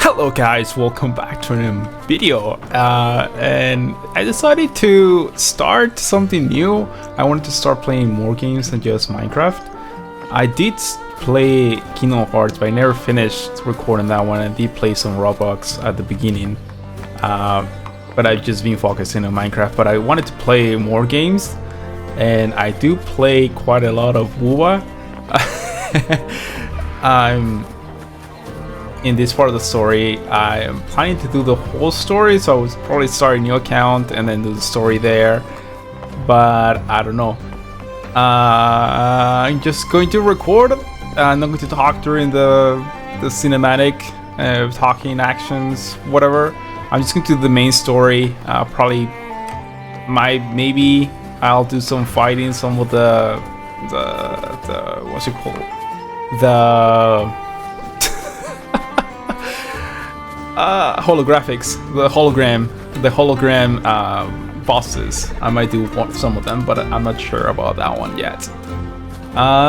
Hello guys, welcome back to a new video, and I decided to start something new. I wanted to start playing more games than just Minecraft. I did play Kingdom Hearts, but I never finished recording that one. I did play some Roblox at the beginning, but I've just been focusing on Minecraft. But I wanted to play more games, and I do play quite a lot of WoW. In this part of the story, I am planning to do the whole story, so I would probably start a new account and then do the story there, but I don't know. I'm just going to record. I'm not going to talk during the cinematic, talking actions, whatever. I'm just going to do the main story. Maybe I'll do some fighting, some of the what's it called? Holographics, the hologram bosses. I might do some of them, but I'm not sure about that one yet.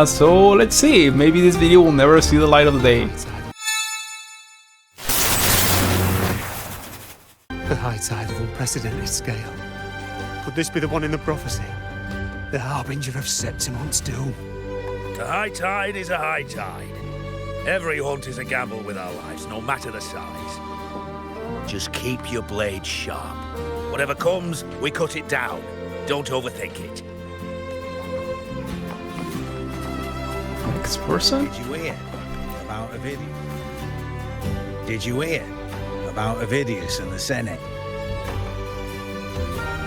So let's see. Maybe this video will never see the light of the day. The high tide of unprecedented scale. Could this be the one in the prophecy? The harbinger of Septimon's doom? A high tide is a high tide. Every hunt is a gamble with our lives, no matter the size. Just keep your blade sharp. Whatever comes, we cut it down. Don't overthink it. Next person? Did you hear about Ovidius? Did you hear about Ovidius and the Senate?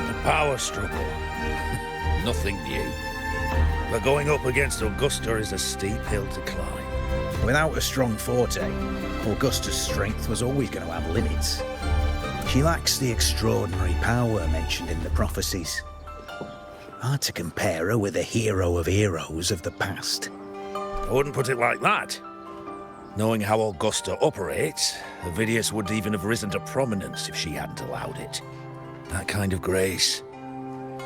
The power struggle. Nothing new. But going up against Augusta is a steep hill to climb. Without a strong forte, Augusta's strength was always going to have limits. She lacks the extraordinary power mentioned in the prophecies. Hard to compare her with a hero of heroes of the past. I wouldn't put it like that. Knowing how Augusta operates, Ovidius would even have risen to prominence if she hadn't allowed it. That kind of grace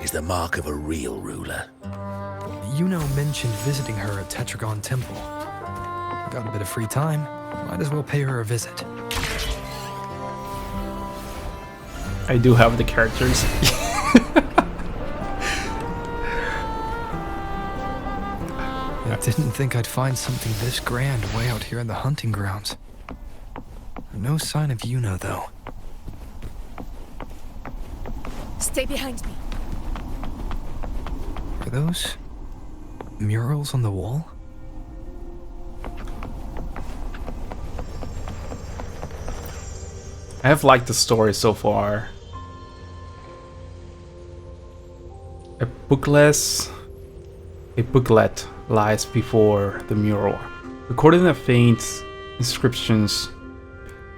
is the mark of a real ruler. Yuno mentioned visiting her at Tetragon Temple. Got a bit of free time, might as well pay her a visit. I do have the characters. I didn't think I'd find something this grand way out here in the hunting grounds. No sign of Yuno, though. Stay behind me. Are those murals on the wall? I have liked the story so far. A booklet lies before the mural, recording the faint inscriptions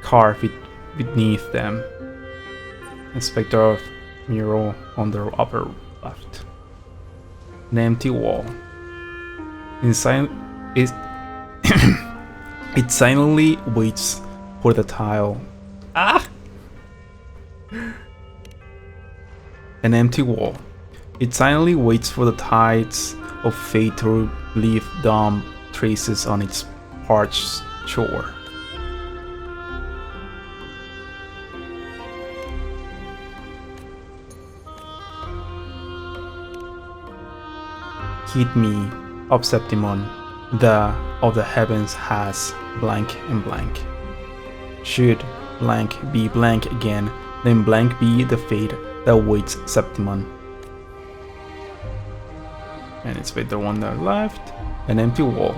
carved beneath them. Inspector of mural on the upper left. An empty wall. Inside, it silently waits for the tile. An empty wall. It silently waits for the tides of fate to leave dumb traces on its parched shore. Heed me, of Septimon, the of the heavens has blank and blank. Should blank be blank again, then blank be the fate that waits Septimon. And it's with the one that left, an empty wall.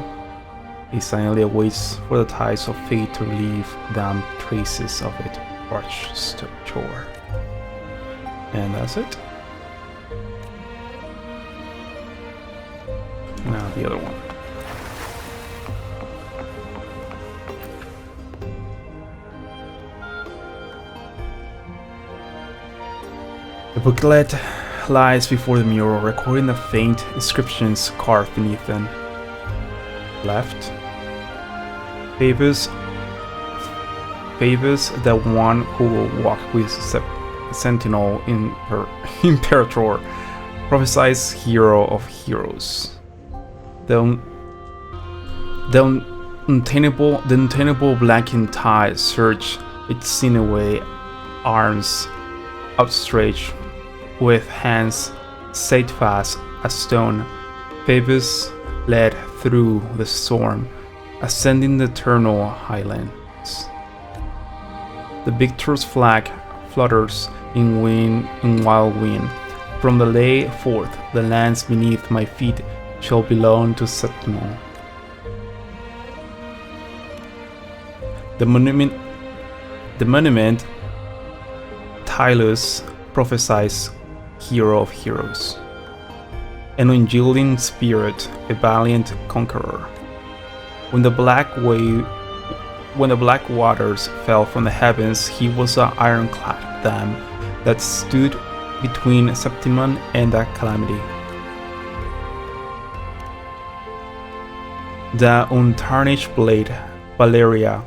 It silently awaits for the tides of fate to leave damp traces of it parched shore. And that's it. Now the other one. The booklet lies before the mural, recording the faint inscriptions carved beneath them. Left. Favors the one who will walk with Sentinel Imperator, prophesies hero of heroes. They'll the untenable blackened tide surged its sinewy arms outstretched, with hands steadfast as stone. Phoebus led through the storm, ascending the eternal highlands. The victor's flag flutters in wild wind. From the day forth, the lands beneath my feet shall belong to Septimon. The monument Tylus prophesies, hero of heroes, an unyielding spirit, a valiant conqueror. When the black waters fell from the heavens, he was an ironclad dam that stood between Septimon and the calamity. The untarnished blade, Valeria,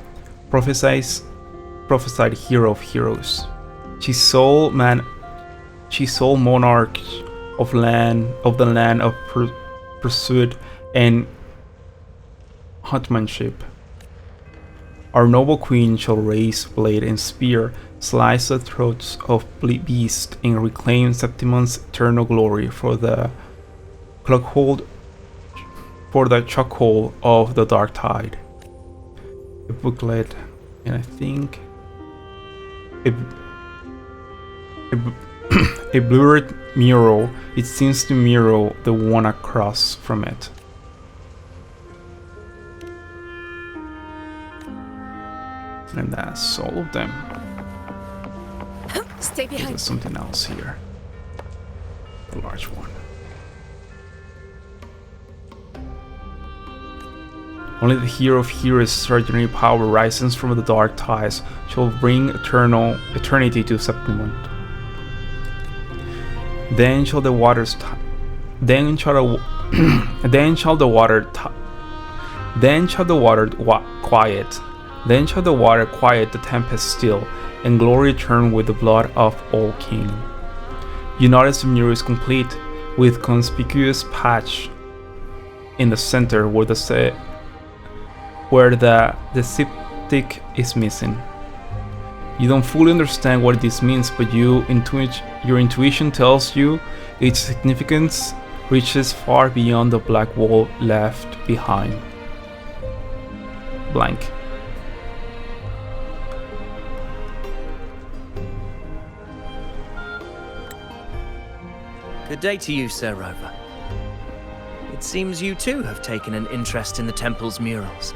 prophesied hero of heroes. She sole monarch of the land of pursuit and huntmanship. Our noble queen shall raise blade and spear, slice the throats of beasts, and reclaim Septimon's eternal glory for the chokehold of the dark tide. A booklet, and I think a blurred mural. It seems to mirror the one across from it. And that's all of them. Stay behind. There's something else here. A large one. Only the hero of heroes' extraordinary power rises from the dark tides shall bring eternity to Septimon. Then shall the waters quiet the tempest still, and glory return with the blood of all king. You notice the mirror is complete, with conspicuous patch in the center where the septic is missing. You don't fully understand what this means, but your intuition tells you its significance reaches far beyond the black wall left behind. Blank. Good day to you, Sir Rover. It seems you too have taken an interest in the temple's murals.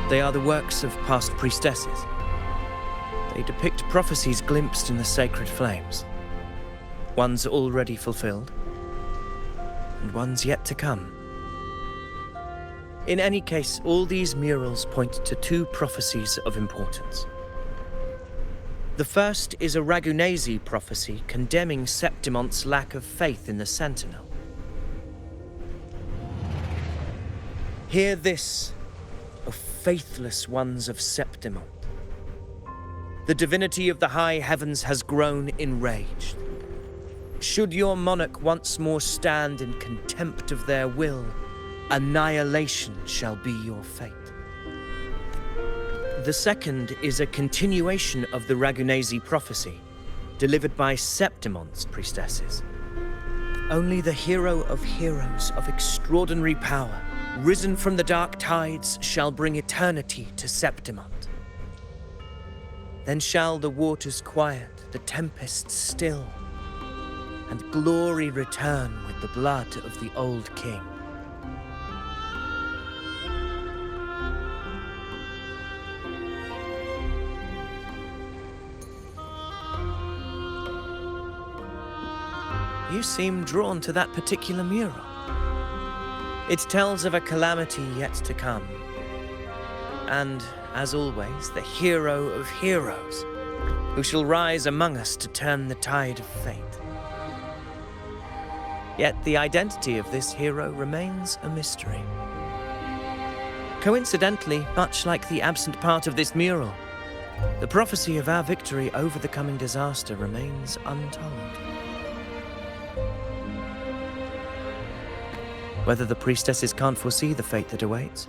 They are the works of past priestesses. They depict prophecies glimpsed in the sacred flames. Ones already fulfilled, and ones yet to come. In any case, all these murals point to two prophecies of importance. The first is a Ragunasi prophecy condemning Septimon's lack of faith in the Sentinel. Hear this, O faithless ones of Septimon. The divinity of the high heavens has grown enraged. Should your monarch once more stand in contempt of their will, annihilation shall be your fate. The second is a continuation of the Ragunasi prophecy, delivered by Septimon's priestesses. Only the hero of heroes of extraordinary power, risen from the dark tides, shall bring eternity to Septimon. Then shall the waters quiet, the tempest still, and glory return with the blood of the old king. You seem drawn to that particular mural. It tells of a calamity yet to come. And, as always, the hero of heroes, who shall rise among us to turn the tide of fate. Yet the identity of this hero remains a mystery. Coincidentally, much like the absent part of this mural, the prophecy of our victory over the coming disaster remains untold. Whether the priestesses can't foresee the fate that awaits,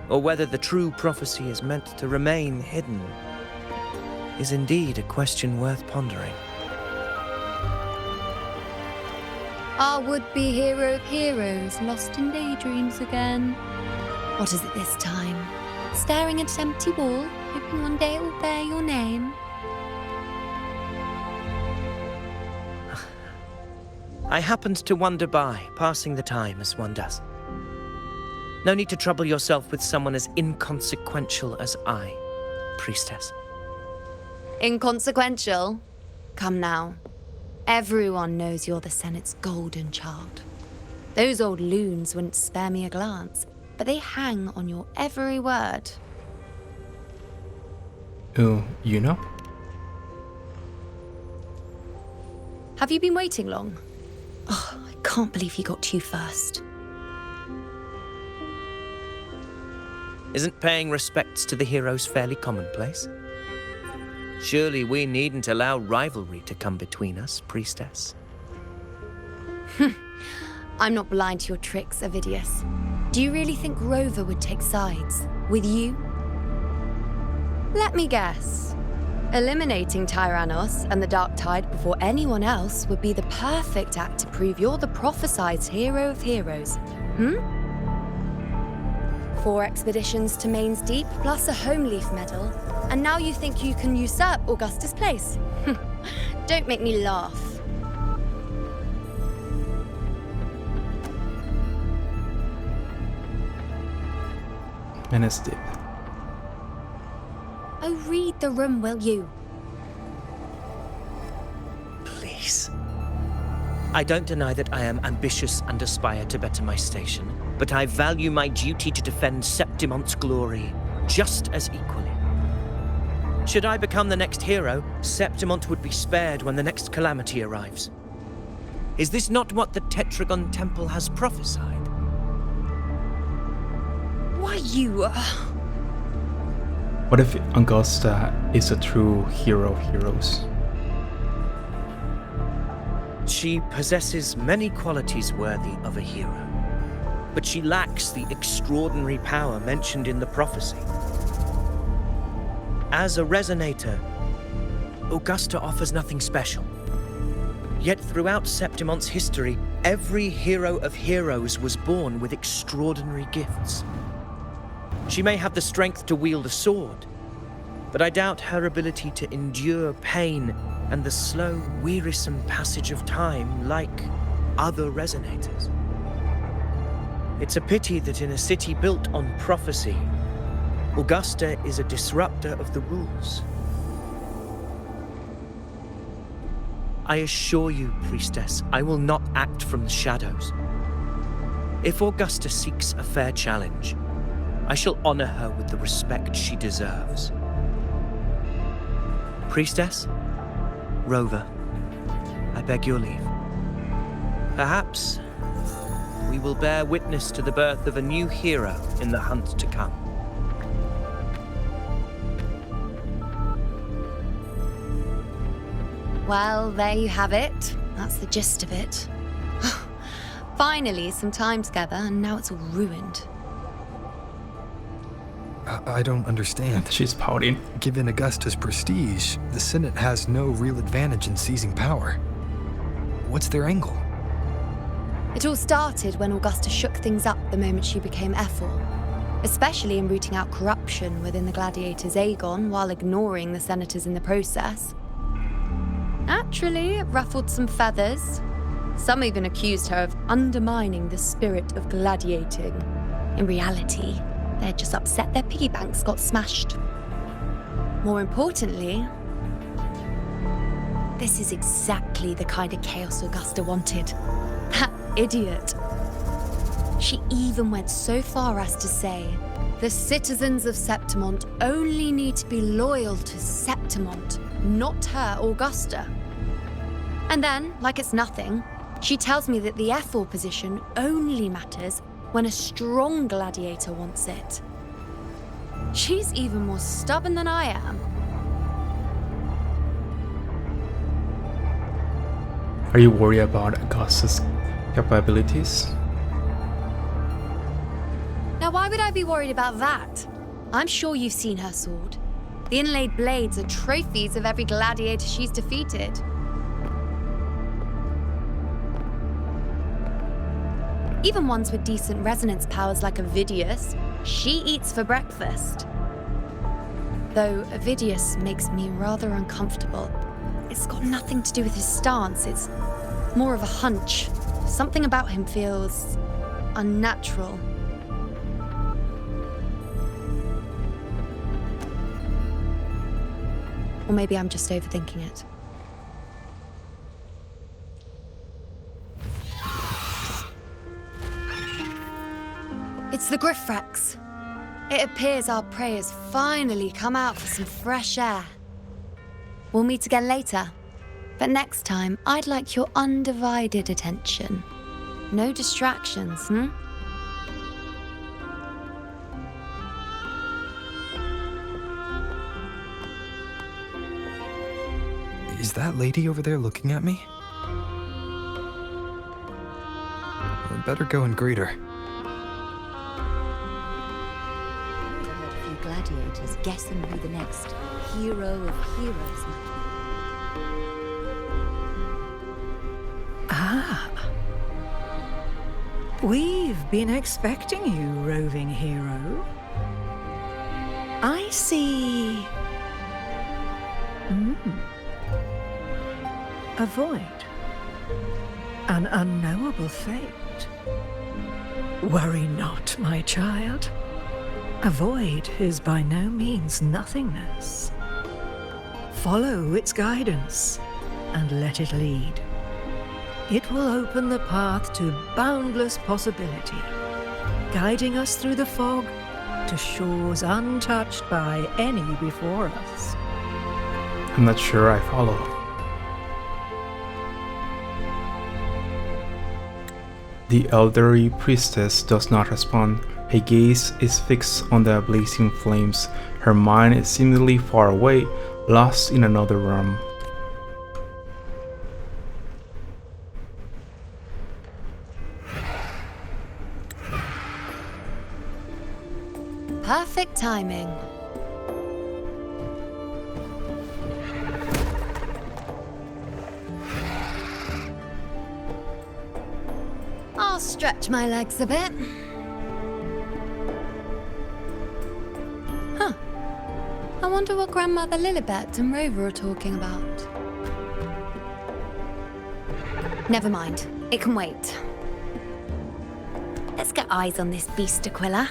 or whether the true prophecy is meant to remain hidden, is indeed a question worth pondering. Our would-be hero of heroes lost in daydreams again. What is it this time? Staring at an empty wall, hoping one day it will bear your name? I happened to wander by, passing the time as one does. No need to trouble yourself with someone as inconsequential as I, priestess. Inconsequential? Come now. Everyone knows you're the Senate's golden child. Those old loons wouldn't spare me a glance, but they hang on your every word. Oh, you know? Have you been waiting long? Oh, I can't believe he got to you first. Isn't paying respects to the heroes fairly commonplace? Surely we needn't allow rivalry to come between us, priestess. I'm not blind to your tricks, Avidius. Do you really think Rover would take sides with you? Let me guess. Eliminating Tyrannos and the Dark Tide before anyone else would be the perfect act to prove you're the prophesied hero of heroes. 4 expeditions to Main's Deep, plus a Home Leaf medal, and now you think you can usurp Augustus' place? Don't make me laugh. Main's Deep. Oh, read the room, will you? Please. I don't deny that I am ambitious and aspire to better my station, but I value my duty to defend Septimont's glory just as equally. Should I become the next hero, Septimont would be spared when the next calamity arrives. Is this not what the Tetragon Temple has prophesied? Why you... What if Augusta is a true hero of heroes? She possesses many qualities worthy of a hero, but she lacks the extraordinary power mentioned in the prophecy. As a resonator, Augusta offers nothing special. Yet throughout Septimont's history, every hero of heroes was born with extraordinary gifts. She may have the strength to wield a sword, but I doubt her ability to endure pain and the slow, wearisome passage of time like other resonators. It's a pity that in a city built on prophecy, Augusta is a disruptor of the rules. I assure you, priestess, I will not act from the shadows. If Augusta seeks a fair challenge, I shall honor her with the respect she deserves. Priestess, Rover, I beg your leave. Perhaps we will bear witness to the birth of a new hero in the hunt to come. Well, there you have it. That's the gist of it. Finally, some time together, and now it's all ruined. I don't understand. She's pouting. Given Augusta's prestige, the Senate has no real advantage in seizing power. What's their angle? It all started when Augusta shook things up the moment she became Ethel, especially in rooting out corruption within the gladiators Aegon while ignoring the senators in the process. Naturally, it ruffled some feathers. Some even accused her of undermining the spirit of gladiating. In reality, they'd just upset their piggy banks got smashed. More importantly, this is exactly the kind of chaos Augusta wanted. That idiot. She even went so far as to say, the citizens of Septimont only need to be loyal to Septimont, not her, Augusta. And then, like it's nothing, she tells me that the Ethel position only matters when a strong gladiator wants it. She's even more stubborn than I am. Are you worried about Augusta's capabilities? Now, why would I be worried about that? I'm sure you've seen her sword. The inlaid blades are trophies of every gladiator she's defeated. Even ones with decent resonance powers like Ovidius, she eats for breakfast. Though Ovidius makes me rather uncomfortable. It's got nothing to do with his stance, it's more of a hunch. Something about him feels unnatural. Or maybe I'm just overthinking it. It's the Griffrex. It appears our prey has finally come out for some fresh air. We'll meet again later. But next time, I'd like your undivided attention. No distractions, Is that lady over there looking at me? I'd better go and greet her. I heard a few gladiators guessing who the next hero of heroes might be. Ah. We've been expecting you, roving hero. I see... A void. An unknowable fate. Worry not, my child. A void is by no means nothingness. Follow its guidance and let it lead. It will open the path to boundless possibility, guiding us through the fog to shores untouched by any before us. I'm not sure I follow. The elderly priestess does not respond. Her gaze is fixed on the blazing flames. Her mind is seemingly far away, lost in another realm. Perfect timing. I'll stretch my legs a bit. Huh. I wonder what Grandmother Lilibet and Rover are talking about. Never mind. It can wait. Let's get eyes on this beast, Aquila.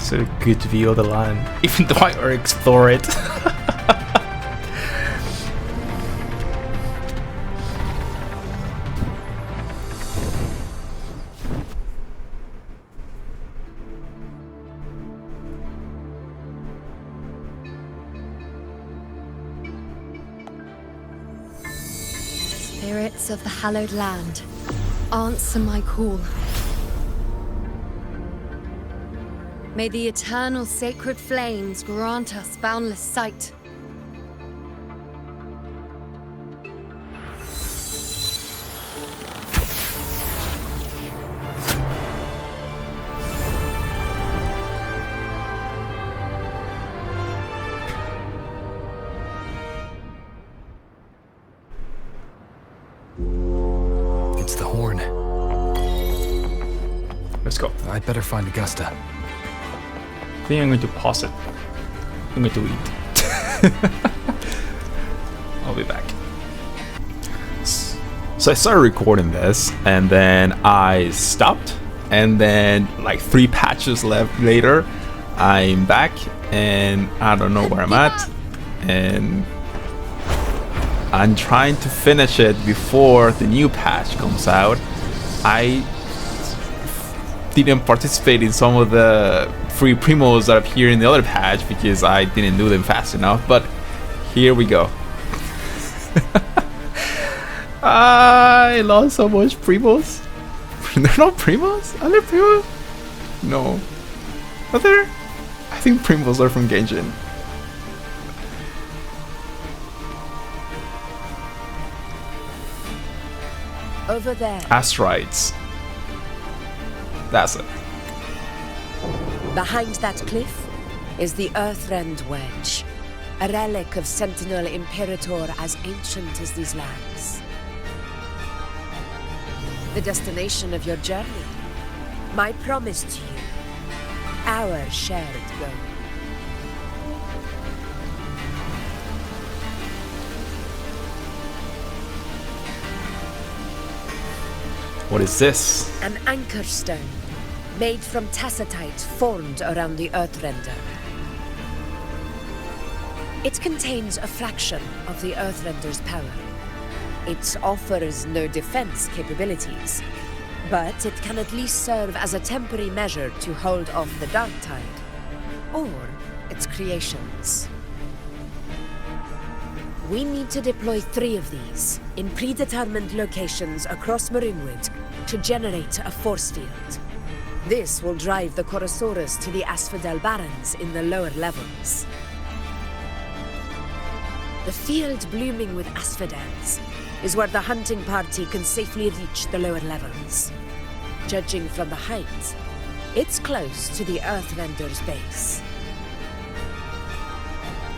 It's a good view of the land, even though I already explore it. Spirits of the hallowed land, answer my call. May the eternal sacred flames grant us boundless sight. It's the horn. Let's go. I'd better find Augusta. I think I'm going to pause it. I'm going to eat. I'll be back. So I started recording this, and then I stopped, and then like 3 patches later, I'm back, and I don't know where I'm at, and I'm trying to finish it before the new patch comes out. I didn't participate in some of the free primos that appear in the other patch because I didn't do them fast enough, but here we go. I lost so much primos. They're not primos? Are they primos? No. Are there? I think primos are from Genshin. Over there. Asteroids. That's it. Behind that cliff is the Earthrend Wedge, a relic of Sentinel Imperator as ancient as these lands. The destination of your journey, my promise to you, our shared goal. What is this? An anchor stone, made from tacitite formed around the Earthrender. It contains a fraction of the Earthrender's power. It offers no defense capabilities, but it can at least serve as a temporary measure to hold off the dark tide, or its creations. We need to deploy 3 of these in predetermined locations across Marinwood to generate a force field. This will drive the Chorosaurus to the Asphodel Barrens in the lower levels. The field blooming with asphodels is where the hunting party can safely reach the lower levels. Judging from the height, it's close to the Earthrender's base.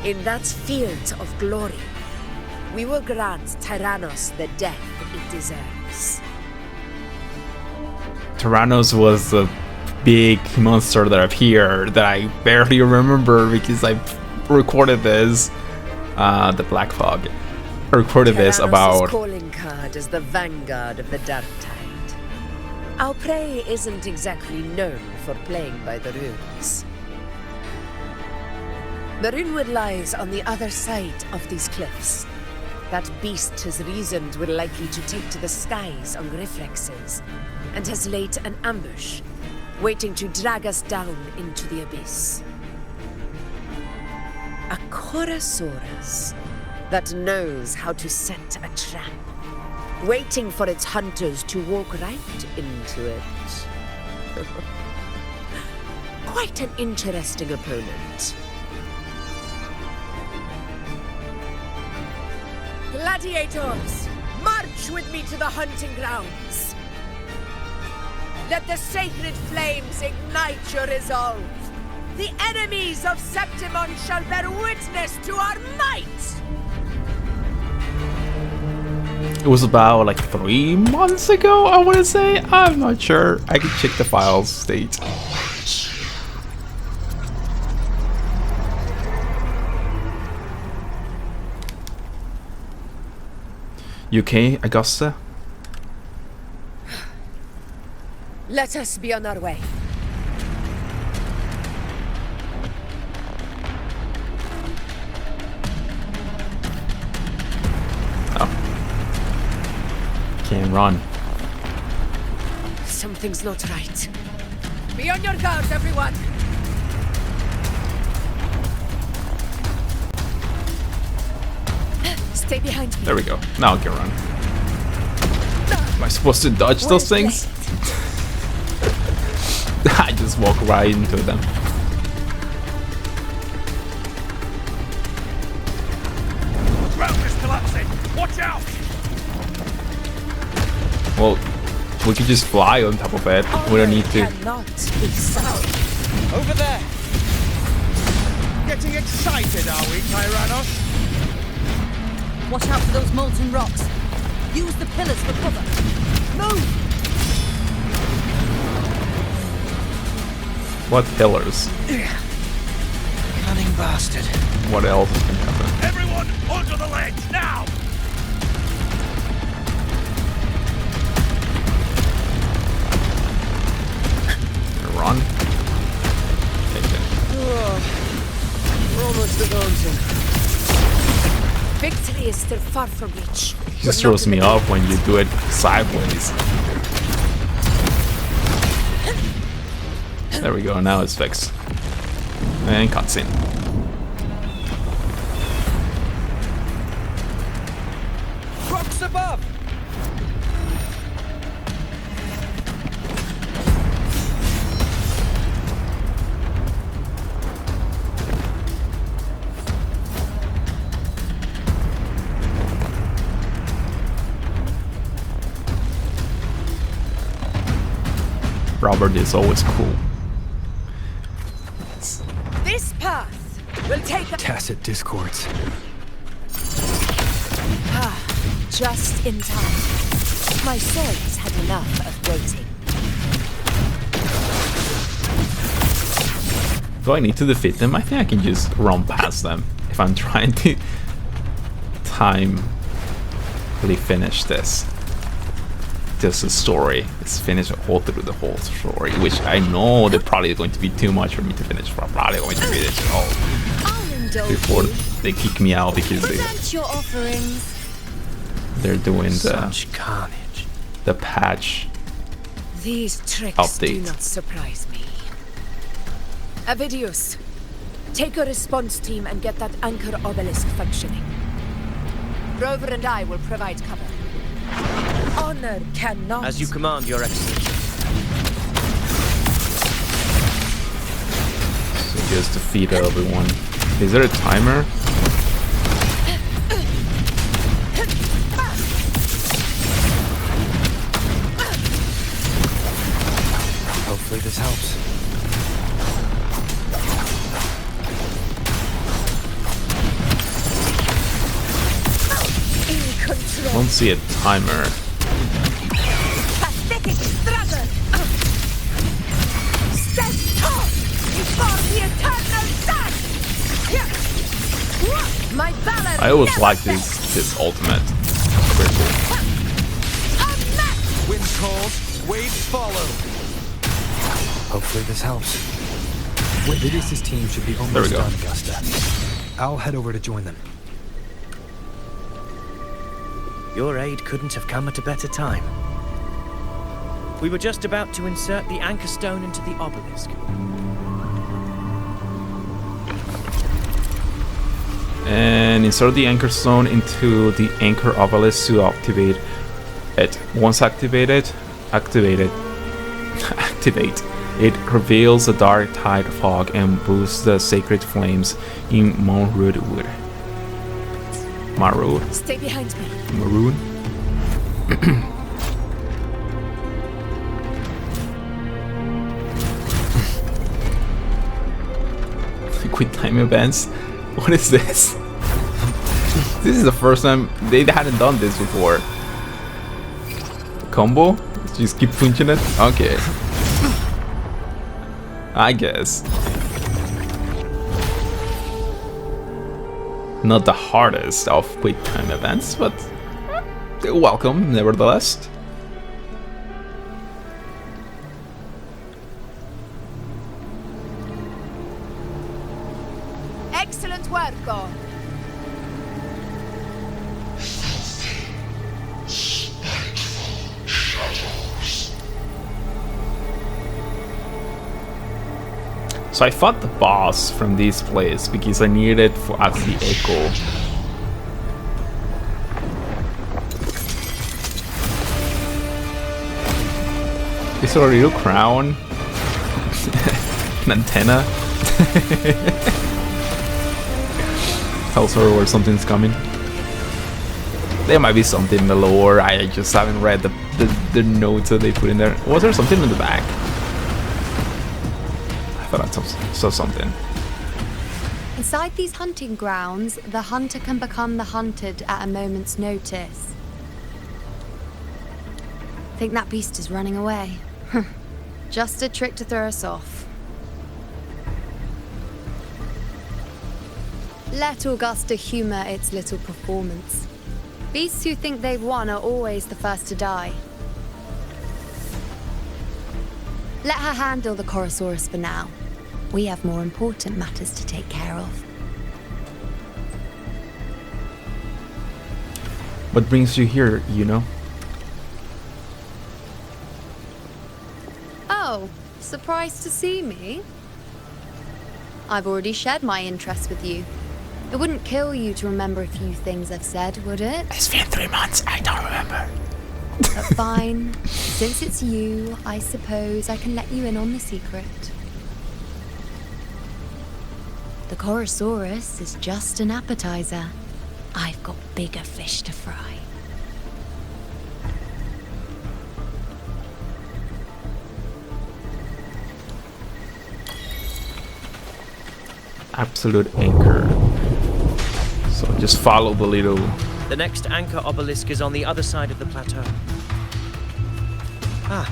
In that field of glory, we will grant Tyrannos the death it deserves. Tyrannos was a big monster that appeared that I barely remember because I recorded this, the Black Fog. I recorded this about... calling card is the vanguard of the Dark Tide. Our prey isn't exactly known for playing by the rules. Marinwood lies on the other side of these cliffs. That beast has reasoned we're likely to take to the skies on Griffrexes, and has laid an ambush, waiting to drag us down into the abyss. A Chorosaurus that knows how to set a trap, waiting for its hunters to walk right into it. Quite an interesting opponent. Gladiators, march with me to the hunting grounds. Let the sacred flames ignite your resolve. The enemies of Septimon shall bear witness to our might! It was about like 3 months ago, I want to say. I'm not sure. I can check the files state. You okay, Augusta? Let us be on our way. Can't run. Something's not right. Be on your guard, everyone! Stay behind me. There we go. Now I can run. Am I supposed to dodge those things? I just walk right into them. Ground is collapsing! Watch out! Well, we could just fly on top of it. We don't need to. Over there! Getting excited, are we, Tyrannos? Watch out for those molten rocks. Use the pillars for cover. Move! What pillars? Cunning bastard. What else can happen? Everyone, onto the ledge, now! Run. We're almost at Orton. Victory is still far from reach. It just throws me off when you do it sideways. There we go, now it's fixed. And cutscene. Rocks above! Robert is always cool. This path will take Tacit discords. just in time. My souls had enough of waiting. Do I need to defeat them? I think I can just run past them if I'm trying to really finish this. Just the story. Let's finish all through the whole story, which I know they're probably going to be too much for me to finish. I'm probably going to finish it all before they kick me out because they're doing Such carnage. the patch These tricks update. do not surprise me. Avidius, take a response team and get that anchor obelisk functioning. Rover and I will provide cover. Honor cannot... As you command, Your Excellency. So just defeat everyone. Is there a timer? Hopefully this helps. In I control. don't see a timer. Pathetic struggle. Step tall before the eternal sun. My valor. I always never like fails. this ultimate. Very cool. Wind calls, waves follow. Hopefully this helps. Avidius' team should be There we almost go. done, Augusta. I'll head over to join them. Your aid couldn't have come at a better time. We were just about to insert the anchor stone into the obelisk. And insert the anchor stone into the anchor obelisk to activate it. Once activate, activate. It reveals the dark tide fog and boosts the sacred flames in Marrood Wood. Marrood? Stay behind me. Maroon? Quick time events? What is this? This is the first time they hadn't done this before. Combo? Just keep punching it? Okay. I guess. Not the hardest of quick time events, but welcome nevertheless. Excellent work, God. So I fought the boss from this place because I needed it for as the echo. Is there a real crown? An antenna? Tells her where something's coming. There might be something in the lore. I just haven't read the notes that they put in there. Was there something in the back? I thought I saw something. Inside these hunting grounds, the hunter can become the hunted at a moment's notice. Think that beast is running away? Just a trick to throw us off. Let Augusta humor its little performance. Beasts who think they've won are always the first to die. Let her handle the Chorosaurus for now. We have more important matters to take care of. What brings you here, you know? Oh, Surprised to see me? I've already shared my interest with you. It wouldn't kill you to remember a few things I've said, would it? It's been 3 months, I don't remember. But fine. Since it's you, I suppose I can let you in on the secret. The Chorosaurus is just an appetizer. I've got bigger fish to fry. Absolute anchor. So just follow the little... The next anchor obelisk is on the other side of the plateau. Ah.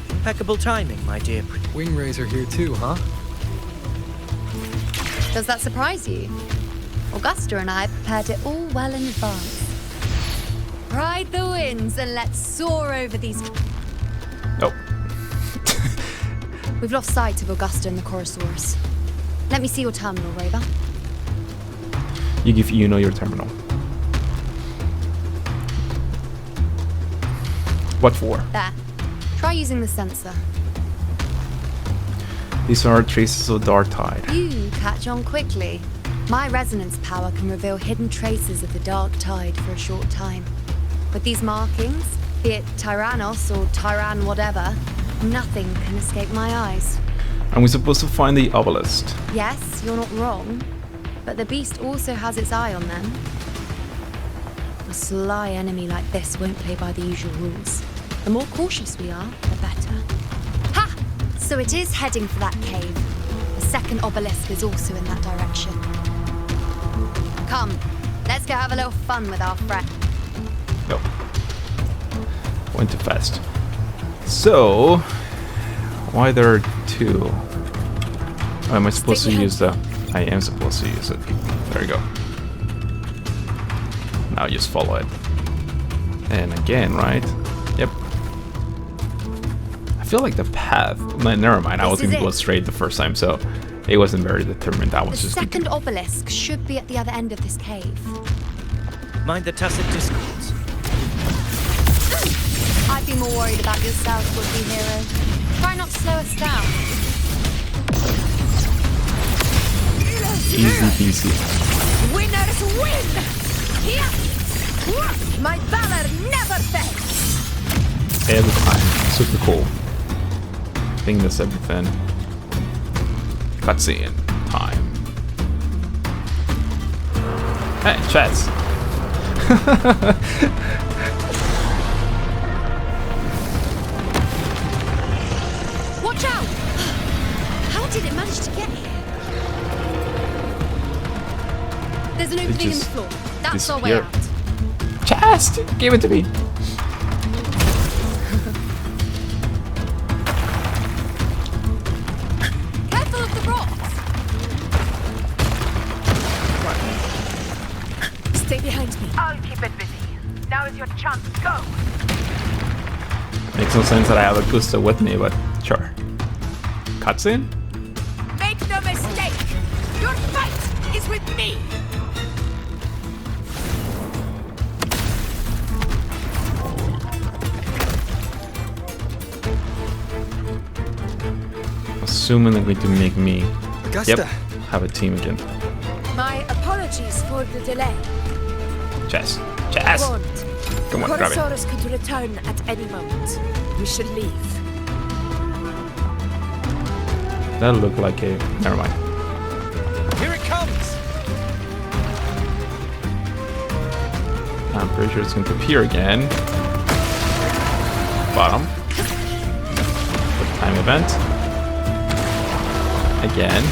Impeccable timing, my dear. Wing rays are here too, huh? Does that surprise you? Augusta and I prepared it all well in advance. Ride the winds and let's soar over these... Nope. We've lost sight of Augusta and the Chorosaurus. Let me see your terminal, Rover. You give Yuno your terminal. What for? There. Try using the sensor. These are traces of dark tide. You catch on quickly. My resonance power can reveal hidden traces of the dark tide for a short time. With these markings, be it Tyrannos or Tyran whatever, nothing can escape my eyes. And we're supposed to find the obelisk. Yes, you're not wrong. But the beast also has its eye on them. A sly enemy like this won't play by the usual rules. The more cautious we are, the better. Ha! So it is heading for that cave. The second obelisk is also in that direction. Come, let's go have a little fun with our friend. Nope. Went too fast. So, why there are 2? Oh, am I supposed to use the... I am supposed to use it. There you go. Now just follow it. And again, right? Yep. I feel like the path... No, never mind, I was going to go straight the first time, so it wasn't very determined. That was The just... second obelisk should be at the other end of this cave. Mind the tacit discords. I'd be more worried about yourself, would-be hero. Try not to slow us down. Easy peasy. Winners win! Here! My valor never fails! Every time. Super cool. I think that's everything. Cutscene time. Hey, chats. Watch out! How did it manage to get here? There's an opening in the floor. That's our way out. Chest! Give it to me. Careful of the rocks! Stay behind me. I'll keep it busy. Now is your chance. Go! Makes no sense that I have Augusta with me, but sure. Cutscene? Make no mistake! Your fight is with me! Assuming they're going to make me Augusta. have a team again. My apologies for the delay. Chess. Chess! Warned. Come on, grab it. Chorosaurus could return at any moment. We should leave. That looked like a... Never mind. Here it comes! I'm pretty sure it's going to appear again. Bottom. Quick time event. Again.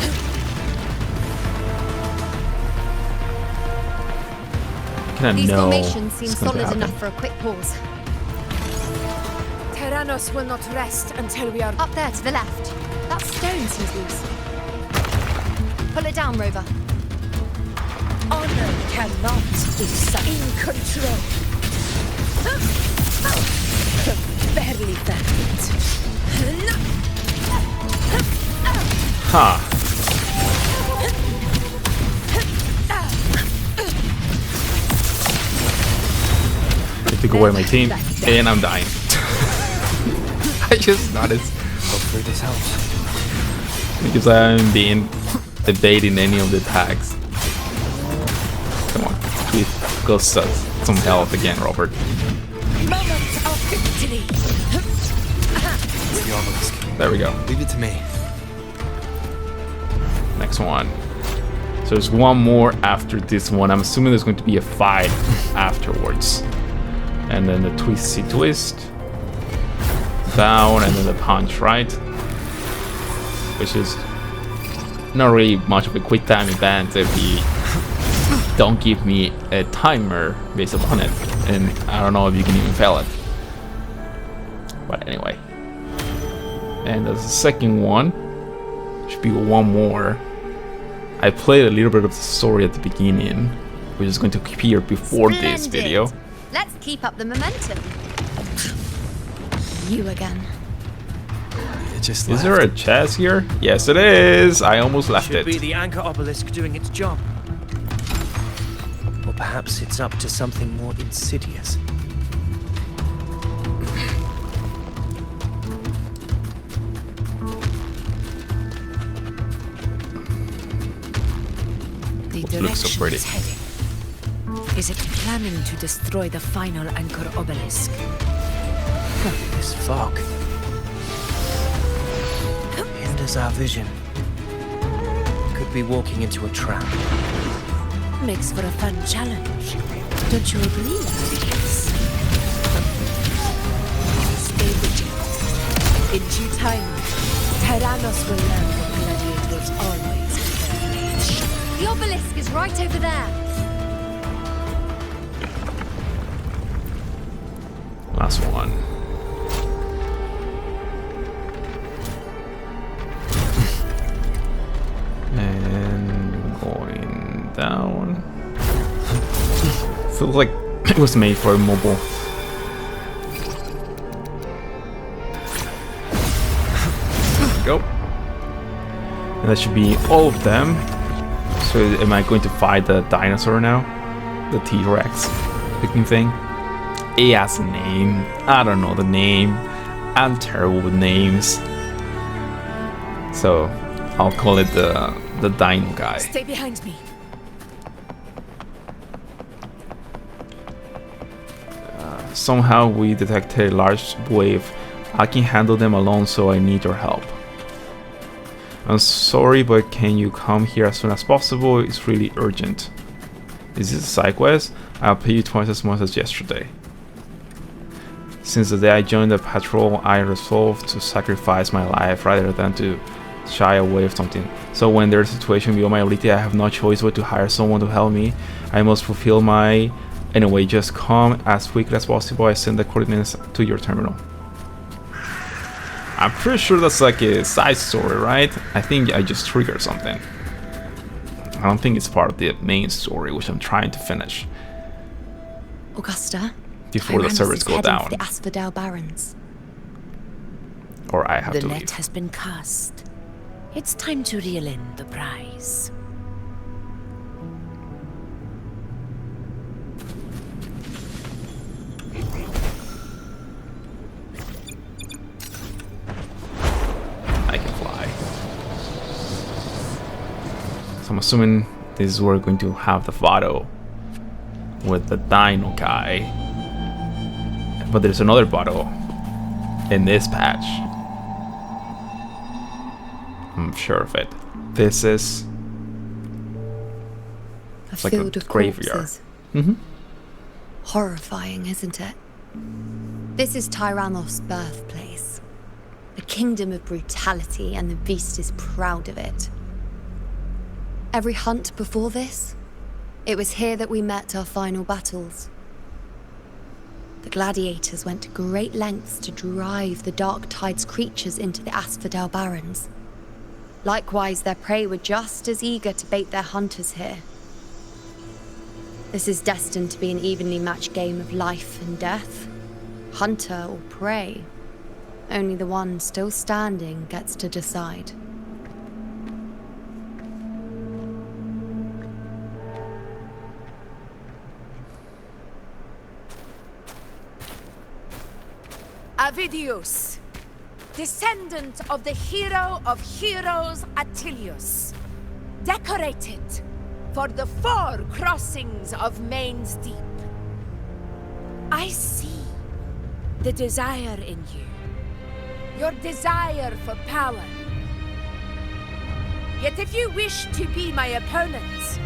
Can I These know formations seem it's going to solid happen? enough for a quick pause. Tyrannos will not rest until we are Up there to the left. That stone seems loose. Pull it down, Rover. Honor cannot be in control. Barely found Ha! They took away my team, and I'm dying. I just noticed how Hopefully this helps. Because I haven't been evading any of the attacks. Come on, please go some health again, Robert. Moment of victory. The obelisk. There we go. Leave it to me. Next one. So there's one more after this one. I'm assuming there's going to be a fight afterwards. And then the twisty twist. Down and then the punch, right? Which is not really much of a quick time event if he don't give me a timer based upon it. And I don't know if you can even fail it. But anyway. And there's the second one. Should be one more. I played a little bit of the story at the beginning, which is going to appear before this video. Let's keep up the momentum. You again. It just Is there a chest here? Yes, it is. I almost left Should it. be the anchor obelisk doing its job. Or perhaps it's up to something more insidious. The It looks so direction pretty. it's heading. Is it planning to destroy the final anchor obelisk? This fog hinders our vision. Could be walking into a trap. Makes for a fun challenge. Don't you agree, Larius? Stay vigilant. In due time, Tyrannos will learn that gladiators always keep their blades sharp. The obelisk is right over there. Last one. And going down. Feels like it was made for mobile. There we go. And that should be all of them. So am I going to fight the dinosaur now? The T-Rex looking thing? It has a name. I don't know the name. I'm terrible with names. So I'll call it the dino guy. Stay behind me. Somehow we detected a large wave. I can handle them alone, so I need your help. I'm sorry, but can you come here as soon as possible? It's really urgent. Is this a side quest? I'll pay you twice as much as yesterday. Since the day I joined the patrol, I resolved to sacrifice my life rather than to shy away from something. So when there's a situation beyond my ability, I have no choice but to hire someone to help me. I must fulfill my... Anyway, just come as quickly as possible. I send the coordinates to your terminal. I'm pretty sure that's like a side story, right? I think I just triggered something. I don't think it's part of the main story, which I'm trying to finish Augusta. before the servers go down. The Asphodel Barrens. Or I have The to net leave. has been cast. It's time to reel in the prize. I can fly. So I'm assuming this is where we're going to have the photo with the dino guy. But there's another bottle in this patch. I'm sure of it. This is A like a field of graveyard. corpses. Mm-hmm. Horrifying, isn't it? This is Tyrannos' birthplace. A kingdom of brutality, and the beast is proud of it. Every hunt before this, it was here that we met our final battles. The gladiators went to great lengths to drive the Dark Tide's creatures into the Asphodel Barrens. Likewise, their prey were just as eager to bait their hunters here. This is destined to be an evenly matched game of life and death. Hunter or prey. Only the one still standing gets to decide. Avidius! descendant of the hero of heroes Attilius, decorated for the 4 crossings of Main's Deep. I see the desire in you, your desire for power. Yet if you wish to be my opponent,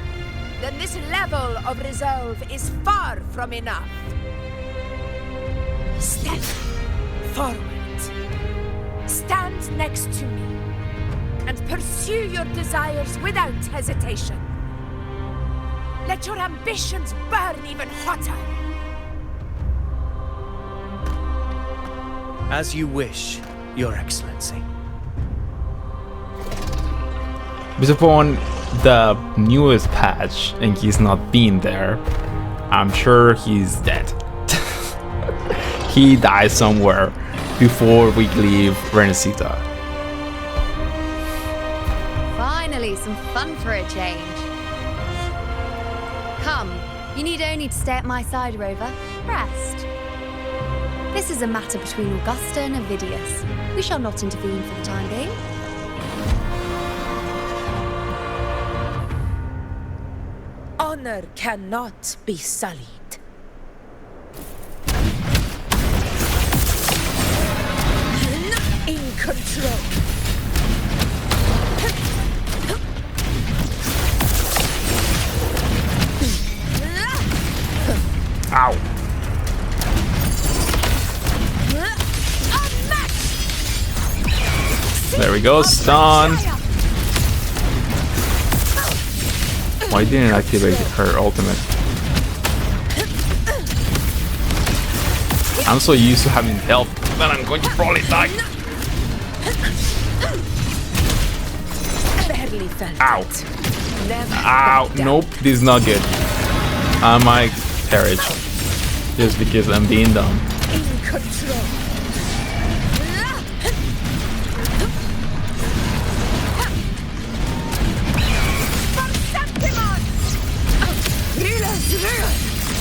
then this level of resolve is far from enough. Step forward. Stand next to me and pursue your desires without hesitation. Let your ambitions burn even hotter. As you wish, Your Excellency. Based upon the newest patch and he's not been there, I'm sure he's dead. He died somewhere before we leave Renesita. Finally, some fun for a change. Come, you need only to stay at my side, Rover. Rest. This is a matter between Augusta and Avidius. We shall not intervene for the time being. Honor cannot be sullied. In control. Ow. There we go, stun. Why didn't it activate her ultimate? I'm so used to having health that I'm going to probably die. Barely felt Ow. it. Never Ow. back down. Nope, this is not good. I might perish just because I'm being dumb. In control.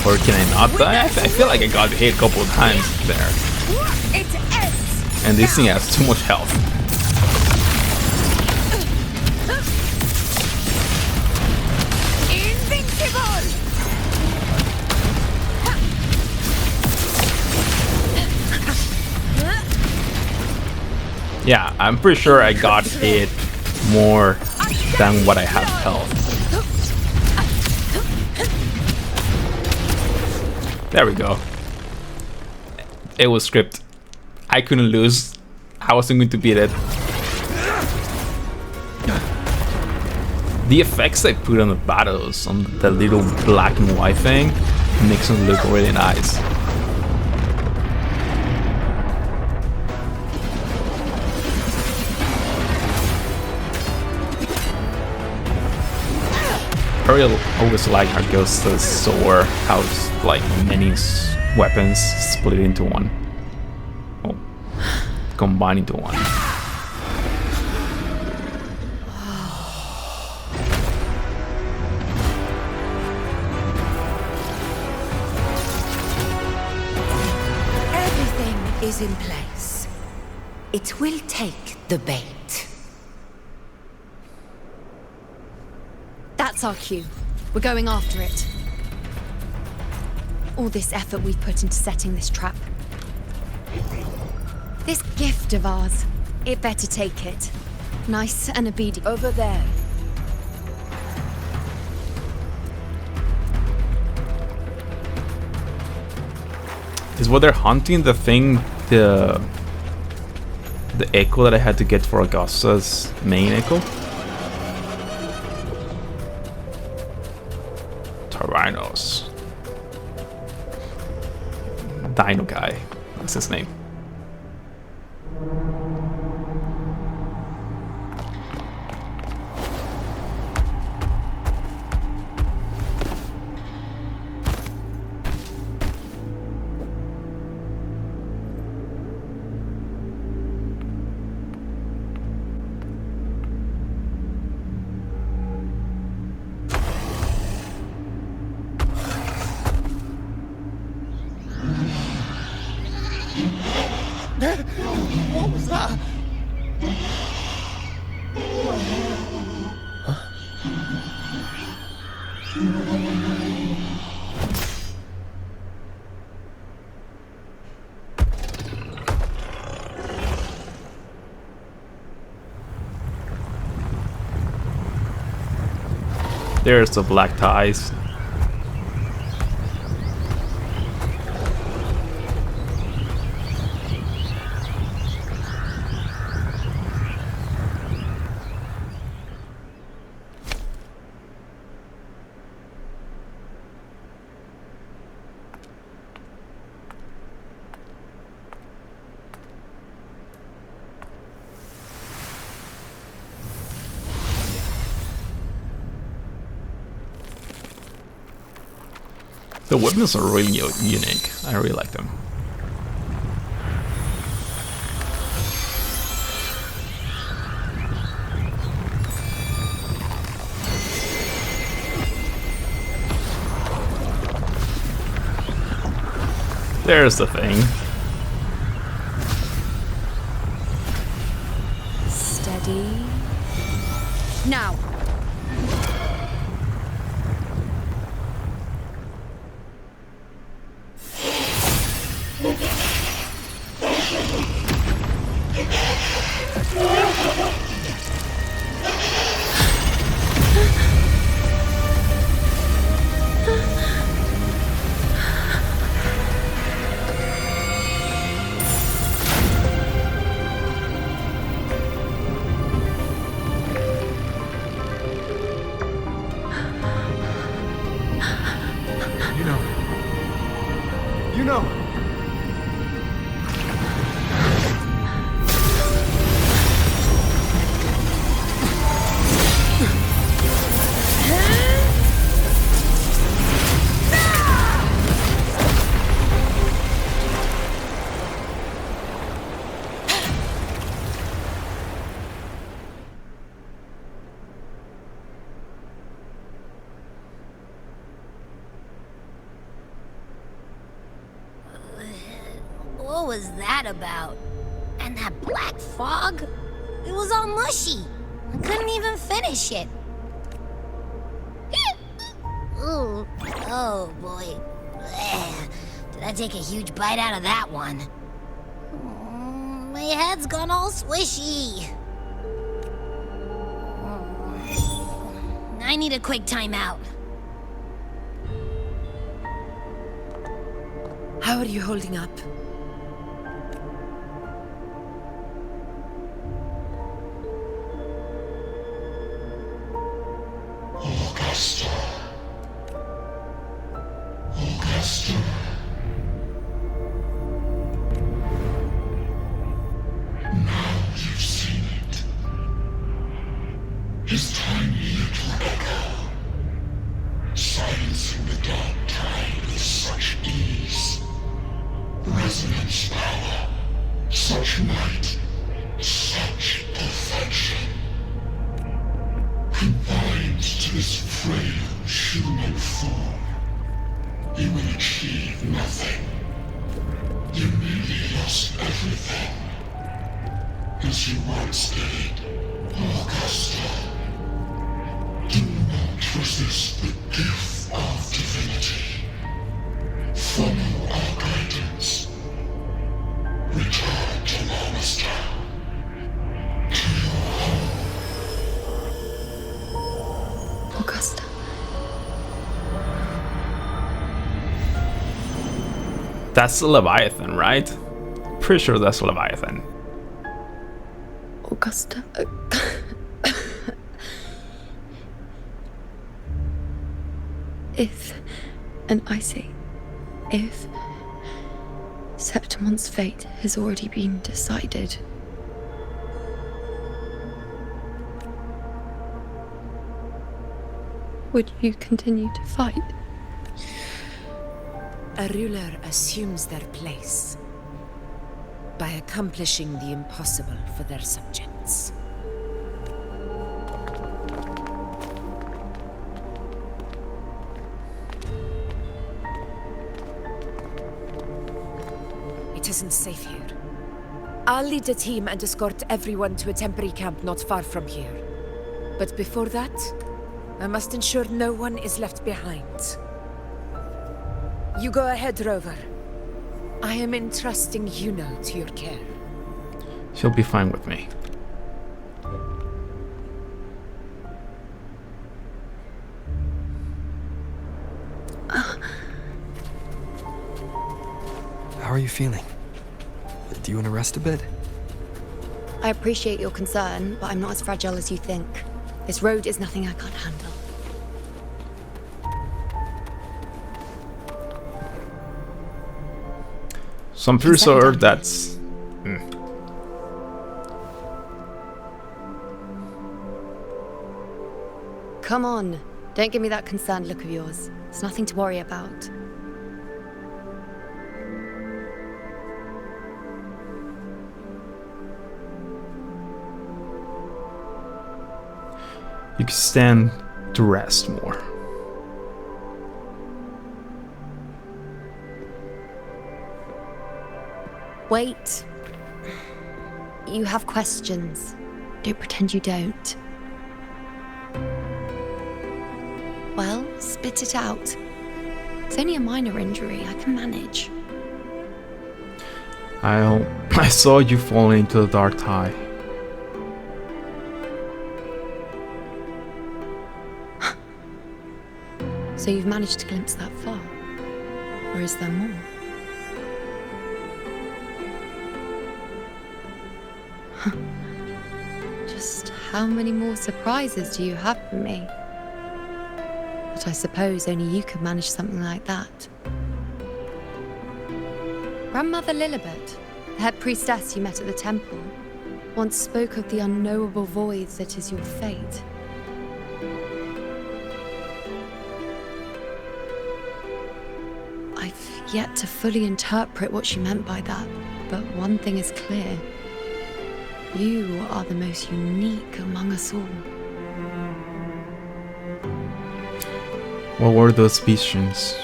Or can I not die? I feel like I got hit a couple of times there. It ends. And this thing has too much health. Invincible. Yeah, I'm pretty sure I got hit more than what I have health. There we go. It was script. I couldn't lose. I wasn't going to beat it. The effects they put on the battles, on the little black and white thing, makes them look really nice. I always like how Ghosta's sword has like many weapons split into one. Oh, combined into one. Everything is in place. It will take the bait. That's our cue. We're going after it. All this effort we've put into setting this trap. This gift of ours, it better take it. Nice and obedient. Over there. Is what they're hunting the thing, the echo that I had to get for Augusta's main echo? Rhinos. Dino guy. That's his name. There's the black ties. The weapons are really unique. I really like them. There's the thing. Steady. Now. You know. What was that about? And that black fog? It was all mushy. I couldn't even finish it. Ooh, oh boy. Did I take a huge bite out of that one? My head's gone all swishy. I need a quick timeout. How are you holding up? His tiny little echo, silencing the dark tide with such ease. Resonance power, such might, such perfection. Confined to this frail human form, you will achieve nothing. You nearly lost everything, as you once did, Augusta. Do not resist the gift of divinity. Follow our guidance. Return to Lannister. To your home. Augusta. That's Leviathan, right? Pretty sure that's Leviathan. Augusta. If, and I say, if Septimon's fate has already been decided, would you continue to fight? A ruler assumes their place by accomplishing the impossible for their subjects. It isn't safe here. I'll lead a team and escort everyone to a temporary camp not far from here. But before that, I must ensure no one is left behind. You go ahead, Rover. I am entrusting Yuno to your care. She'll be fine with me. How are you feeling? Do you want to rest a bit? I appreciate your concern, but I'm not as fragile as you think. This road is nothing I can't handle. So I'm pretty sure that's... Come on, don't give me that concerned look of yours. It's nothing to worry about. You can stand to rest more. Wait. You have questions. Don't pretend you don't. Well, spit it out. It's only a minor injury. I can manage. I saw you falling into the dark tide. So you've managed to glimpse that far? Or is there more? Just how many more surprises do you have for me? But I suppose only you could manage something like that. Grandmother Lilibet, the head priestess you met at the temple, once spoke of the unknowable void that is your fate. I've yet to fully interpret what she meant by that, but one thing is clear. You are the most unique among us all. What were those visions?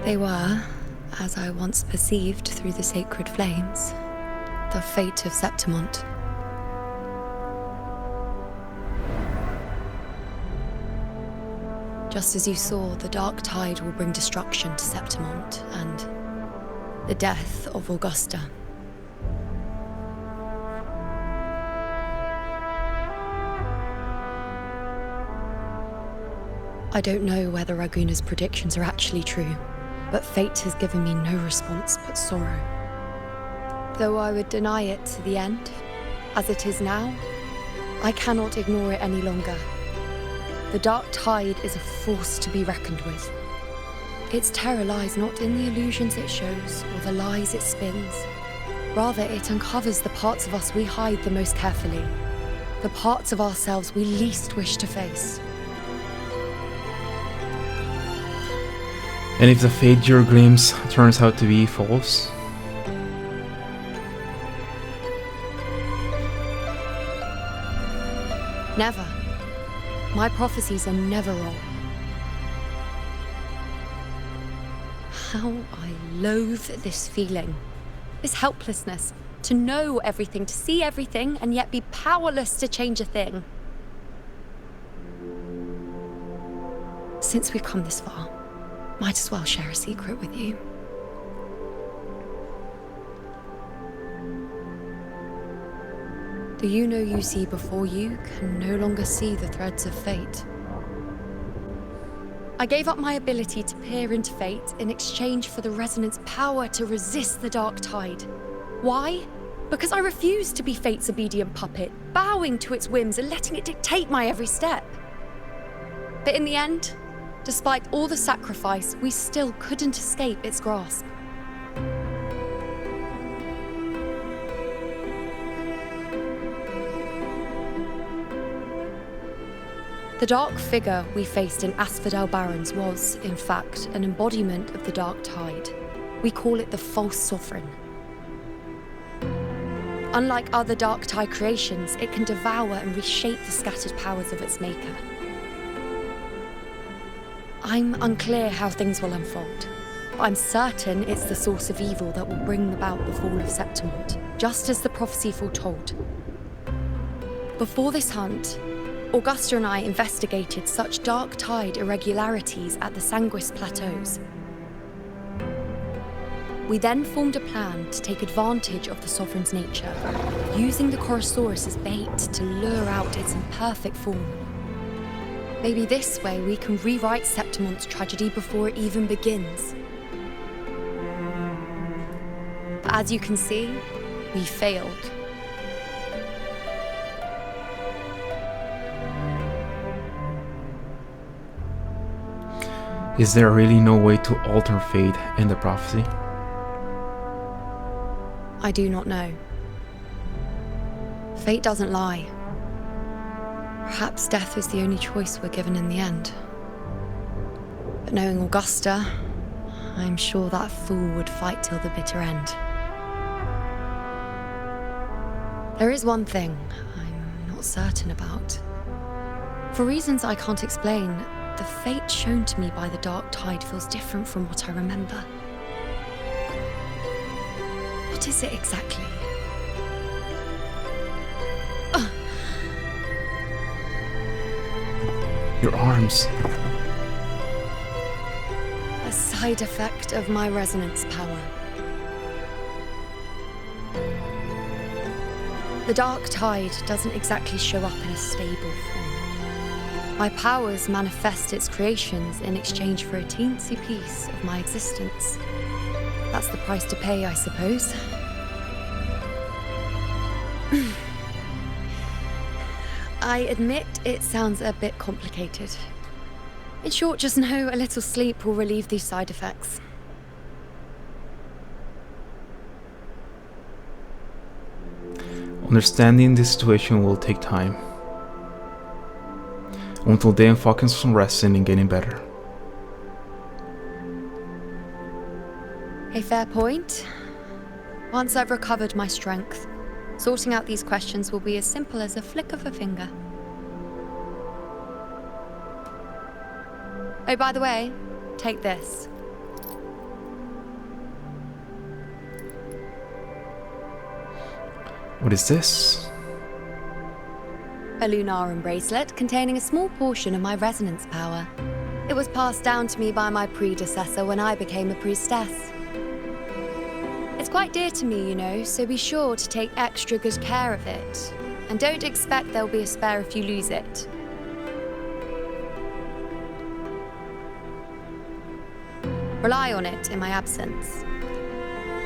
They were, as I once perceived through the sacred flames, the fate of Septimont. Just as you saw, the dark tide will bring destruction to Septimont and the death of Augusta. I don't know whether Raguna's predictions are actually true, but fate has given me no response but sorrow. Though I would deny it to the end, as it is now, I cannot ignore it any longer. The dark tide is a force to be reckoned with. Its terror lies not in the illusions it shows or the lies it spins. Rather, it uncovers the parts of us we hide the most carefully, the parts of ourselves we least wish to face. And if the fate your glimpse turns out to be false? Never. My prophecies are never wrong. How I loathe this feeling. This helplessness. To know everything, to see everything, and yet be powerless to change a thing. Since we've come this far, might as well share a secret with you. The Yuno you see before you can no longer see the threads of fate. I gave up my ability to peer into fate in exchange for the resonance power to resist the dark tide. Why? Because I refused to be fate's obedient puppet, bowing to its whims and letting it dictate my every step. But in the end, despite all the sacrifice, we still couldn't escape its grasp. The dark figure we faced in Asphodel Barrens was, in fact, an embodiment of the dark tide. We call it the false sovereign. Unlike other dark tide creations, it can devour and reshape the scattered powers of its maker. I'm unclear how things will unfold. I'm certain it's the source of evil that will bring about the fall of Septimont, just as the prophecy foretold. Before this hunt, Augusta and I investigated such dark tide irregularities at the Sanguis Plateaus. We then formed a plan to take advantage of the Sovereign's nature, using the Chorosaurus as bait to lure out its imperfect form. Maybe this way we can rewrite Septimont's tragedy before it even begins. But as you can see, we failed. Is there really no way to alter fate in the prophecy? I do not know. Fate doesn't lie. Perhaps death is the only choice we're given in the end. But knowing Augusta, I'm sure that fool would fight till the bitter end. There is one thing I'm not certain about. For reasons I can't explain, the fate shown to me by the dark tide feels different from what I remember. What is it exactly? Your arms. A side effect of my resonance power. The dark tide doesn't exactly show up in a stable form. My powers manifest its creations in exchange for a teensy piece of my existence. That's the price to pay, I suppose. I admit it sounds a bit complicated. In short, just know a little sleep will relieve these side effects. Understanding the situation will take time. Until then, focus on resting and getting better. A fair point. Once I've recovered my strength, sorting out these questions will be as simple as a flick of a finger. Oh, by the way, take this. What is this? A Lunarum bracelet containing a small portion of my resonance power. It was passed down to me by my predecessor when I became a priestess. It's quite dear to me, you know, so be sure to take extra good care of it. And don't expect there'll be a spare if you lose it. Rely on it in my absence.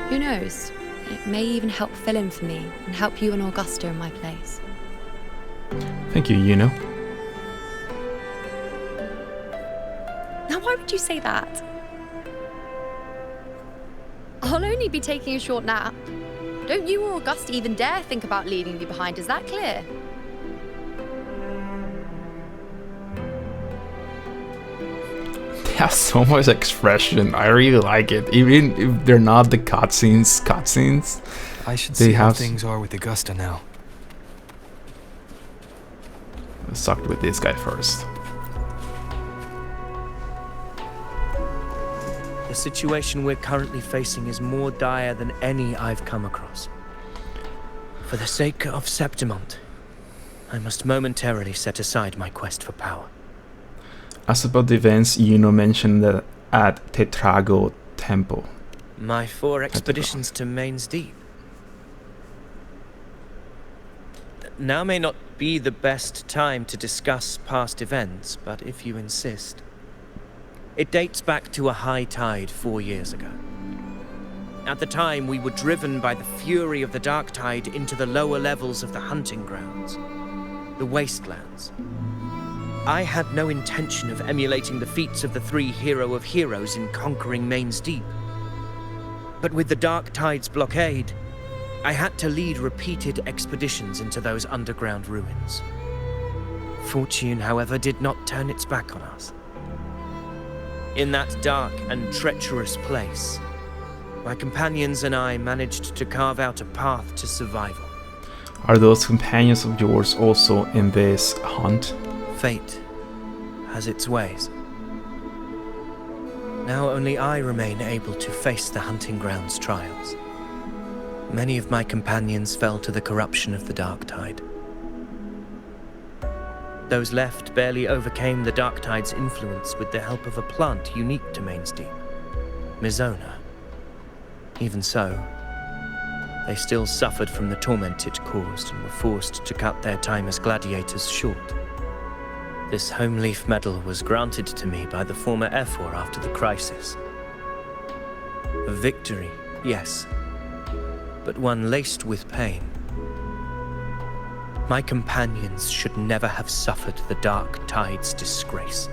Who knows? It may even help fill in for me and help you and Augusta in my place. Thank you, Yuno. Now, why would you say that? I'll only be taking a short nap. Don't you or Augusta even dare think about leaving me behind, is that clear? They have so much expression. I really like it. Even if they're not the cutscenes. I should see how things are with Augusta now. Let's talk with this guy first. The situation we're currently facing is more dire than any I've come across. For the sake of Septimont, I must momentarily set aside my quest for power. As about the events Yuno mentioned at Tetrago Temple. My 4 expeditions to Main's Deep. Now may not be the best time to discuss past events, but if you insist. It dates back to a high tide 4 years ago. At the time, we were driven by the fury of the dark tide into the lower levels of the hunting grounds, the wastelands. I had no intention of emulating the feats of the 3 hero of heroes in conquering Main's Deep. But with the dark tide's blockade, I had to lead repeated expeditions into those underground ruins. Fortune, however, did not turn its back on us. In that dark and treacherous place, my companions and I managed to carve out a path to survival. Are those companions of yours also in this hunt? Fate has its ways. Now only I remain able to face the hunting grounds trials. Many of my companions fell to the corruption of the dark tide. Those left barely overcame the Dark Tide's influence with the help of a plant unique to Mainsteam, Mizona. Even so, they still suffered from the torment it caused and were forced to cut their time as gladiators short. This home leaf medal was granted to me by the former Ephor after the crisis. A victory, yes, but one laced with pain. My companions should never have suffered the Dark Tide's disgrace.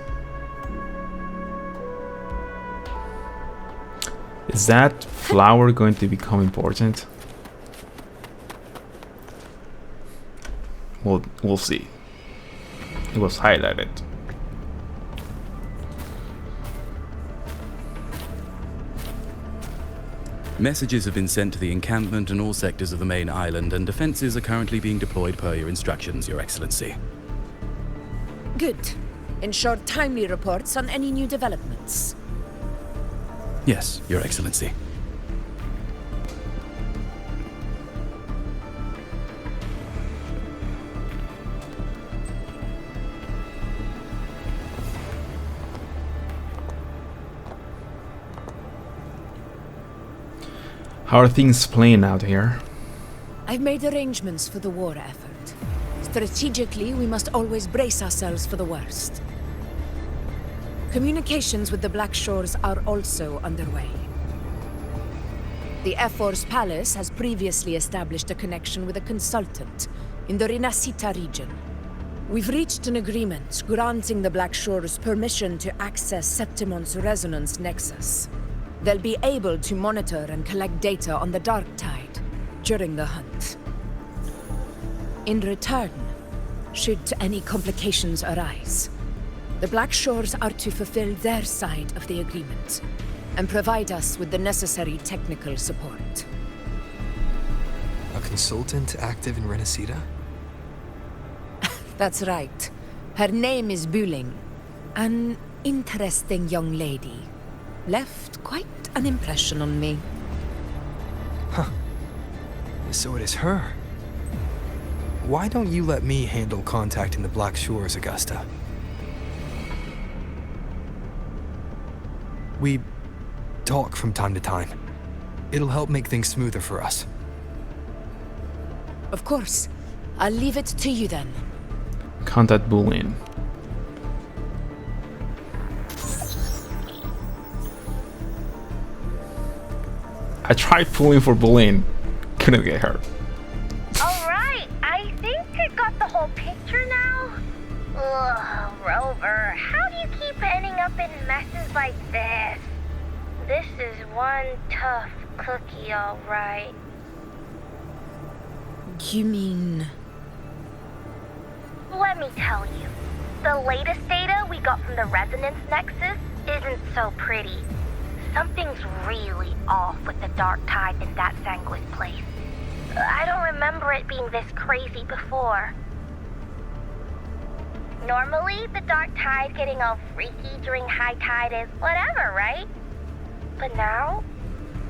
Is that flower going to become important? We'll see. It was highlighted. Messages have been sent to the encampment and all sectors of the main island, and defenses are currently being deployed per your instructions, Your Excellency. Good. Ensure timely reports on any new developments. Yes, Your Excellency. How are things playing out here? I've made arrangements for the war effort. Strategically, we must always brace ourselves for the worst. Communications with the Black Shores are also underway. The Ephor's palace has previously established a connection with a consultant in the Rinascita region. We've reached an agreement granting the Black Shores permission to access Septimon's resonance nexus. They'll be able to monitor and collect data on the Dark Tide during the hunt. In return, should any complications arise, the Black Shores are to fulfill their side of the agreement and provide us with the necessary technical support. A consultant active in Renacida? That's right. Her name is Buling. An interesting young lady. Left quite an impression on me. Huh. So it is her. Why don't you let me handle contacting the Black Shores, Augusta? We talk from time to time. It'll help make things smoother for us. Of course. I'll leave it to you then. Contact Boolean. I tried pulling for Boolean. Couldn't get her. Alright, I think I got the whole picture now. Ugh, Rover, how do you keep ending up in messes like this? This is one tough cookie, alright. You mean... Let me tell you, the latest data we got from the Resonance Nexus isn't so pretty. Something's really off with the Dark Tide in that Sanguis place. I don't remember it being this crazy before. Normally, the Dark Tide getting all freaky during high tide is whatever, right? But now,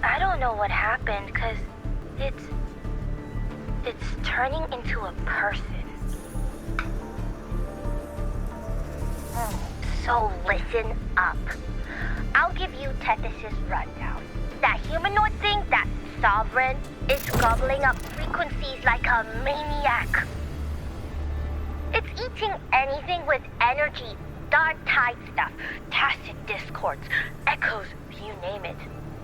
I don't know what happened, cause it's turning into a person. So listen up. I'll give you Tethys' rundown. That humanoid thing, that Sovereign, is gobbling up frequencies like a maniac. It's eating anything with energy, Dark Tide stuff, tacit discords, echoes, you name it.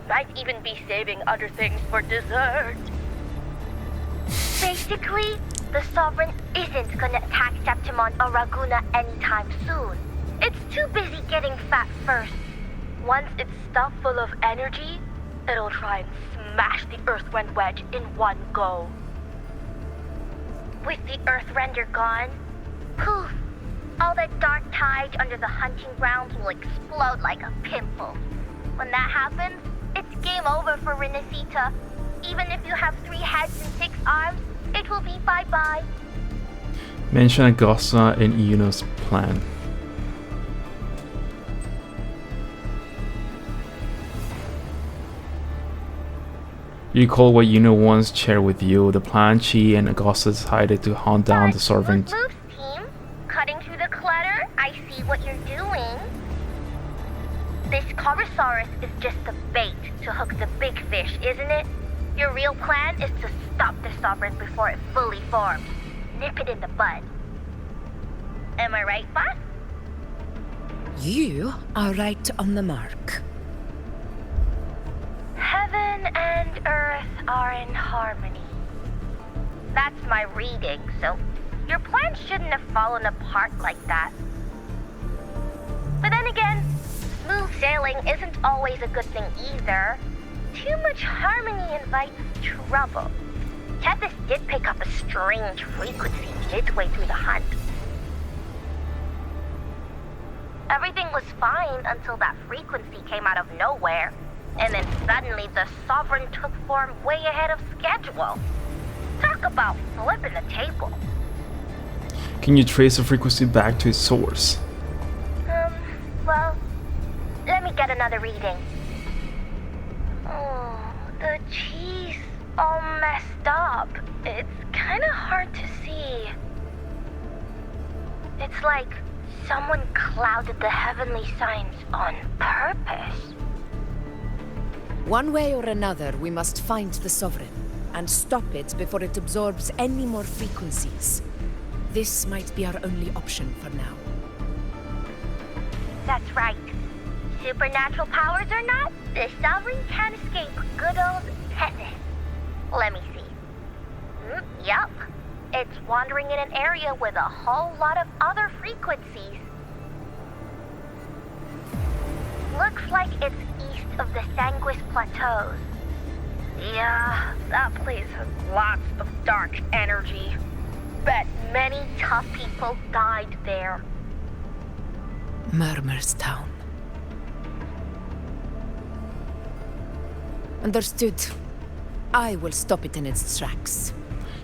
Might even be saving other things for dessert. Basically, the Sovereign isn't gonna attack Septimon or Raguna anytime soon. It's too busy getting fat first. Once it's stuffed full of energy, it'll try and smash the Earthrend wedge in one go. With the Earthrender gone, poof, all the Dark Tide under the hunting grounds will explode like a pimple. When that happens, it's game over for Renacita. Even if you have 3 heads and 6 arms, it will be bye-bye. Mention Augusta and Yuno's plan. You recall what Yuno once shared with you, the plan she and Augusta decided to hunt down the servant. Luke's team, cutting through the Corosaurus is just the bait to hook the big fish, isn't it? Your real plan is to stop the Sovereign before it fully forms. Nip it in the bud. Am I right, boss? You are right on the mark. Heaven and earth are in harmony. That's my reading, so your plan shouldn't have fallen apart like that. But then again, smooth sailing isn't always a good thing either. Too much harmony invites trouble. Tethys did pick up a strange frequency midway through the hunt. Everything was fine until that frequency came out of nowhere, and then suddenly the Sovereign took form way ahead of schedule. Talk about flipping the table. Can you trace the frequency back to its source? Well, let me get another reading. Oh, the cheese all messed up. It's kind of hard to see. It's like someone clouded the heavenly signs on purpose. One way or another, we must find the Sovereign and stop it before it absorbs any more frequencies. This might be our only option for now. That's right. Supernatural powers or not, the Sovereign can't escape good old Tethys. Let me see. Yup. It's wandering in an area with a whole lot of other frequencies. Looks like it's east of the Sanguis Plateaus. Yeah, that place has lots of dark energy. Bet many tough people died there. Murmur's Town. Understood. I will stop it in its tracks.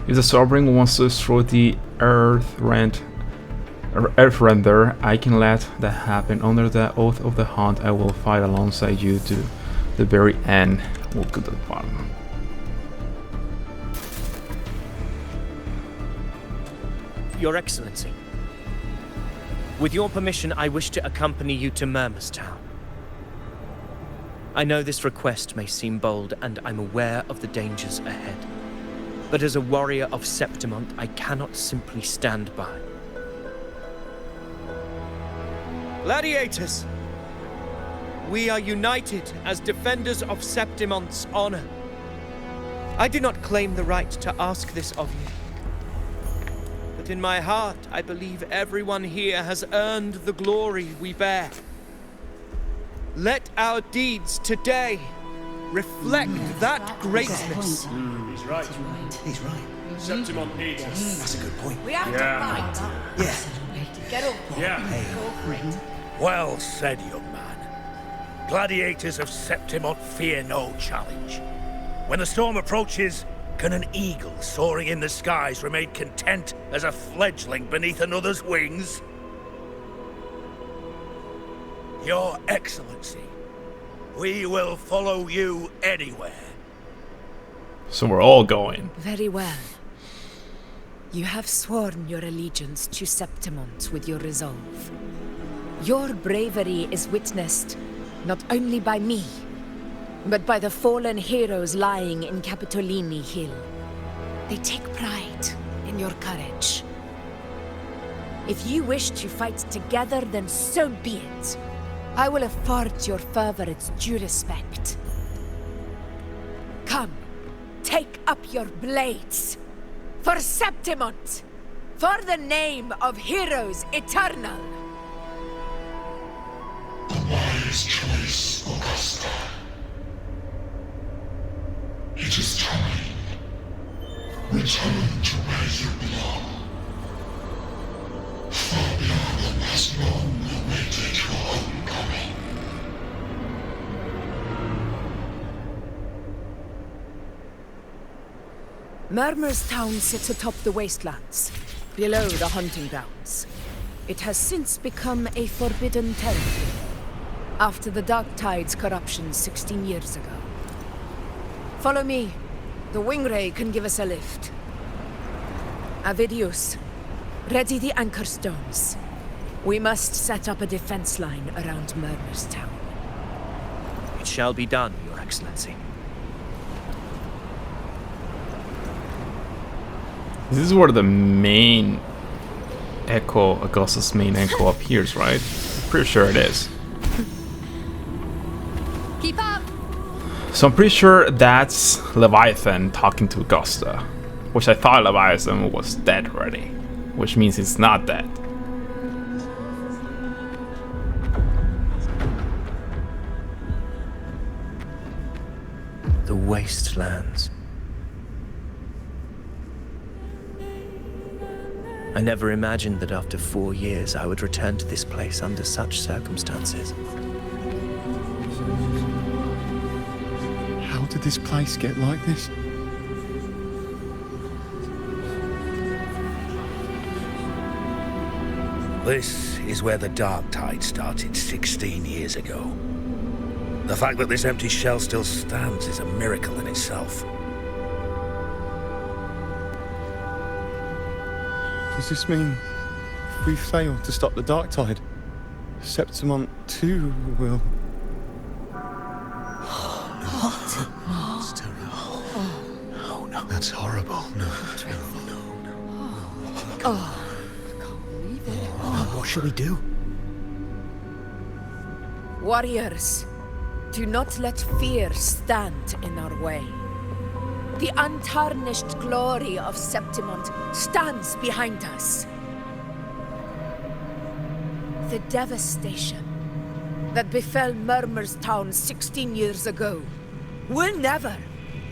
If the Sovereign wants to destroy the Earthrender, I can let that happen. Under the oath of the hunt, I will fight alongside you to the very end. We'll go to the bottom. Your Excellency, with your permission, I wish to accompany you to Murmur's Town. I know this request may seem bold, and I'm aware of the dangers ahead. But as a warrior of Septimont, I cannot simply stand by. Gladiators! We are united as defenders of Septimont's honor. I do not claim the right to ask this of you. But in my heart, I believe everyone here has earned the glory we bear. Let our deeds today reflect that greatness. He's right. He's right. Septimont needs us. That's a good point. We have to fight. Yeah. Get up. Yeah. Go for it. Well said, young man. Gladiators of Septimont fear no challenge. When the storm approaches, can an eagle soaring in the skies remain content as a fledgling beneath another's wings? Your Excellency, we will follow you anywhere. So we're all going. Very well. You have sworn your allegiance to Septimont with your resolve. Your bravery is witnessed not only by me, but by the fallen heroes lying in Capitolini Hill. They take pride in your courage. If you wish to fight together, then so be it. I will afford your fervor its due respect. Come, take up your blades. For Septimont! For the name of heroes eternal! The wise choice, Augusta. It is time. Return to where you belong. Far beyond the last long awaited your homecoming. Murmur's Town sits atop the wastelands, below the hunting grounds. It has since become a forbidden territory, after the Dark Tide's corruption 16 years ago. Follow me. The Wingray can give us a lift. Avidius, ready the anchor stones. We must set up a defense line around Murmur's Town. shall be done, Your Excellency. This is where the main echo, Augustus' main echo appears, right? I'm pretty sure it is. Keep up! So I'm pretty sure that's Leviathan talking to Augusta, which I thought Leviathan was dead already, which means he's not dead. The wastelands. I never imagined that after 4 years I would return to this place under such circumstances. How did this place get like this? This is where the Dark Tide started 16 years ago. The fact that this empty shell still stands is a miracle in itself. Does this mean if we fail to stop the Dark Tide, Septimont too will... What? That's terrible. Oh no. That's horrible. No. What shall we do? Warriors, do not let fear stand in our way. The untarnished glory of Septimont stands behind us. The devastation that befell Murmur's town 16 years ago will never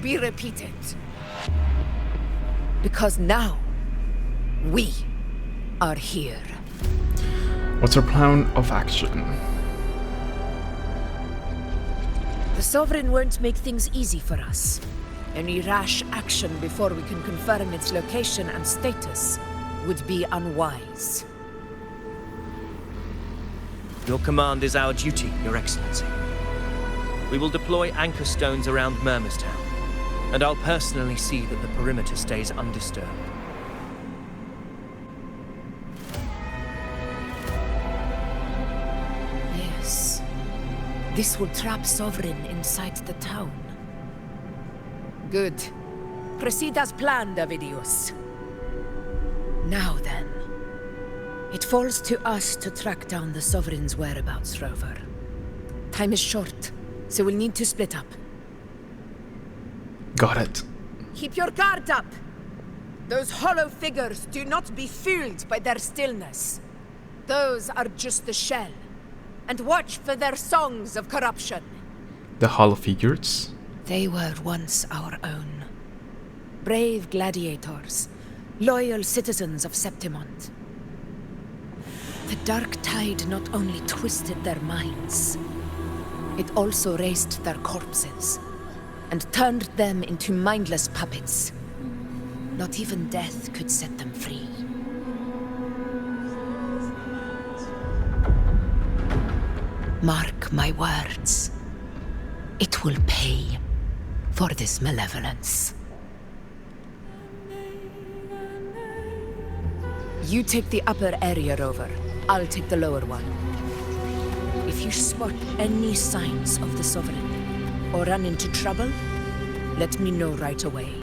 be repeated. Because now, we are here. What's our plan of action? The Sovereign won't make things easy for us. Any rash action before we can confirm its location and status would be unwise. Your command is our duty, Your Excellency. We will deploy anchor stones around Murmur's town, and I'll personally see that the perimeter stays undisturbed. Yes. This will trap Sovereign inside the town. Good. Proceed as planned, Avidius. Now then. It falls to us to track down the Sovereign's whereabouts, Rover. Time is short, so we'll need to split up. Got it. Keep your guard up! Those hollow figures do not be fooled by their stillness. Those are just the shell. And watch for their songs of corruption. The hollow figures? They were once our own. Brave gladiators, loyal citizens of Septimont. The Dark Tide not only twisted their minds, it also raised their corpses and turned them into mindless puppets. Not even death could set them free. Mark my words. It will pay for this malevolence. You take the upper area, Rover. I'll take the lower one. If you spot any signs of the Sovereign, or run into trouble, let me know right away.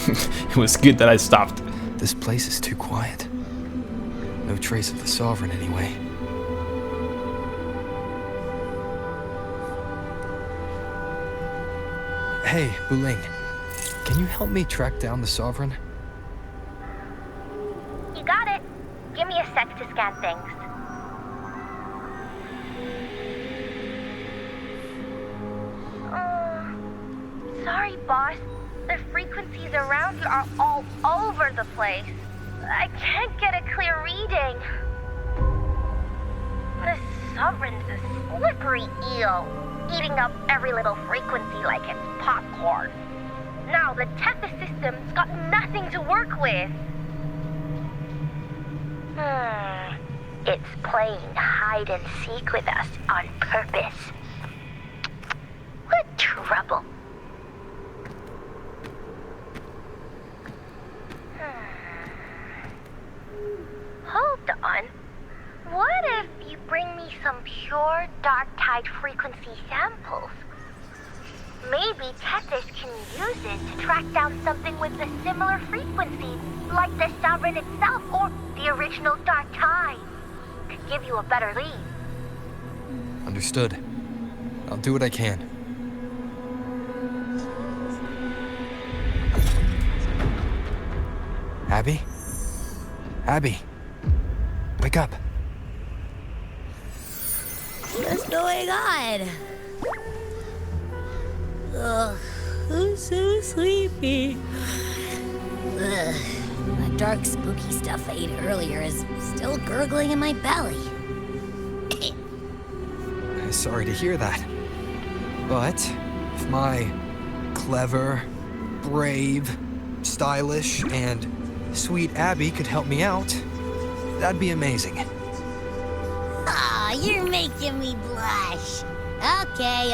It was good that I stopped. This place is too quiet. No trace of the Sovereign anyway. Hey, Buling. Can you help me track down the Sovereign? You got it. Give me a sec to scan things. Sorry, boss. The frequencies around here are all over the place. I can't get a clear reading. The Sovereign's a slippery eel, eating up every little frequency like it's popcorn. Now the Tethys system's got nothing to work with. It's playing hide and seek with us on purpose. What trouble. Hold on. What high-frequency samples. Maybe Tethys can use it to track down something with a similar frequency, like the Sovereign itself or the original Dark Tide. Could give you a better lead. Understood. I'll do what I can. Abby? Abby? Wake up. What's going on? Ugh, I'm so sleepy. Ugh, that dark, spooky stuff I ate earlier is still gurgling in my belly. Sorry to hear that. But if my clever, brave, stylish, and sweet Abby could help me out, that'd be amazing. Aw, you're making me blush. Okay.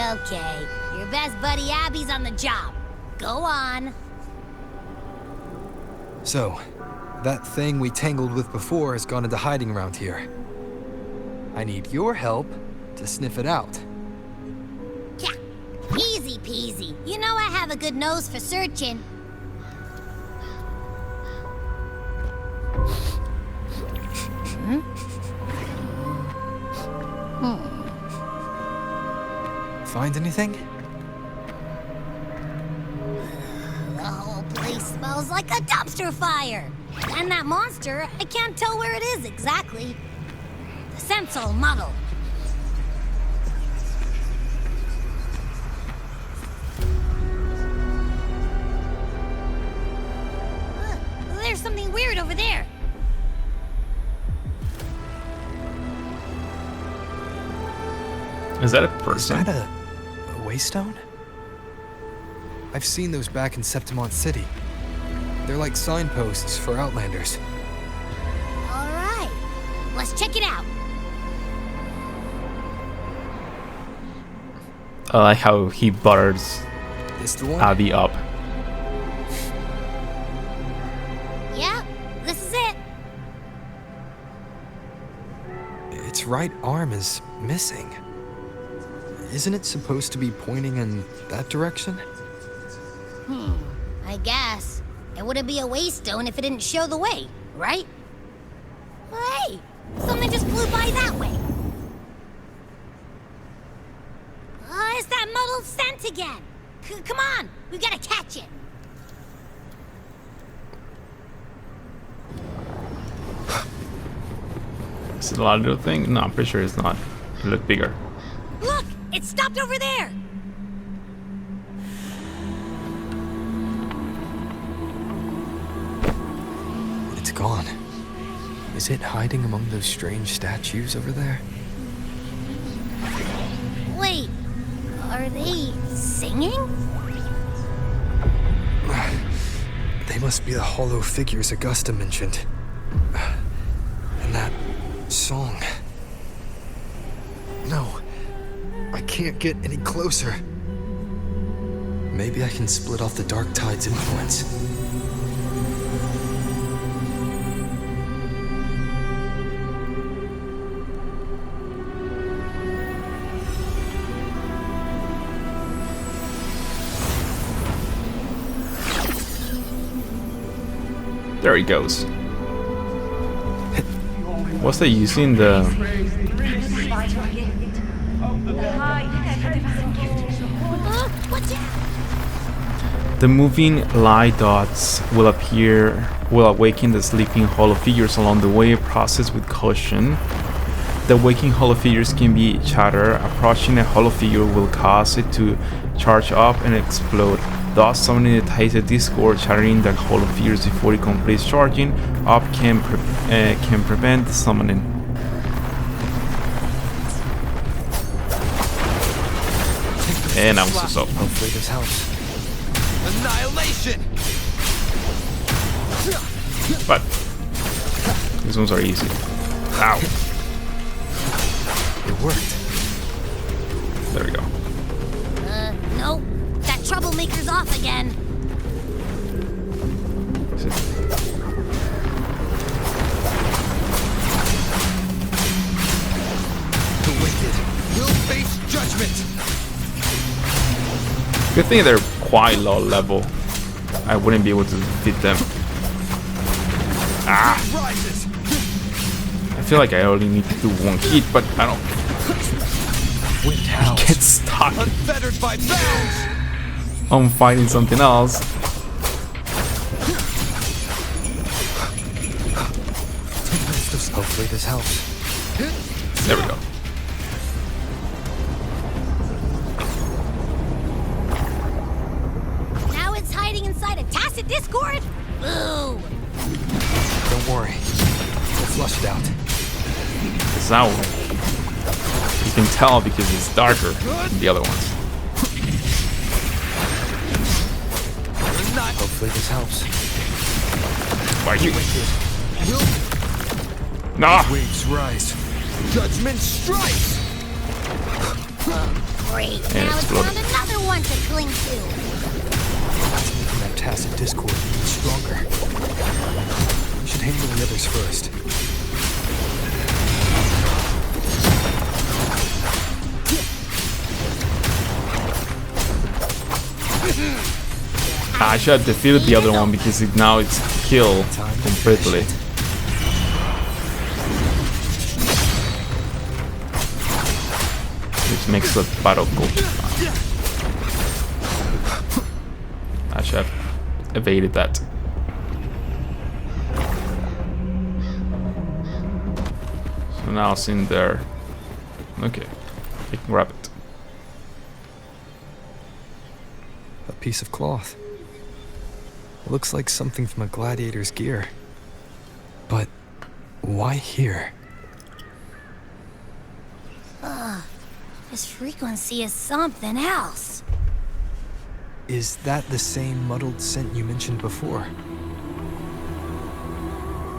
Your best buddy Abby's on the job. Go on. So, that thing we tangled with before has gone into hiding around here. I need your help to sniff it out. Yeah, easy peasy. You know I have a good nose for searching. Find anything? The whole place smells like a dumpster fire. And that monster, I can't tell where it is exactly. The scent's all muddled. There's something weird over there. Is that a person? Is that a waystone? I've seen those back in Septimont City. They're like signposts for Outlanders. All right, let's check it out. I like how he butters This the one? Abby up. Yep, this is it. Its right arm is missing. Isn't it supposed to be pointing in that direction? I guess. It wouldn't be a waystone if it didn't show the way, right? Hey, something just flew by that way. It's that muddled scent again. Come on, we gotta catch it. Is it a little thing? No, I'm pretty sure it's not. It look bigger. Look, it stopped over there. It's gone. Is it hiding among those strange statues over there? Wait, are they singing? They must be the hollow figures Augusta mentioned. And that song. No, I can't get any closer. Maybe I can split off the Dark Tide's influence. There he goes. What's they using the? Watch out! The moving light dots will awaken the sleeping hollow figures along the way. Process with caution. The waking hollow figures can be chatter. Approaching a hollow figure will cause it to charge up and explode. Thus, summoning the Titan Discord, chattering the hollow figures before it completes charging up can prevent the summoning. And I'm so Hopefully this helps. Annihilation! But these ones are easy. Ow. It worked. There we go. Nope. That troublemaker's off again. The wicked will face justice! torment. Good thing they're quite low level. I wouldn't be able to defeat them. Ah! I feel like I only need to do one hit, but I don't. I get stuck. Unfettered by bounds. I'm fighting something else. Hopefully this helps. There we go. Now it's hiding inside a tacit discord? Boo! Don't worry. We'll flush it out. It's that one. You can tell because it's darker than the other ones. Hopefully this helps. Why you? Nah. Waves rise. Judgment strikes. Great. And Now it's exploded. found another one to cling to. That's making that tacit discord even stronger. We should handle the others first. I should have defeated the other one because now it's killed completely. Which makes the battle go. I should have evaded that. So now it's in there. Okay, I can grab it. A piece of cloth. It looks like something from a gladiator's gear. But why here? This frequency is something else. Is that the same muddled scent you mentioned before?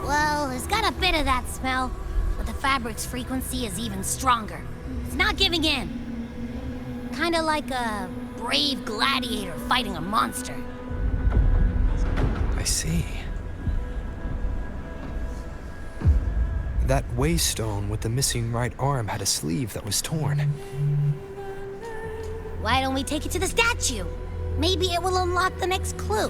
Well, it's got a bit of that smell, but the fabric's frequency is even stronger. It's not giving in. Kinda like a brave gladiator fighting a monster. I see. That waystone with the missing right arm had a sleeve that was torn. Why don't we take it to the statue? Maybe it will unlock the next clue.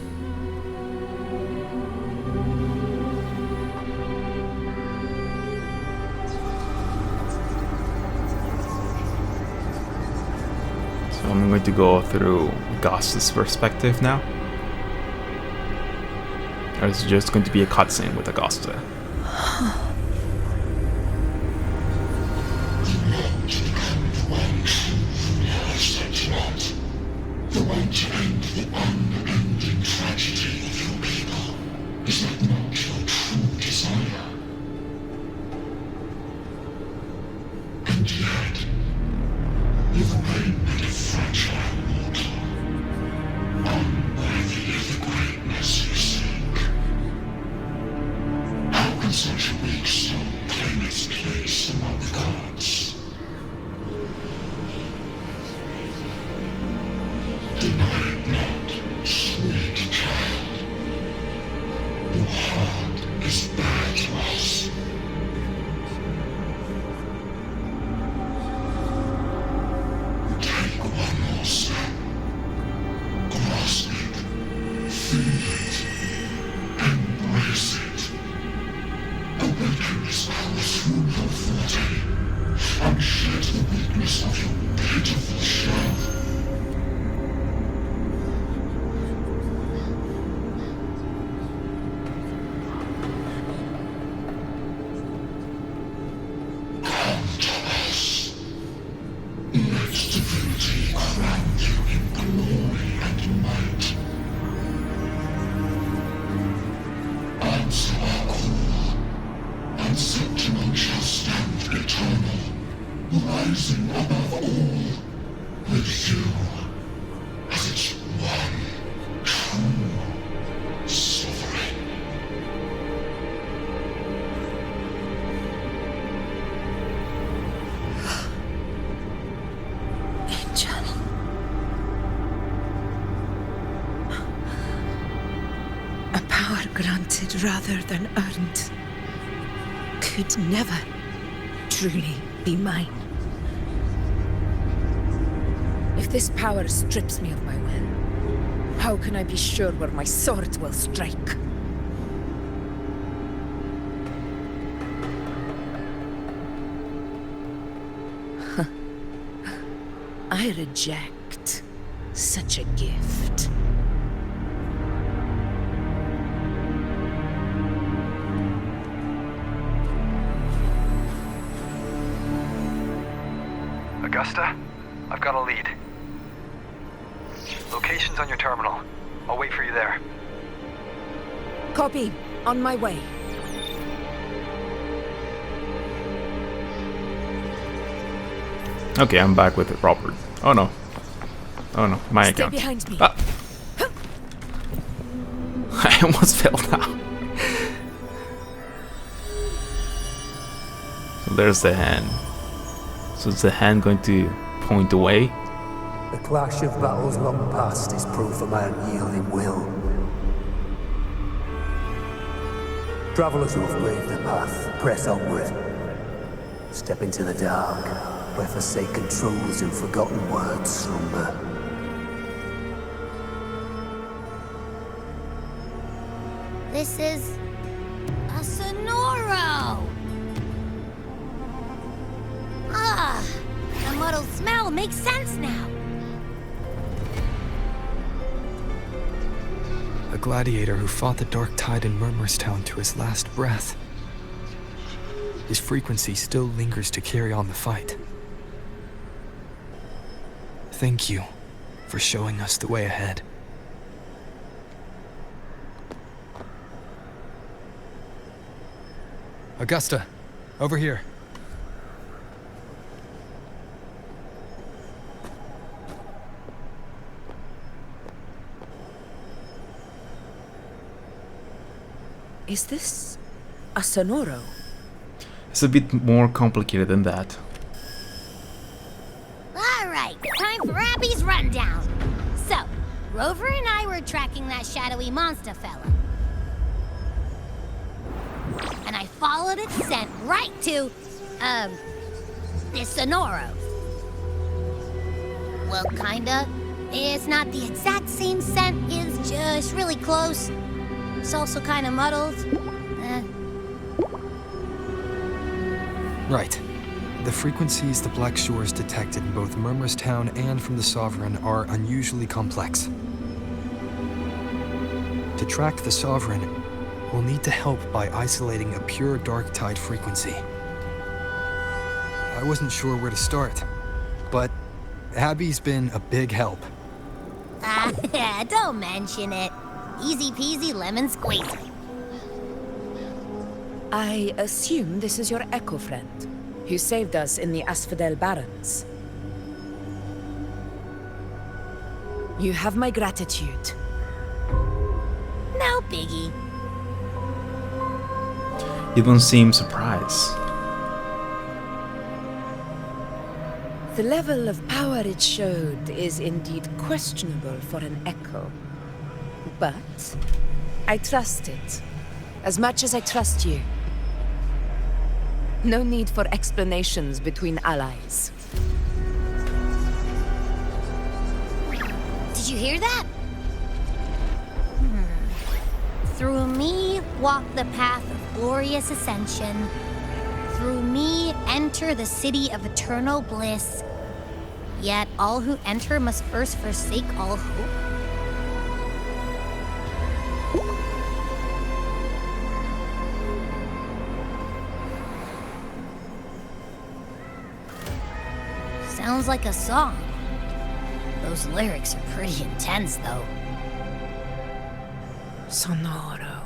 So I'm going to go through Gast's perspective now. Or is it just going to be a cutscene with Augusta? The one to end the unending tragedy of your people. Is that not your true desire? And yet, you remain but a fragile mortal, unworthy of the greatness you seek. How can such a weak soul claim its place among the gods? Deny it not, sweet child. Your heart is bare to us. Take one more step. Grasp it. Feel it. Embrace it. Awaken this power through your forte, and shed the weakness of your pitiful shell. Rising above all, with you as its one true sovereign. Angel. A power granted rather than earned could never truly be mine. this power strips me of my will, how can I be sure where my sword will strike? I reject such a gift. Augusta, I've got a lead. Location's on your terminal. I'll wait for you there. Copy. On my way. Okay, I'm back with Robert. Oh no. Oh no, my Stay account. behind me. Ah. I almost fell down. So there's the hand. So is the hand going to point away? The clash of battles long past is proof of my unyielding will. Travellers who have braved the path, press onward. Step into the dark, where forsaken truths and forgotten words slumber. This is a Sonoro! Ah, the muddled smell makes sense now. A gladiator who fought the dark tide in Murmurstown to his last breath. His frequency still lingers to carry on the fight. Thank you for showing us the way ahead. Augusta, over here. Is this a Sonoro? It's a bit more complicated than that. Alright, time for Abby's rundown. So, Rover and I were tracking that shadowy monster fella. And I followed its scent right to, this Sonoro. Well, kinda. It's not the exact same scent, it's just really close. It's also kinda muddled. Right. The frequencies the Black Shores detected in both Murmurstown and from the Sovereign are unusually complex. To track the Sovereign, we'll need to help by isolating a pure dark tide frequency. I wasn't sure where to start, but Abby's been a big help. Don't mention it. Easy peasy lemon squeezy. I assume this is your Echo friend, who saved us in the Asphodel Barrens. You have my gratitude. No biggie. You don't seem surprised. The level of power it showed is indeed questionable for an Echo. But I trust it, as much as I trust you. No need for explanations between allies. Did you hear that? Through me walk the path of glorious ascension. Through me enter the city of eternal bliss. Yet all who enter must first forsake all hope. Sounds like a song. Those lyrics are pretty intense, though. Sonoro,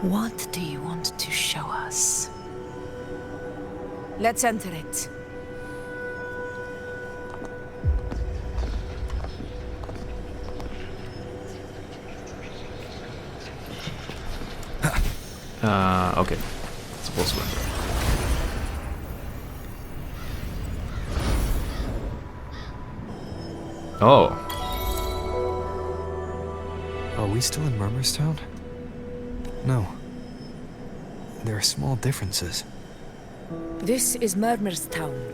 what do you want to show us? Let's enter it. Okay. Supposed to enter. Oh. Are we still in Murmurstown? No. There are small differences. This is Murmurstown,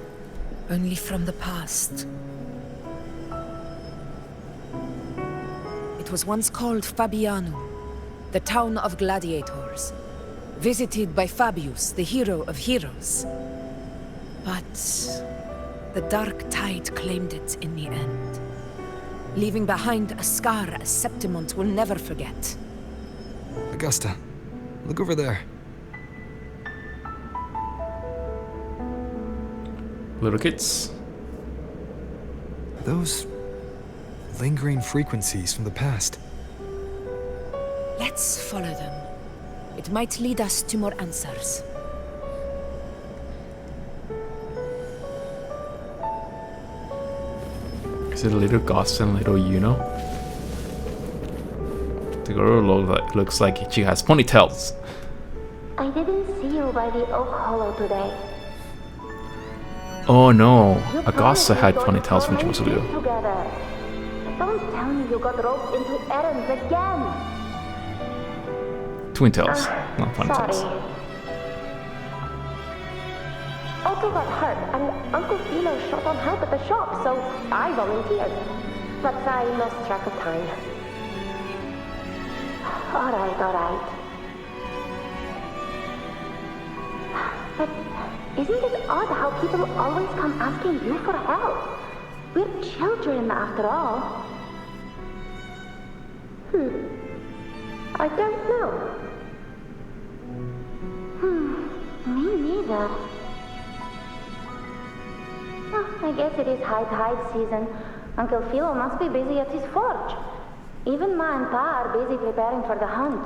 only from the past. It was once called Fabianum, the town of gladiators, visited by Fabius, the hero of heroes. But the dark tide claimed it in the end, leaving behind a scar Septimont will never forget. Augusta, look over there. Little kids. Those lingering frequencies from the past. Let's follow them. It might lead us to more answers. Is it a little Gus and little Yuno? The girl looks like she has ponytails. I didn't see you by the Oak Hollow today. Oh no, Augusta had ponytails when she was little. Together. Don't tell me you got roped into errands again. Twin tails, not ponytails. Sorry. Otto got hurt and Uncle Philo shot on help at the shop, so I volunteered. But I lost track of time. Alright. But isn't it odd how people always come asking you for help? We're children after all. I don't know. Me neither. Oh, I guess it is high tide season. Uncle Philo must be busy at his forge. Even Ma and Pa are busy preparing for the hunt.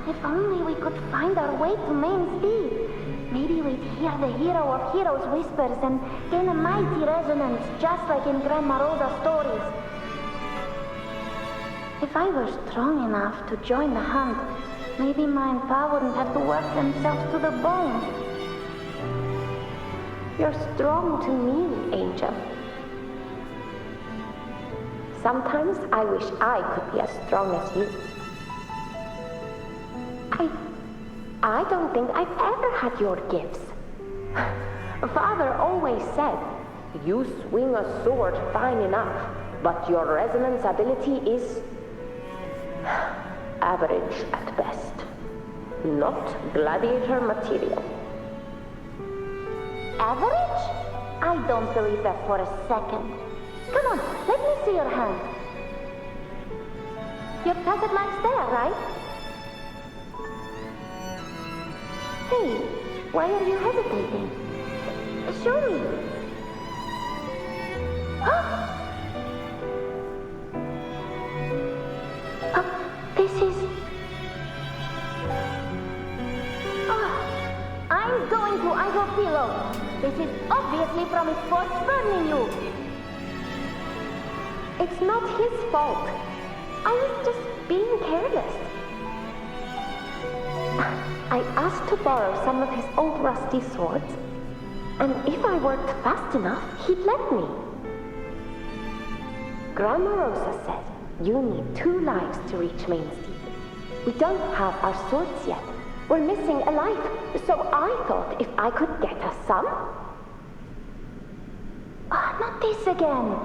If only we could find our way to Main Steed. Maybe we'd hear the hero of heroes whispers and gain a mighty resonance, just like in Grandma Rosa's stories. If I were strong enough to join the hunt, maybe Ma and Pa wouldn't have to work themselves to the bone. You're strong to me, Angel. Sometimes I wish I could be as strong as you. I don't think I've ever had your gifts. Father always said, you swing a sword fine enough, but your resonance ability is average at best. Not gladiator material. Average? I don't believe that for a second. Come on, let me see your hand. Your tacit life's there, right? Hey, why are you hesitating? Show me. This is... I'm going to Uncle Philo. This is obviously from his forge burning you. It's not his fault. I was just being careless. I asked to borrow some of his old rusty swords, and if I worked fast enough, he'd let me. Grandma Rosa said you need 2 lives to reach Main Steed. We don't have our swords yet. We're missing a life, so I thought if I could get us some... not this again.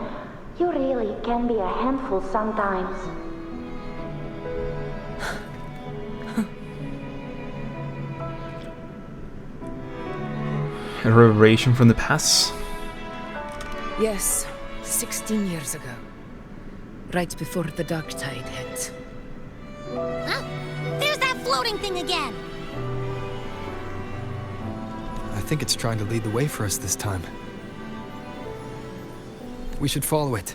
You really can be a handful sometimes. A revelation from the past? Yes, 16 years ago. Right before the dark tide hit. Huh? There's that floating thing again! I think it's trying to lead the way for us this time. We should follow it.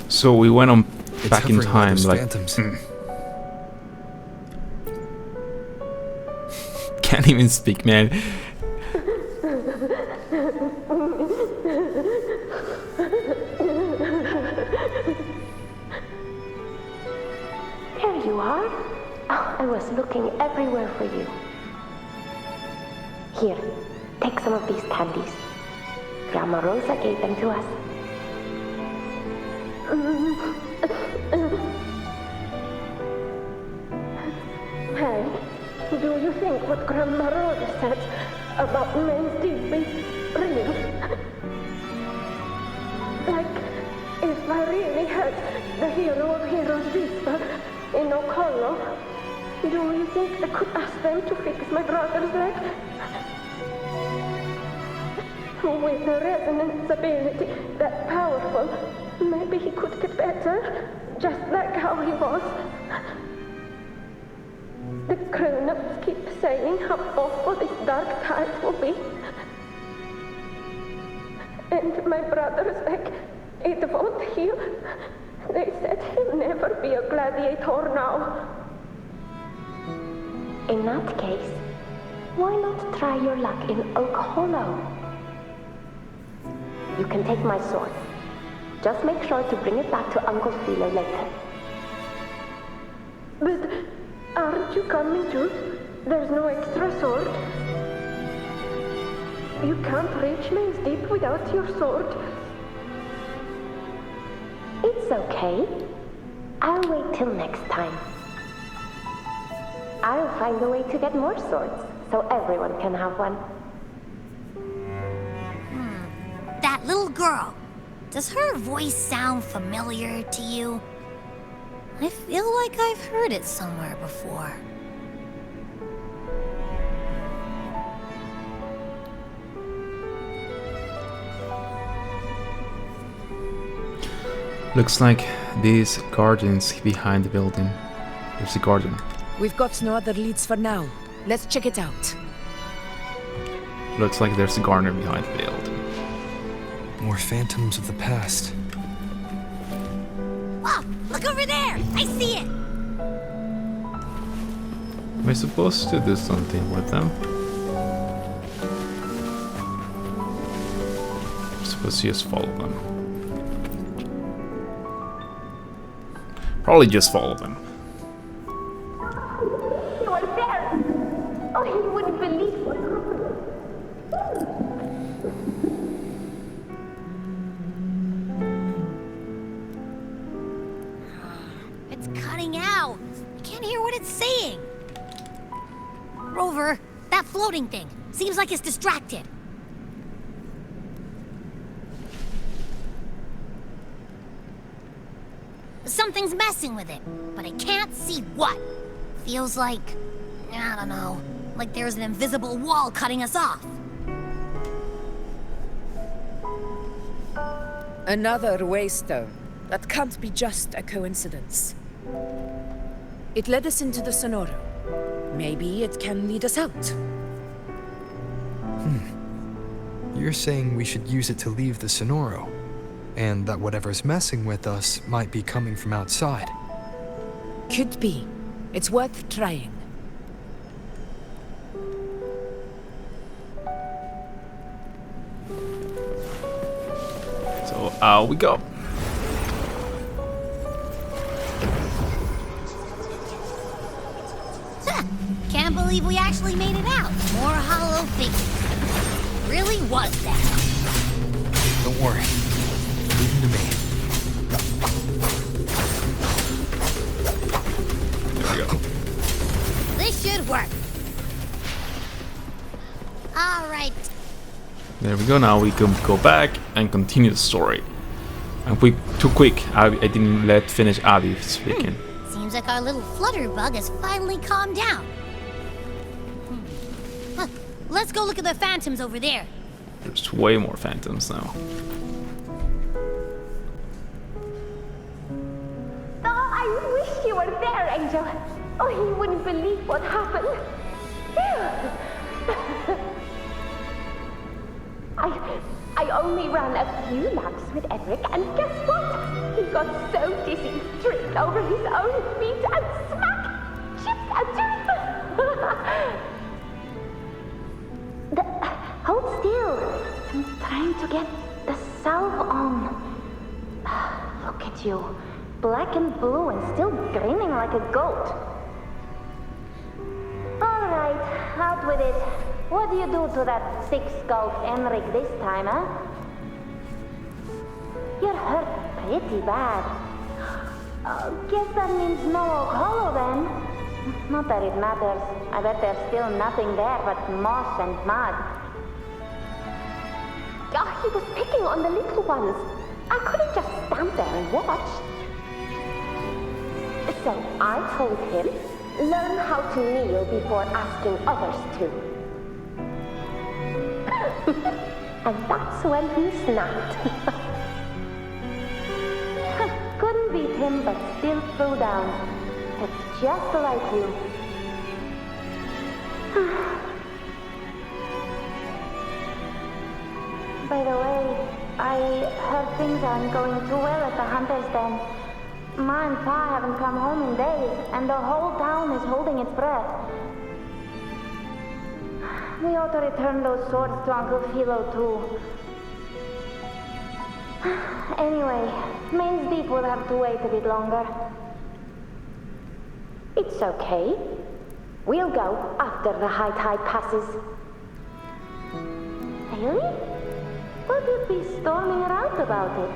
So we went on It's back in hovering over time, those like phantoms. Can't even speak, man. There you are. Oh, I was looking everywhere for you. Here, take some of these candies. Grandma Rosa gave them to us. Harry, Do you think what Grandma Rhoda said about men's deeds is real? Like, if I really had the hero of heroes whisper in Oak Hollow, do you think I could ask them to fix my brother's leg? With a resonance ability that powerful, maybe he could get better, just like how he was. The grown-ups keep saying how awful this dark tide will be. And my brother's leg, it won't heal. They said he'll never be a gladiator now. In that case, why not try your luck in Oak Hollow? You can take my sword. Just make sure to bring it back to Uncle Philo later. But aren't you coming too? There's no extra sword. You can't reach Maze Deep without your sword. It's okay. I'll wait till next time. I'll find a way to get more swords, so everyone can have one. That little girl. Does her voice sound familiar to you? I feel like I've heard it somewhere before. Looks like these gardens behind the building. There's a garden. We've got no other leads for now. Let's check it out. Looks like there's a garden behind the building. More phantoms of the past. Oh, look over there! I see it! Am I supposed to do something with them? I'm supposed to just follow them. Probably just follow them. You are there! Oh, he wouldn't believe what happened. It's cutting out. I can't hear what it's saying. Rover, that floating thing. Seems like it's distracted. Something's messing with it, but I can't see what. Feels like, I don't know, like there's an invisible wall cutting us off. Another waystone. That can't be just a coincidence. It led us into the Sonoro. Maybe it can lead us out. You're saying we should use it to leave the Sonoro, and that whatever's messing with us might be coming from outside. Could be. It's worth trying. So out we go. Can't believe we actually made it out. More hollow figures. Really was that. Don't worry. Leave them to me. There we go. This should work. All right. There we go. Now we can go back and continue the story. And too quick. I didn't let finish Abby speaking. Seems like our little flutterbug has finally calmed down. Huh. Let's go look at the phantoms over there. There's way more phantoms now. Oh, I wish you were there, Angel. Oh, he wouldn't believe what happened. I only ran a few laps with Edric, and guess what? He got so dizzy, he tripped over his own feet and smack! Chipped a tooth! Hold still. I'm trying to get the salve on. Look at you. Black and blue and still grinning like a goat. Alright, out with it. What do you do to that six-skulled Enric this time, huh? You're hurt pretty bad. Guess that means no Oak Hollow then. Not that it matters. I bet there's still nothing there but moss and mud. Oh, he was picking on the little ones. I couldn't just stand there and watch. So I told him, learn how to kneel before asking others to. And that's when he snapped. Couldn't beat him, but still threw down. It's just like you. By the way, I heard things aren't going too well at the Hunter's Den. Ma and Pa haven't come home in days, and the whole town is holding its breath. We ought to return those swords to Uncle Philo, too. Anyway, Main's Deep will have to wait a bit longer. It's okay. We'll go after the high tide passes. Really? But you'd be storming around about it.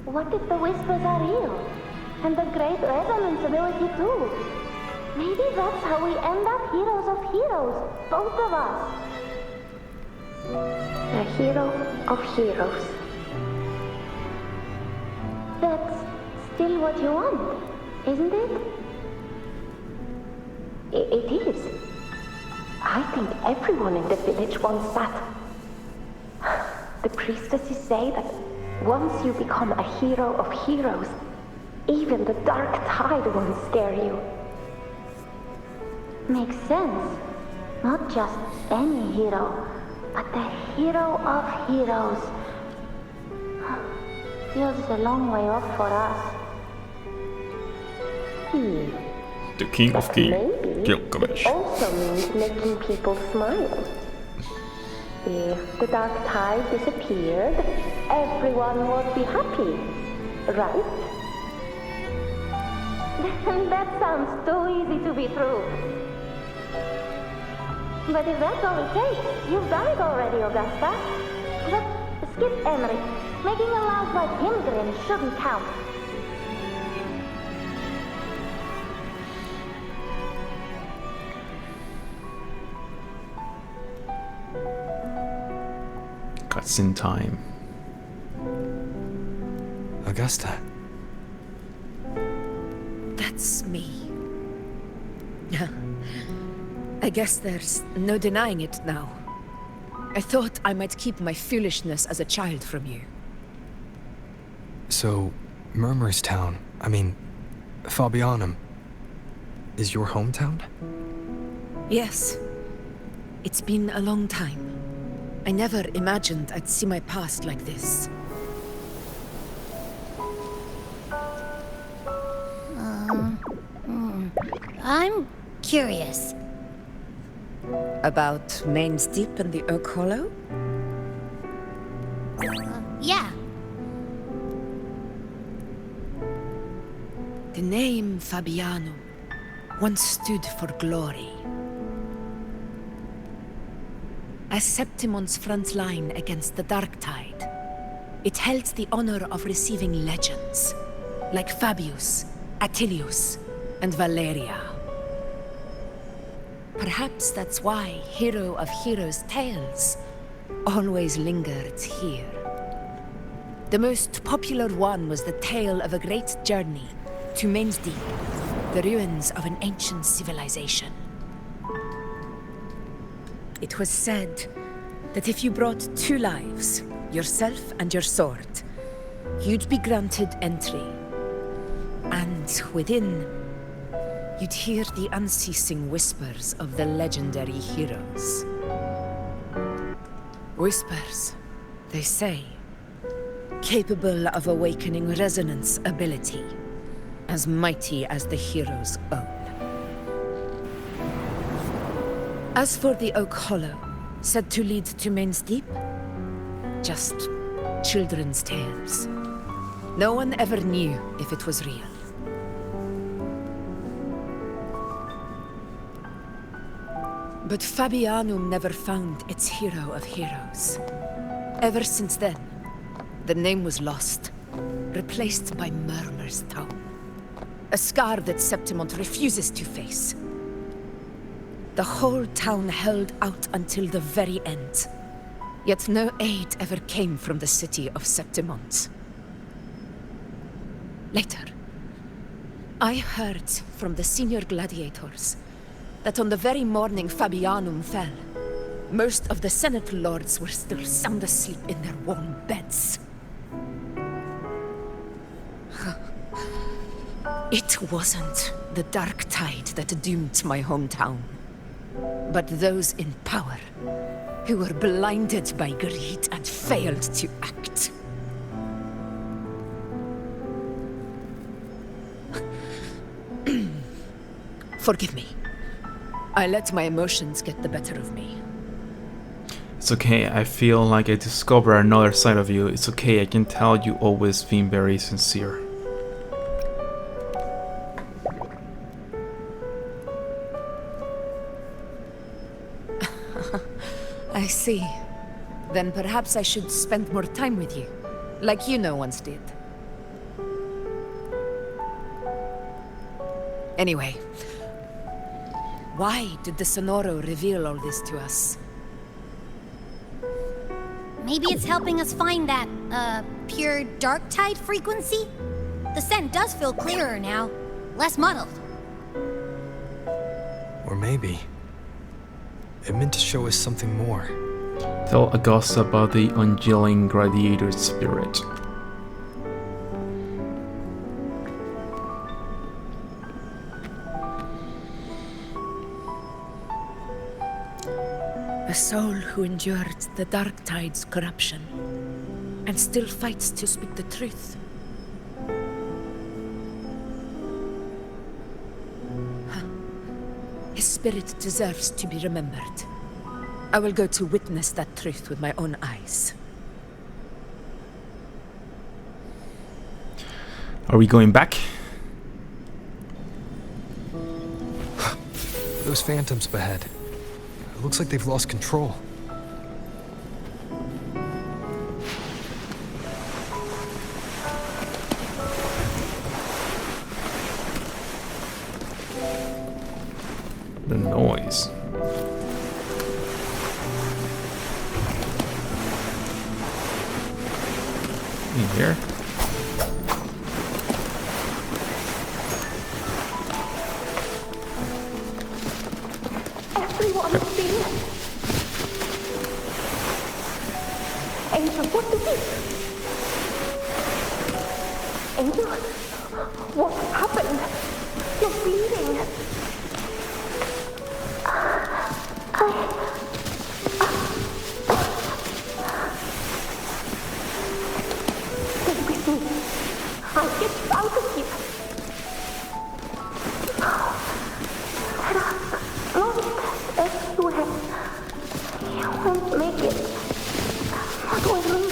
What if the whispers are real? And the great resonance ability too? Maybe that's how we end up heroes of heroes, both of us. A hero of heroes. That's still what you want, isn't it? It is. I think everyone in the village wants that. The priestesses say that once you become a hero of heroes, even the dark tide won't scare you. Makes sense. Not just any hero, but the hero of heroes. Feels a long way off for us. The King of Kings, Maybe Gilgamesh. it also means making people smile. If the dark tide disappeared, everyone would be happy, right? That sounds too easy to be true. But if that's all it takes, you've done it already, Augusta. But skip Emmerich. Making a louse like him grin shouldn't count. Cutscene time. Augusta. That's me. I guess there's no denying it now. I thought I might keep my foolishness as a child from you. So, Murmurstown, Fabianum, is your hometown? Yes. It's been a long time. I never imagined I'd see my past like this. I'm curious. About Main's Deep and the Oak Hollow? Yeah. The name Fabianum once stood for glory. As Septimon's front line against the Dark Tide, it held the honor of receiving legends, like Fabius, Attilius, and Valeria. Perhaps that's why Hero of Heroes' tales always lingered here. The most popular one was the tale of a great journey to Main's Deep, the ruins of an ancient civilization. It was said that if you brought 2 lives, yourself and your sword, you'd be granted entry. And within, you'd hear the unceasing whispers of the legendary heroes. Whispers, they say, capable of awakening resonance ability, as mighty as the hero's own. As for the Oak Hollow, said to lead to Main's Deep, just children's tales. No one ever knew if it was real. But Fabianum never found its hero of heroes. Ever since then, the name was lost, replaced by Murmurstown. A scar that Septimont refuses to face. The whole town held out until the very end. Yet no aid ever came from the city of Septimont. Later, I heard from the senior gladiators that on the very morning Fabianum fell, most of the Senate lords were still sound asleep in their warm beds. It wasn't the dark tide that doomed my hometown, but those in power who were blinded by greed and failed to act. Forgive me. I let my emotions get the better of me. It's okay, I feel like I discover another side of you. It's okay, I can tell you always been very sincere. I see. Then perhaps I should spend more time with you, like you once did. Anyway, why did the Sonoro reveal all this to us? Maybe it's helping us find that, pure dark tide frequency? The scent does feel clearer now, less muddled. Or maybe it meant to show us something more. Tell Augusta about the ungilling gladiator spirit. A soul who endured the dark tide's corruption and still fights to speak the truth. His spirit deserves to be remembered. I will go to witness that truth with my own eyes. Are we going back? Those phantoms ahead. It looks like they've lost control. The noise. In here? Everyone's seen it. Angel, what is it? Angel, what happened? You're bleeding. Stay with me. I'll get you out of here. There are monsters everywhere. You won't make it. Follow me.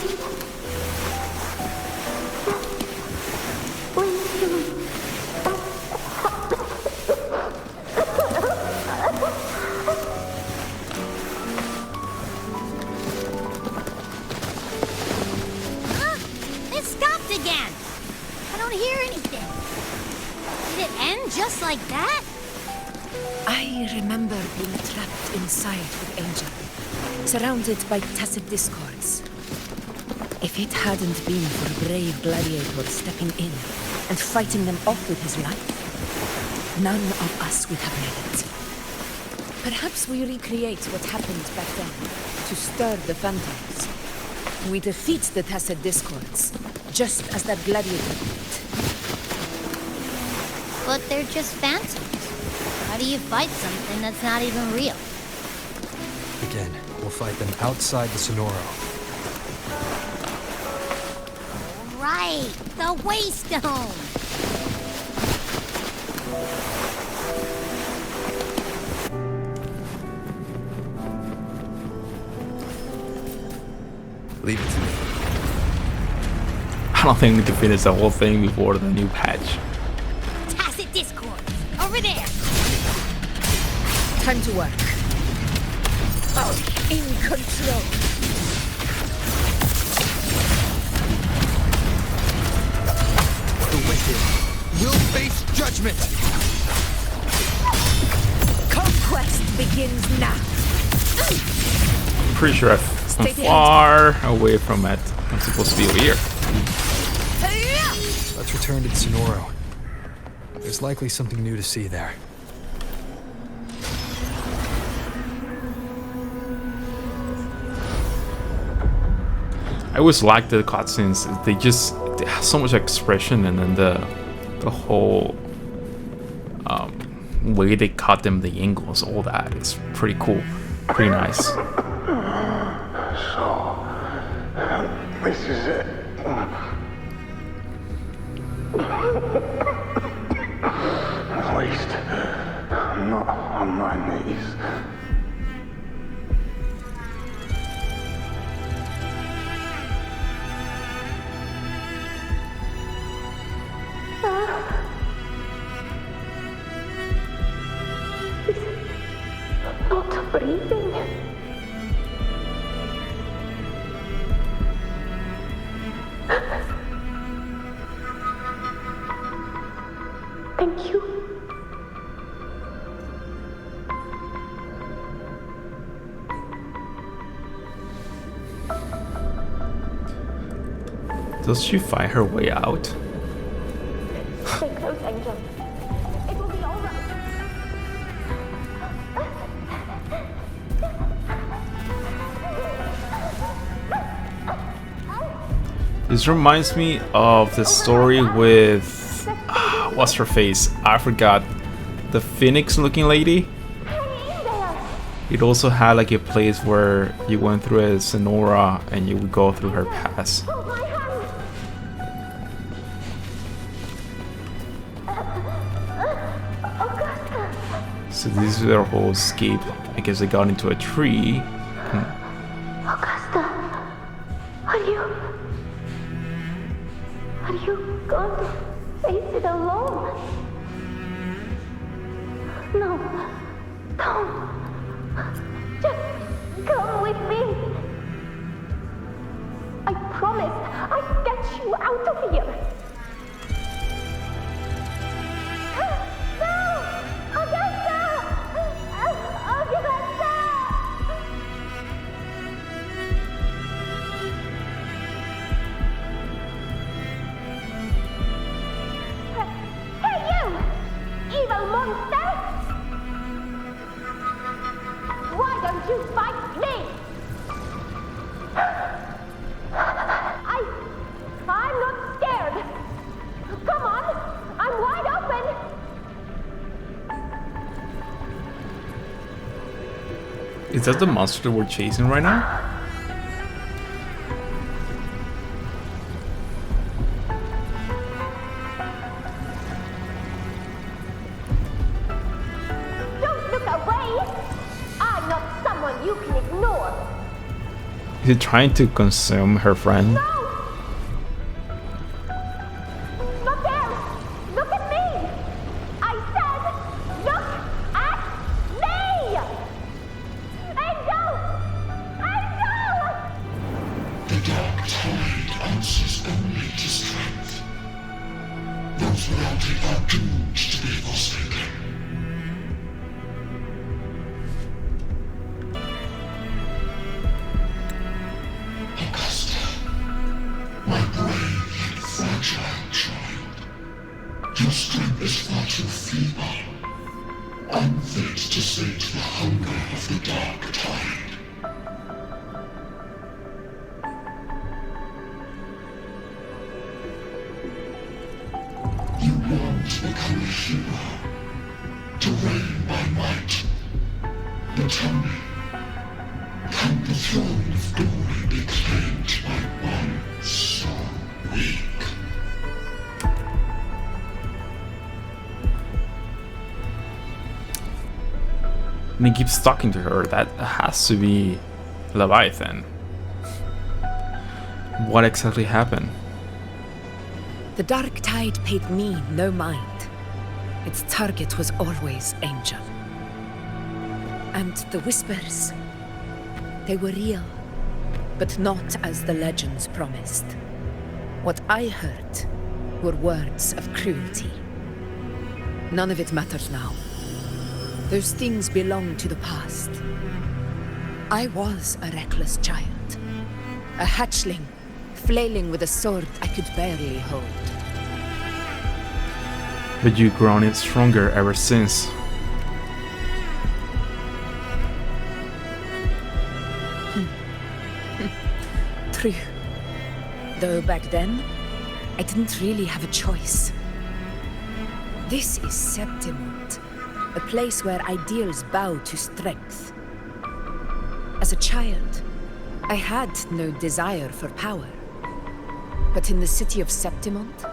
It stopped again! I don't hear anything. Did it end just like that? I remember being trapped inside with Angel, surrounded by tacit discords. If it hadn't been for a brave gladiator stepping in and fighting them off with his life, none of us would have made it. Perhaps we recreate what happened back then, to stir the phantoms. We defeat the tacit discords, just as that gladiator did. But they're just phantoms. How do you fight something that's not even real? Again, we'll fight them outside the Sonoro. Right, the Waystone! Leave it to me. I don't think we need to finish the whole thing before the new patch. Tacit discord! Over there! Time to work. Oh, in control. The wicked will face judgment! Conquest begins. begins now. Pretty sure I'm far away from it. I'm supposed to be over here. Let's return to the Sonoro. There's likely something new to see there. I always like the cutscenes. They have so much expression, and then the whole way they cut them, the angles, all that. It's pretty cool, pretty nice. So, this is it. At least, I'm not on my knees. Not breathing. Thank you. Does she find her way out? Stay close, Angel. It will be all right. This reminds me of the story with what's her face? I forgot. The Phoenix looking lady. It also had like a place where you went through a Sonora and you would go through her past. So this is their whole escape. I guess they got into a tree. Augusta, are you going to face it alone? No, don't. Just come with me. I promise I'll get you out of here. No! Augusta! Augusta! Hey, you! Evil monster! Why don't you fight me? I'm not scared. Come on, I'm wide open. Is that the monster that we're chasing right now? Don't look away. I'm not someone you can ignore. Is it trying to consume her friend? No! Not there! Look at me! I said, look at me! Angel! Angel! The dark tide answers only to strength. Those without it are doomed to be forsaken. Augusta, my brave yet fragile child, your strength is far too feeble, unfit to sate the hunger of the dark tide. You long to become a hero, to reign by might. But tell me, can the throne of glory be claimed by one so weak? And he keeps talking to her. That has to be Leviathan. What exactly happened? The dark tide paid me no mind. Its target was always Angel. And the whispers, they were real, but not as the legends promised. What I heard were words of cruelty. None of it matters now. Those things belong to the past. I was a reckless child. A hatchling, flailing with a sword I could barely hold. But you've grown it stronger ever since. True. Though back then, I didn't really have a choice. This is Septimont, a place where ideals bow to strength. As a child, I had no desire for power. But in the city of Septimont,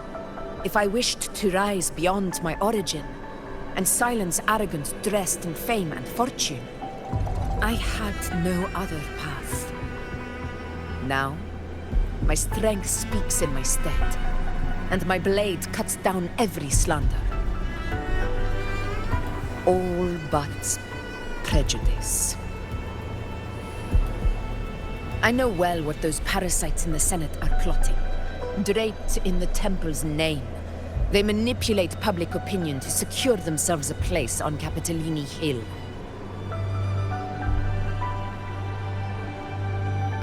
if I wished to rise beyond my origin and silence arrogance dressed in fame and fortune, I had no other path. Now, my strength speaks in my stead, and my blade cuts down every slander. All but prejudice. I know well what those parasites in the Senate are plotting. Draped in the Temple's name, they manipulate public opinion to secure themselves a place on Capitolini Hill.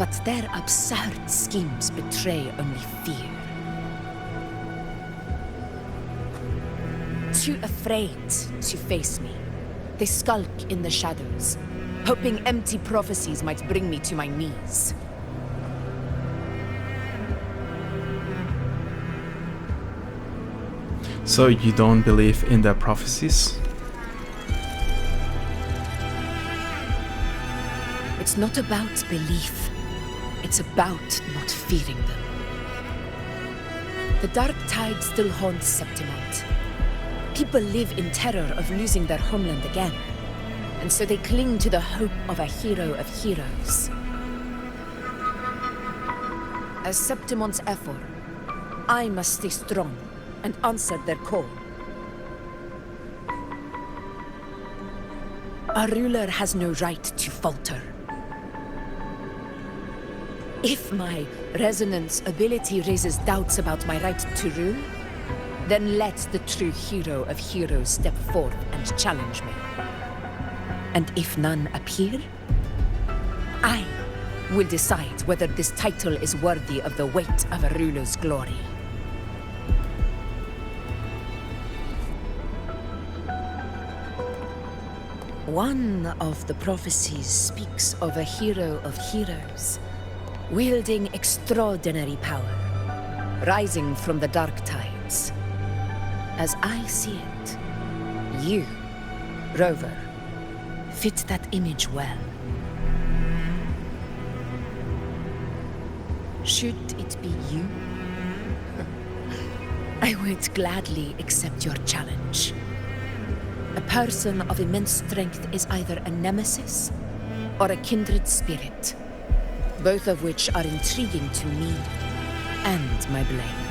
But their absurd schemes betray only fear. Too afraid to face me, they skulk in the shadows, hoping empty prophecies might bring me to my knees. So you don't believe in the prophecies? It's not about belief. It's about not fearing them. The dark tide still haunts Septimont. People live in terror of losing their homeland again, and so they cling to the hope of a hero of heroes. As Septimont's effort, I must stay strong and answer their call. A ruler has no right to falter. If my resonance ability raises doubts about my right to rule, then let the true hero of heroes step forth and challenge me. And if none appear, I will decide whether this title is worthy of the weight of a ruler's glory. One of the prophecies speaks of a hero of heroes, wielding extraordinary power, rising from the dark tides. As I see it, you, Rover, fit that image well. Should it be you, I would gladly accept your challenge. A person of immense strength is either a nemesis or a kindred spirit, both of which are intriguing to me and my blade.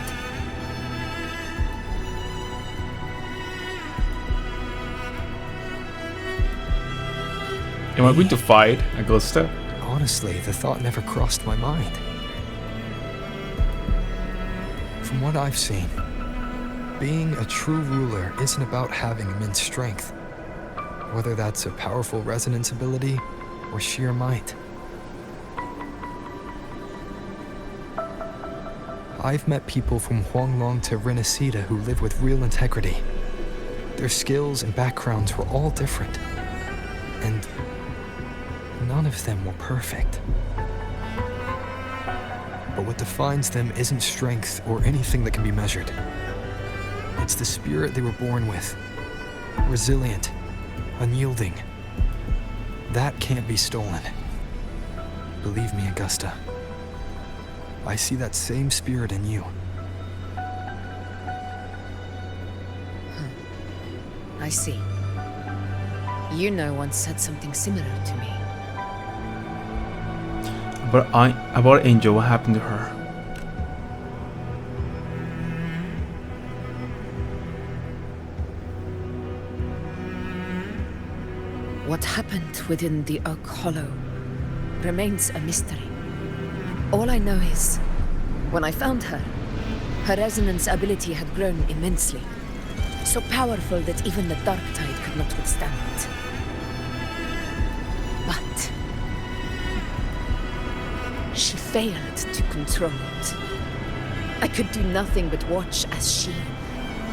Am I going to fight Augusta? Honestly, the thought never crossed my mind. From what I've seen, being a true ruler isn't about having immense strength, whether that's a powerful resonance ability or sheer might. I've met people from Huanglong to Renacida who live with real integrity. Their skills and backgrounds were all different, and none of them were perfect. But what defines them isn't strength or anything that can be measured. It's the spirit they were born with. Resilient, unyielding. That can't be stolen. Believe me, Augusta. I see that same spirit in you. I see. You know once said something similar to me. About Angel, what happened to her? What happened within the Oak Hollow remains a mystery. All I know is, when I found her, her resonance ability had grown immensely, so powerful that even the Dark Tide could not withstand it. failed to control it. I could do nothing but watch as she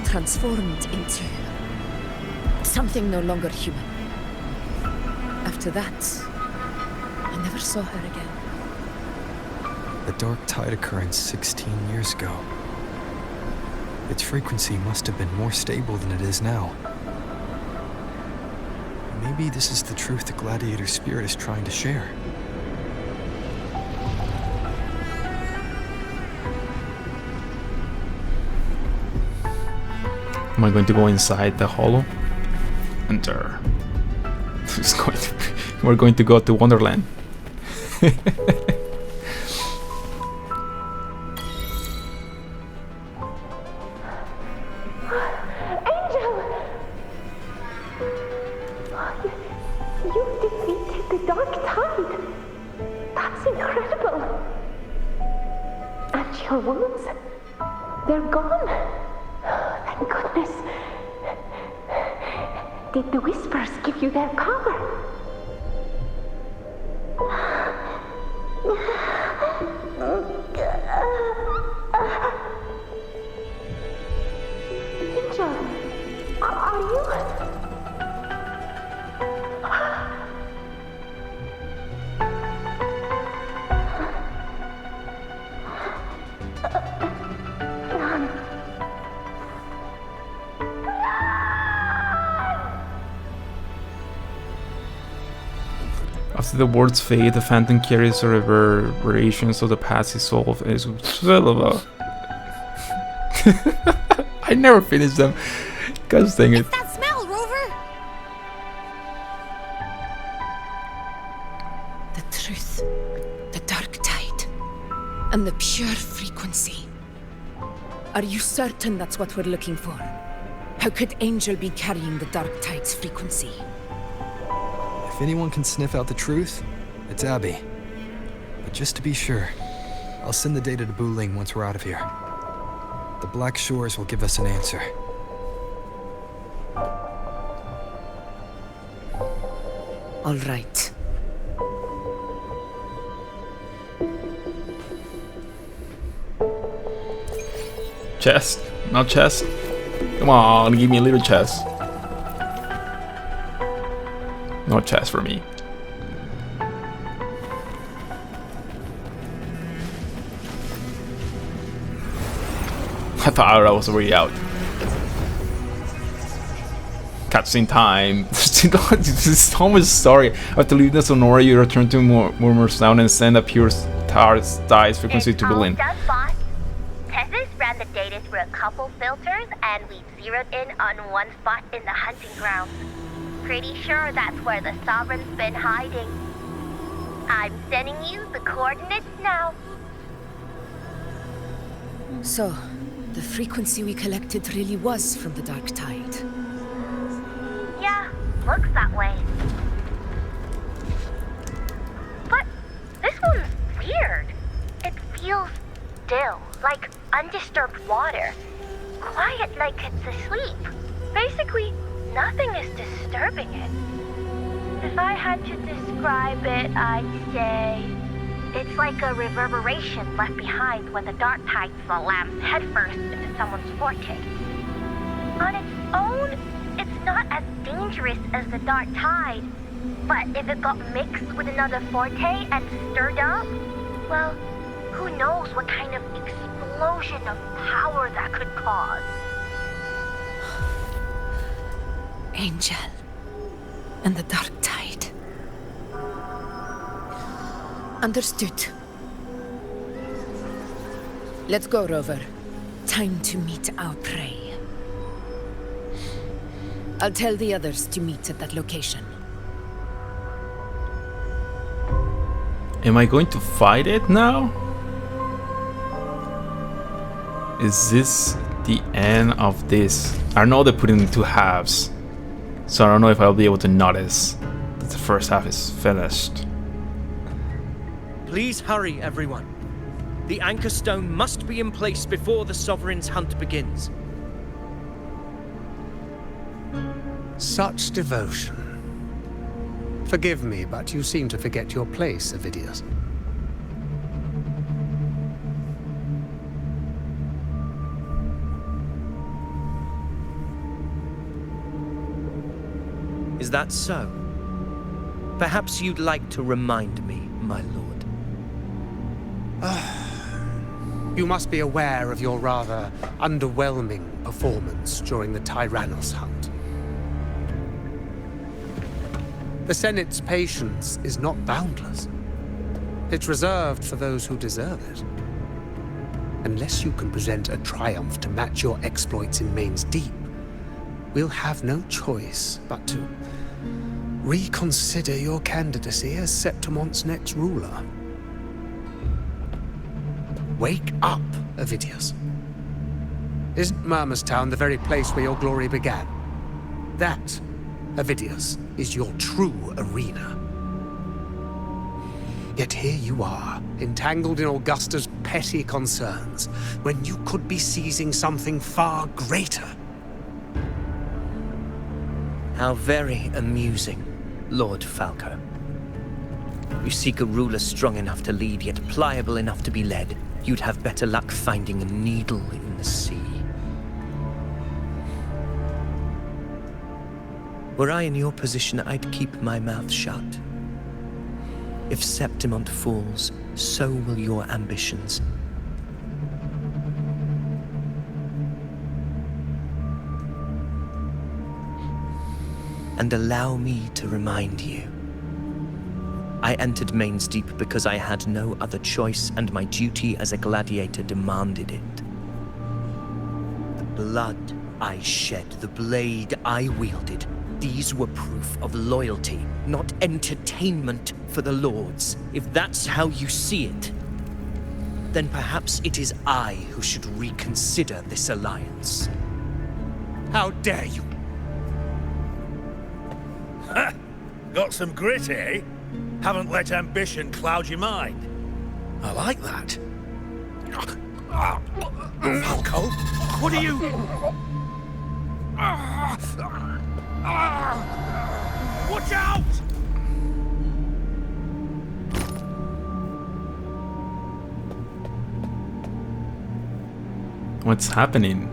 transformed into something no longer human. After that, I never saw her again. The dark tide occurrence 16 years ago. Its frequency must have been more stable than it is now. Maybe this is the truth the gladiator spirit is trying to share. Am I going to go inside the hollow? Enter. We're going to go to Wonderland. You've defeated the dark tide. That's incredible. And your wounds, they're gone. Thank goodness. Did the whispers give you their power? Angel, are you? After the words fade, the phantom carries the reverberations of the past dissolve and is I never finished them. God dang it. That smell, Rover! The truth, the dark tide, and the pure frequency. Are you certain that's what we're looking for? How could Angel be carrying the dark tide's frequency? If anyone can sniff out the truth, it's Abby. But just to be sure, I'll send the data to Buling once we're out of here. The Black Shores will give us an answer. All right. Chest, not chest. Come on, give me a little chest. No chest for me. I thought I was already out. Cutscene time. This is so much story. After leaving the Sonora, you return to Murmur's Town and send a pure dice frequency to Berlin. Done, boss. Tessus ran the data through a couple filters, and we zeroed in on one spot in the hunting grounds. Pretty sure that's where the Sovereign's been hiding. I'm sending you the coordinates now. So, the frequency we collected really was from the dark tide. Yeah, looks that way. But this one's weird. It feels still, like undisturbed water. Quiet like it's asleep. Basically, nothing is disturbing it. If I had to describe it, I'd say it's like a reverberation left behind when the dark tide slams headfirst into someone's forte. On its own, it's not as dangerous as the dark tide, but if it got mixed with another forte and stirred up, well, who knows what kind of explosion of power that could cause. Angel and the dark tide. Understood. Let's go, Rover. Time to meet our prey. I'll tell the others to meet at that location. Am I going to fight it now? Is this the end of this? I know they put it in two halves, so I don't know if I'll be able to notice that the first half is finished. Please hurry, everyone. The anchor stone must be in place before the Sovereign's hunt begins. Such devotion. Forgive me, but you seem to forget your place, Avidius. that so? Perhaps you'd like to remind me, my lord. You must be aware of your rather underwhelming performance during the Tyrannos hunt. The Senate's patience is not boundless. It's reserved for those who deserve it. Unless you can present a triumph to match your exploits in Main's Deep, we'll have no choice but to reconsider your candidacy as Septimont's next ruler. Wake up, Avidius. Isn't Murmurstown the very place where your glory began? That, Avidius, is your true arena. Yet here you are, entangled in Augusta's petty concerns, when you could be seizing something far greater. How very amusing, Lord Falco. You seek a ruler strong enough to lead, yet pliable enough to be led. You'd have better luck finding a needle in the sea. Were I in your position, I'd keep my mouth shut. If Septimont falls, so will your ambitions. And allow me to remind you. I entered Main's Deep because I had no other choice, and my duty as a gladiator demanded it. The blood I shed, the blade I wielded, these were proof of loyalty, not entertainment for the Lords. If that's how you see it, then perhaps it is I who should reconsider this alliance. How dare you! Ha! Got some grit, eh? Haven't let ambition cloud your mind. I like that. Falco, what are you... Watch out! What's happening?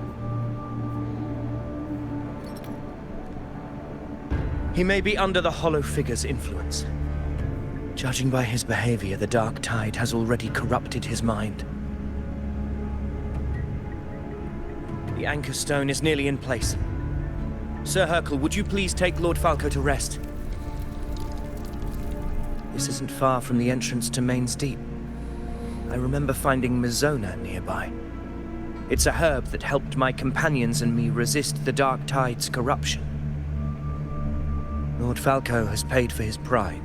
He may be under the Hollow Figure's influence. Judging by his behavior, the Dark Tide has already corrupted his mind. The Anchor Stone is nearly in place. Sir Hercule, would you please take Lord Falco to rest? This isn't far from the entrance to Main's Deep. I remember finding Mizona nearby. It's a herb that helped my companions and me resist the Dark Tide's corruption. Lord Falco has paid for his pride.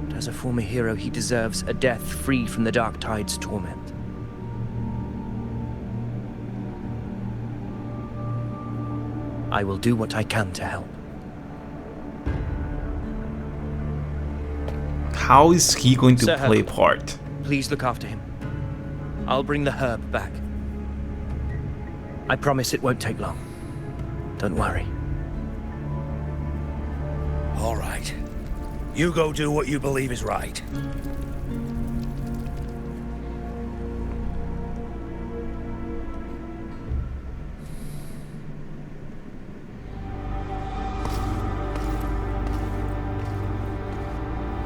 But as a former hero, he deserves a death free from the Dark Tide's torment. I will do what I can to help. How is he going to Sir play Hercule, part? please look after him. I'll bring the herb back. I promise it won't take long. Don't worry. All right. You go do what you believe is right.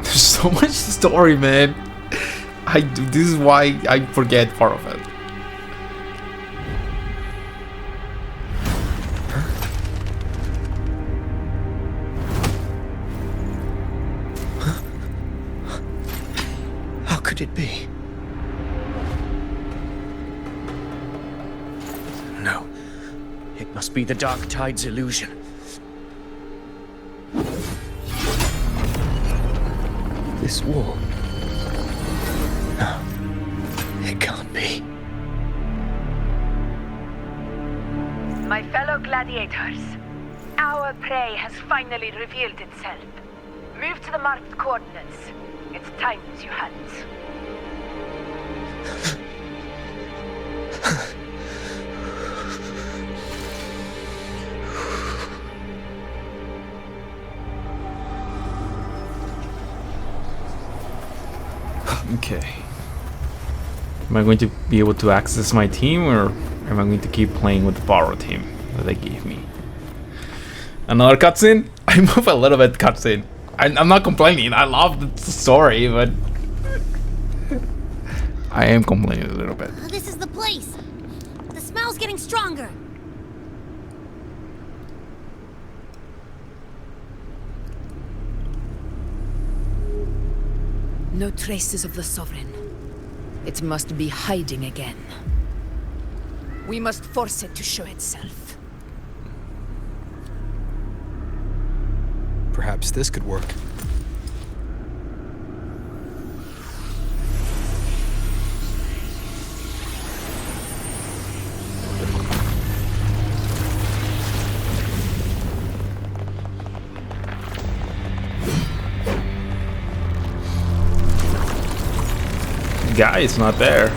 There's so much story, man. This is why I forget part of it. How could it be? No. It must be the Dark Tide's illusion. This wall. No. It can't be. My fellow gladiators, our prey has finally revealed itself. Move to the marked coordinates. It's time to hunt. Okay. Am I going to be able to access my team, or am I going to keep playing with the borrow team that they gave me? Another cutscene? I move a little bit cutscene. I'm not complaining. I love the story, but I am complaining a little bit. This is the place. The smell's getting stronger. No traces of the Sovereign. It must be hiding again. We must force it to show itself. Perhaps this could work. Guy is not there.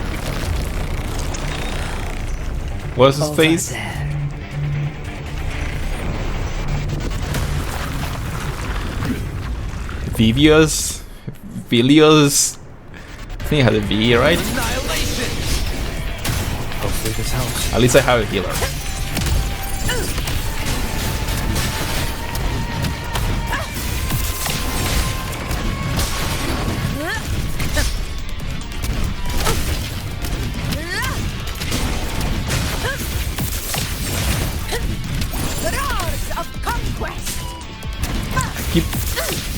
What's his face? Vilios? I think it has a V, right? Hopefully this helps. At least I have a healer. Keep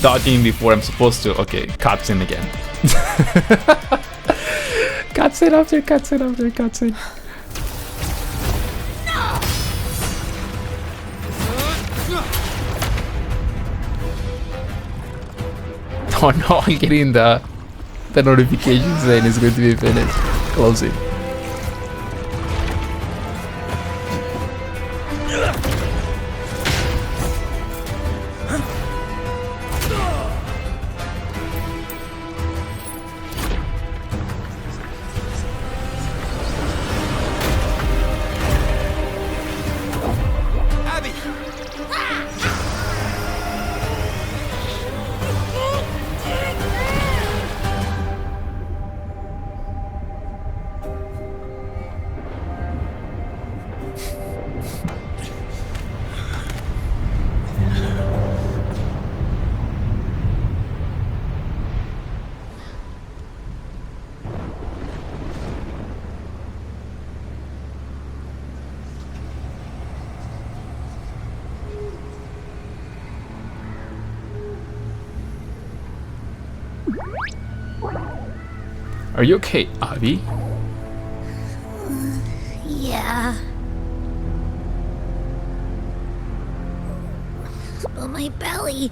dodging before I'm supposed to. Okay, cutscene again. Cutscene after cutscene after cutscene. Oh no, I'm getting the notification saying it's going to be finished. Closing. Are you okay, Abby? Yeah. But my belly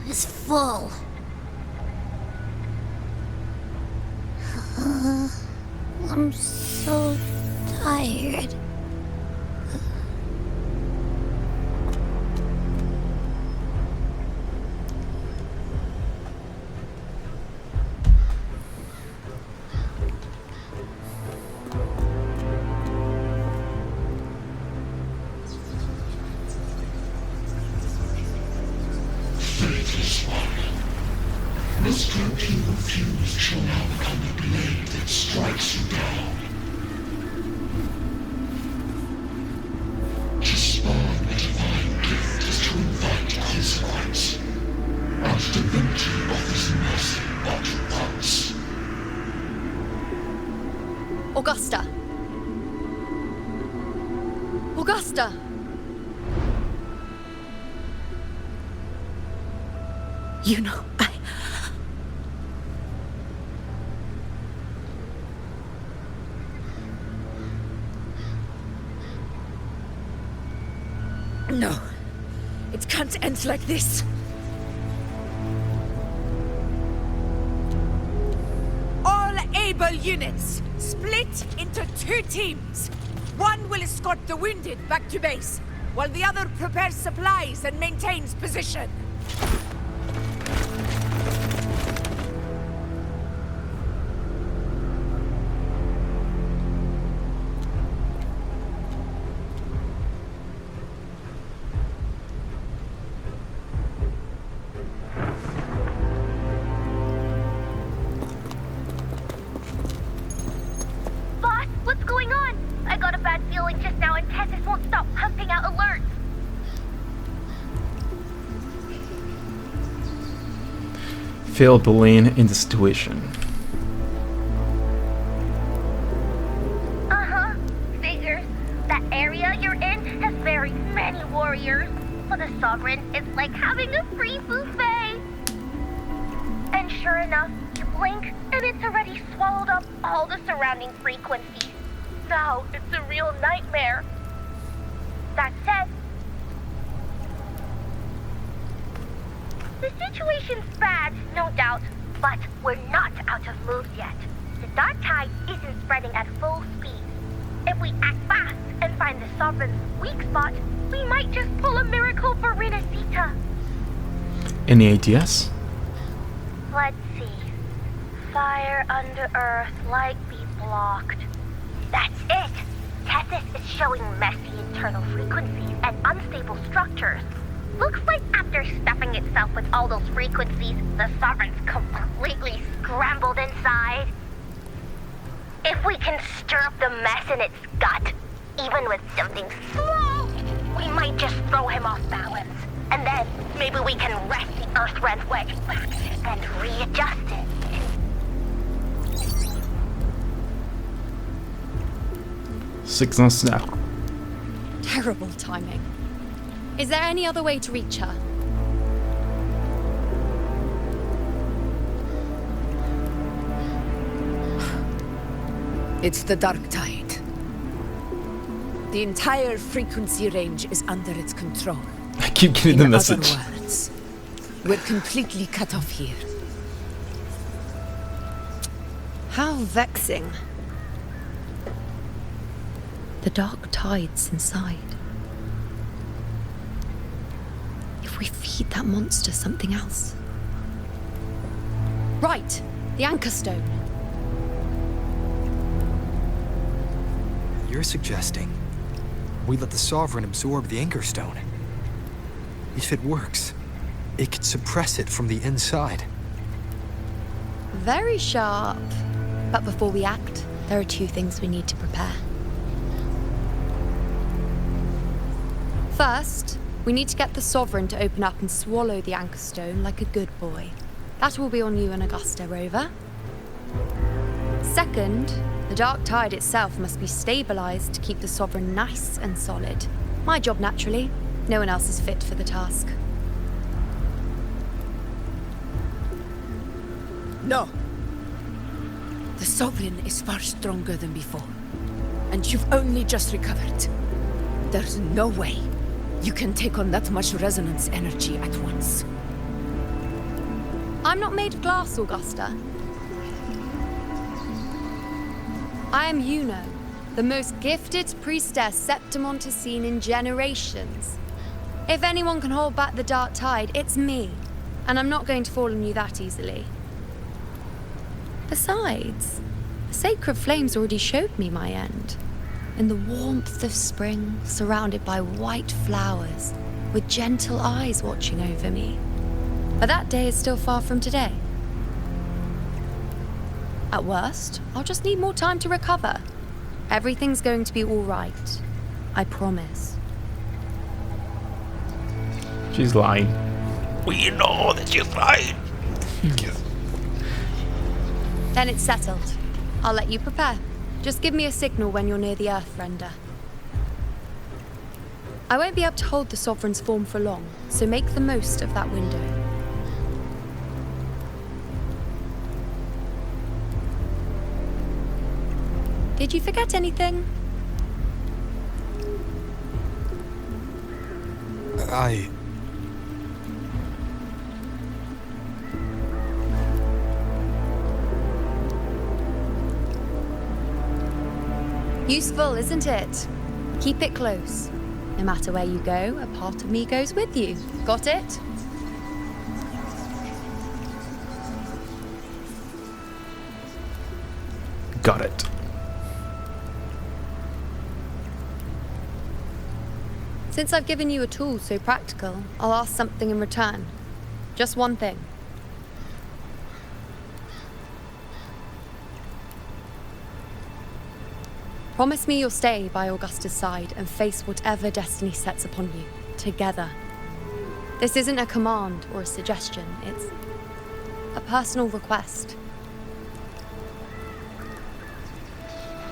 is full. I'm so tired. Faithless one. The stroke you refused shall now become the blade that strikes you down. To spawn a divine gift is to invite consequence. And divinity offers mercy but once. Augusta! Augusta! You know, No. It can't end like this. All able units, split into 2 teams. One will escort the wounded back to base, while the other prepares supplies and maintains position. Boss, what's going on? I got a bad feeling just now and Tessus won't stop pumping out alerts. feel the lean in the situation. Figures. That area you're in has very many warriors. For the Sovereign, it's like having a free buffet. And sure enough, you blink and it's already swallowed up all the surrounding frequencies. Now it's a real nightmare. That said, the situation's bad, no doubt, but we're not out of moves yet. The dark tide isn't spreading at full speed. If we act fast and find the Sovereign's weak spot, we might just pull a miracle for Renacita. Any ideas? Let's see. Fire under earth, light be blocked. That's it! Tethys is showing messy internal frequencies and unstable structures. Looks like after stuffing itself with all those frequencies, the Sovereign's completely scrambled inside. If we can stir up the mess in its gut, even with something small, we might just throw him off balance. And then maybe we can wrest the Earthrend wedge back and readjust it. Signals now. Terrible timing. Is there any other way to reach her? It's the dark tide. The entire frequency range is under its control. I keep getting the message. In other words, we're completely cut off here. How vexing. The dark tide's inside. If we feed that monster something else. Right, the Anchor Stone. You're suggesting we let the Sovereign absorb the Anchor Stone. If it works, it could suppress it from the inside. Very sharp. But before we act, there are two things we need to prepare. First, we need to get the Sovereign to open up and swallow the Anchor Stone like a good boy. That will be on you and Augusta, Rover. Second, the dark tide itself must be stabilized to keep the Sovereign nice and solid. My job, naturally. No one else is fit for the task. No. The Sovereign is far stronger than before. And you've only just recovered. There's no way you can take on that much resonance energy at once. I'm not made of glass, Augusta. I am Juno, the most gifted priestess Septimont has seen in generations. If anyone can hold back the dark tide, it's me. And I'm not going to fall on you that easily. Besides, the sacred flames already showed me my end. In the warmth of spring, surrounded by white flowers, with gentle eyes watching over me. But that day is still far from today. At worst, I'll just need more time to recover. Everything's going to be all right. I promise. She's lying. We know that she's lying. Then it's settled. I'll let you prepare. Just give me a signal when you're near the Earthrender. I won't be able to hold the Sovereign's form for long, so make the most of that window. Did you forget anything? Useful, isn't it? Keep it close. No matter where you go, a part of me goes with you. Got it? Got it. Since I've given you a tool so practical, I'll ask something in return. Just one thing. Promise me you'll stay by Augusta's side and face whatever destiny sets upon you, together. This isn't a command or a suggestion, it's a personal request.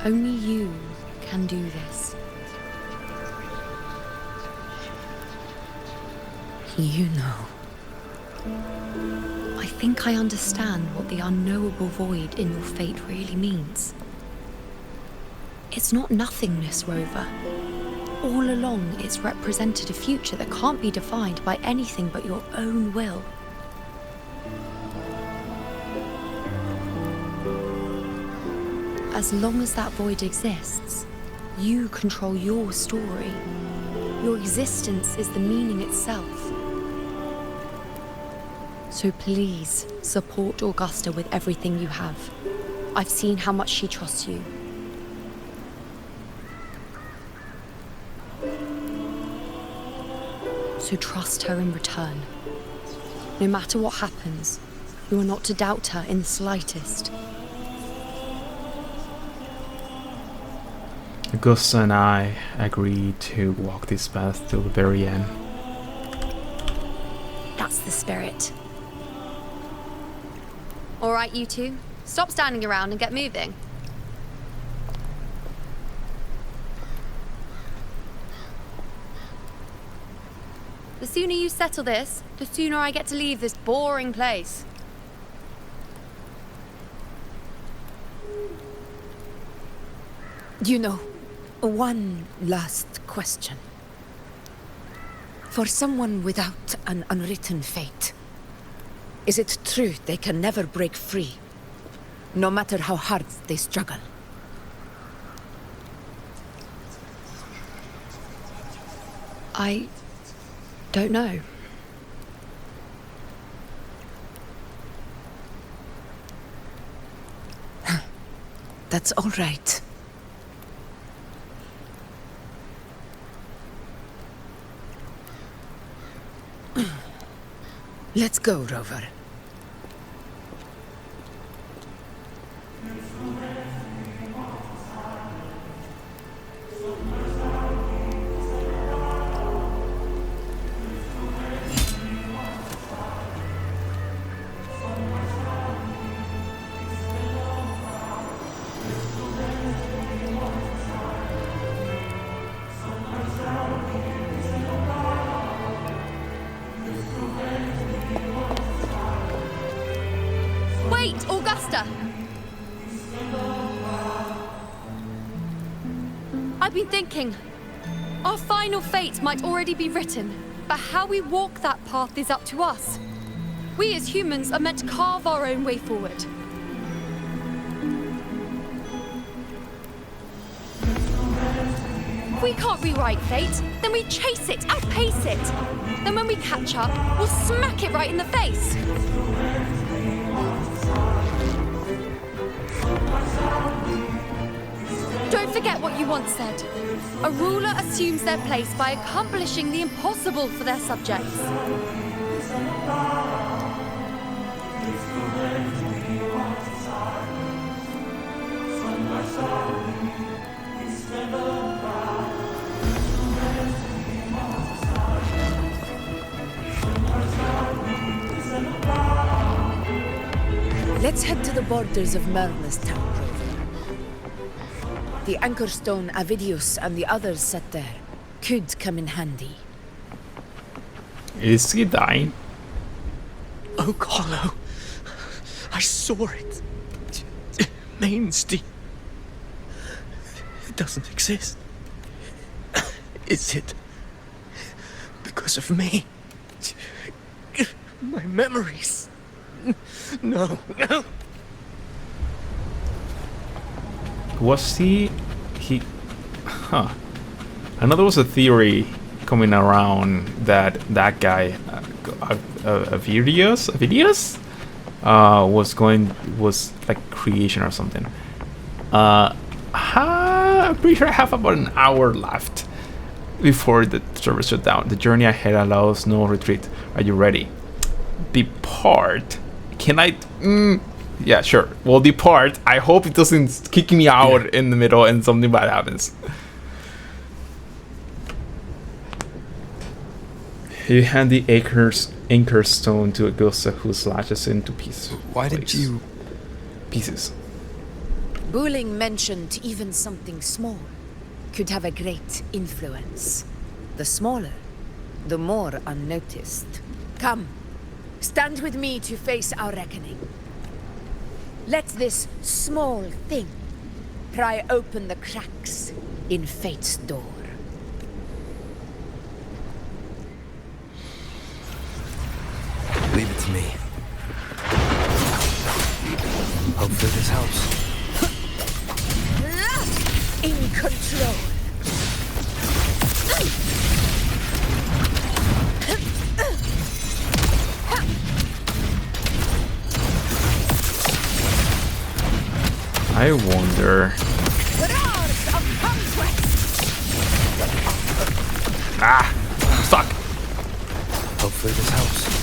Only you can do this. You know. I think I understand what the unknowable void in your fate really means. It's not nothingness, Rover. All along, it's represented a future that can't be defined by anything but your own will. As long as that void exists, you control your story. Your existence is the meaning itself. So please, support Augusta with everything you have. I've seen how much she trusts you. So trust her in return. No matter what happens, you are not to doubt her in the slightest. Augusta and I agreed to walk this path till the very end. That's the spirit. All right, you two. Stop standing around and get moving. The sooner you settle this, the sooner I get to leave this boring place. You know, one last question. For someone without an unwritten fate, is it true they can never break free, no matter how hard they struggle? I don't know. That's all right. Let's go, Rover. Wait, Augusta! I've been thinking. Our final fate might already be written, but how we walk that path is up to us. We as humans are meant to carve our own way forward. If we can't rewrite fate, then we chase it, outpace it. Then when we catch up, we'll smack it right in the face. Don't forget what you once said. A ruler assumes their place by accomplishing the impossible for their subjects. Let's head to the borders of Merla's town, Rover. The anchor stone Avidius and the others set there could come in handy. Is he dying? Oh, Carlo. I saw it. Mainsty. It doesn't exist. Is it because of me? My memories. No. Was he? Huh. I know there was a theory coming around that that guy, Avidius, was like creation or something. I'm pretty sure I have about an hour left before the server shut down. The journey ahead allows no retreat. Are you ready? Depart. Can I? Yeah, sure. Well, depart. I hope it doesn't kick me out in the middle and something bad happens. You hand the anchor stone to Augusta, who slashes it into pieces. Why did you... Pieces. Buling mentioned even something small could have a great influence. The smaller, the more unnoticed. Come, stand with me to face our reckoning. Let this small thing pry open the cracks in fate's door. Leave it to me. Hopefully this helps. In control. I wonder. Ah, I'm stuck. Hopefully this helps.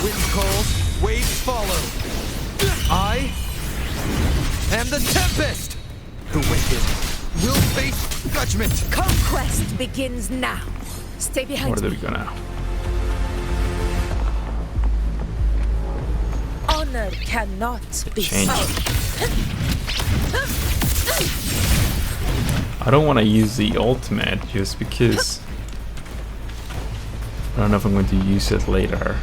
Wind calls, waves follow. I am the Tempest! The wicked will face judgment! Conquest begins now. Stay behind me. Where do we go now? Honor cannot be Change. sold. I don't want to use the ultimate just because I don't know if I'm going to use it later.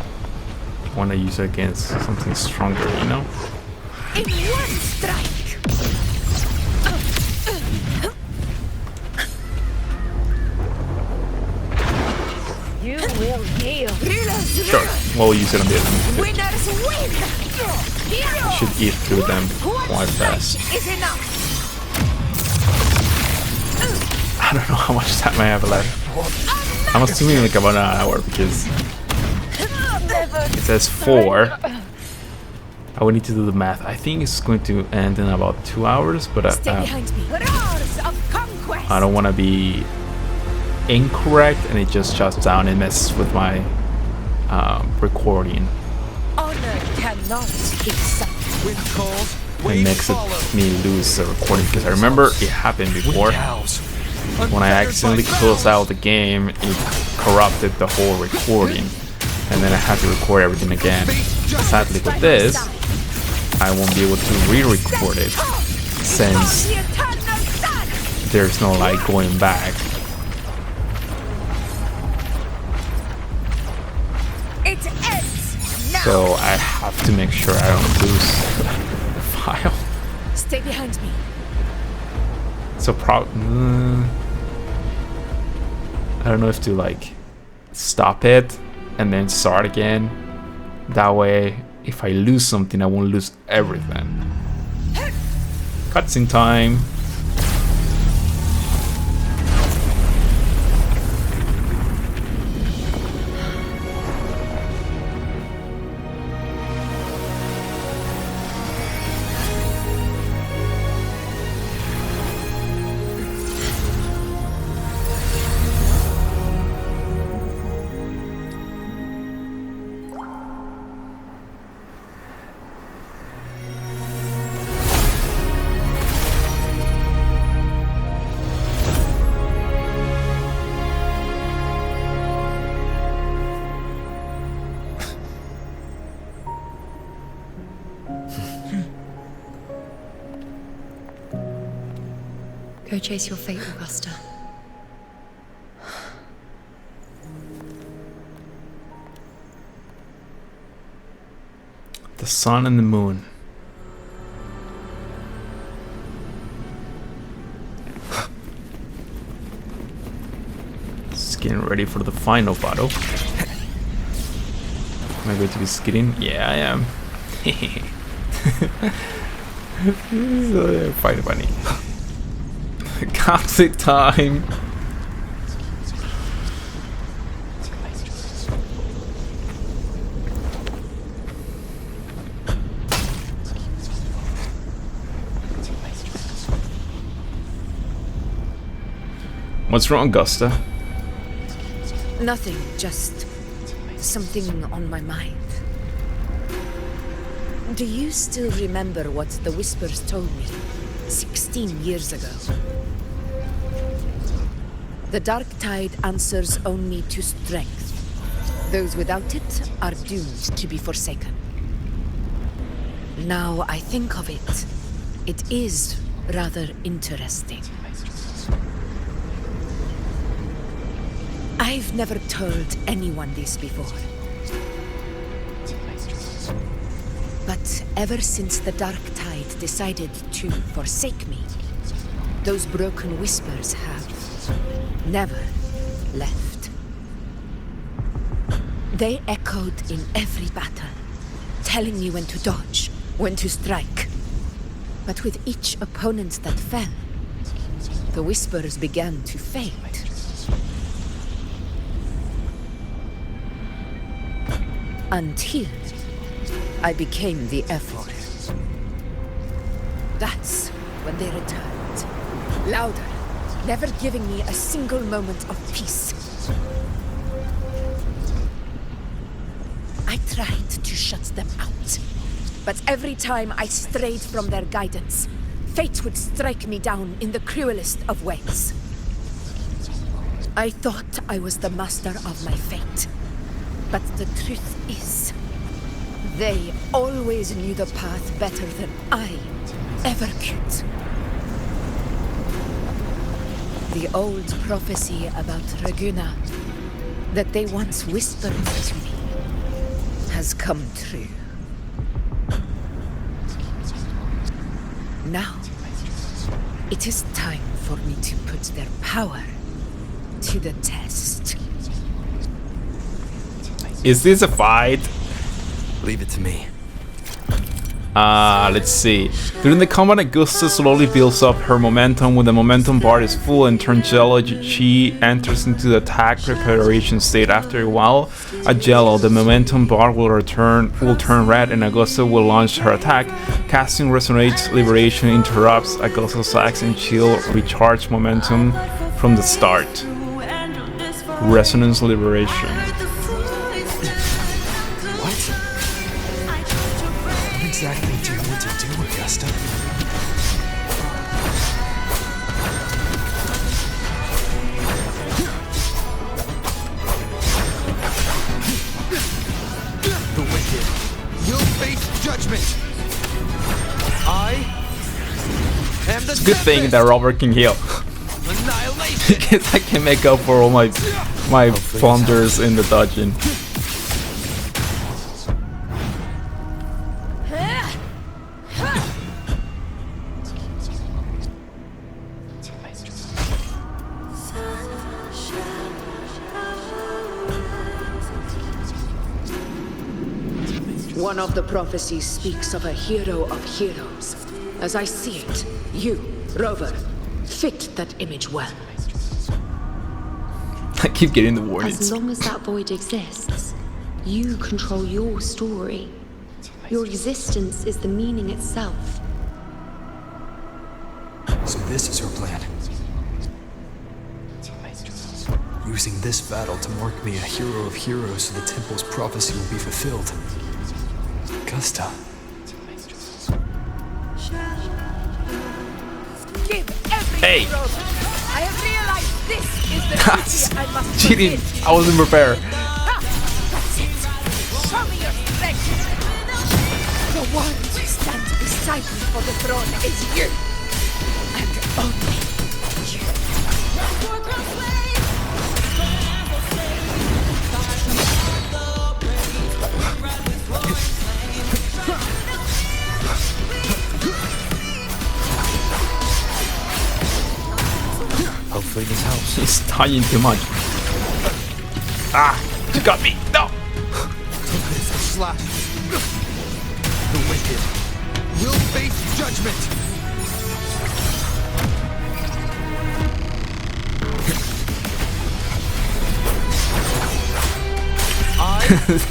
I want to use it against something stronger, you know? In one strike. You will heal. Sure, we'll use it on the other. Winners win. Should eat through them quite fast. Is enough. I don't know how much time I have left. I'm assuming like about an hour because it says 4. I would need to do the math. I think it's going to end in about 2 hours, but I don't want to be incorrect and it just shuts down and messes with my recording. Honor cannot be sold. It makes me lose the recording because I remember it happened before. When I accidentally closed out the game, it corrupted the whole recording, and then I had to record everything again. Sadly, with this, I won't be able to re-record it since there's no like going back. It ends now. So I have to make sure I don't lose the file. Stay behind me. So I don't know if to like stop it and then start again. That way, if I lose something, I won't lose everything. Cutscene time. Go chase your fate, Augusta. The sun and the moon. Just getting ready for the final battle. Am I going to be skidding? Yeah, I am. So, fight bunny. Capsic time. What's wrong, Augusta? Nothing, just something on my mind. Do you still remember what the Whispers told me 16 years ago? The dark tide answers only to strength. Those without it are doomed to be forsaken. Now I think of it, it is rather interesting. I've never told anyone this before. But ever since the dark tide decided to forsake me, those broken whispers have never left. They echoed in every battle, telling me when to dodge, when to strike. But with each opponent that fell, the whispers began to fade. Until I became the effort. That's when they returned. Louder, never giving me a single moment of peace. I tried to shut them out, but every time I strayed from their guidance, fate would strike me down in the cruelest of ways. I thought I was the master of my fate, but the truth is, they always knew the path better than I ever could. The old prophecy about Raguna, that they once whispered to me, has come true. Now, it is time for me to put their power to the test. Is this a fight? Leave it to me. Let's see. During the combat, Augusta slowly builds up her momentum. When the momentum bar is full and turns yellow, she enters into the attack preparation state. After a while, at yellow, the momentum bar will turn red, and Augusta will launch her attack. Casting Resonates Liberation interrupts Augusta's action, and she'll recharge momentum from the start. Resonance Liberation. Exactly do what to do, Augusta. The wicked will face judgment. I am the It's a good thing that Robert can heal. Because I can make up for all my blunders in the dungeon. One of the prophecies speaks of a hero of heroes. As I see it, you, Rover, fit that image well. I keep getting the warnings. As long as that void exists, you control your story. Your existence is the meaning itself. So this is her plan. Using this battle to mark me a hero of heroes so the temple's prophecy will be fulfilled. Augusta. Hey! I have realized this is the duty I must Cheating! I wasn't prepared. That's it! Show me your strength! The one to stand beside me for the throne is you! And only you! Hopefully this helps. He's dying too much. Ah! You got me! No! Slash. The wicked will face judgment.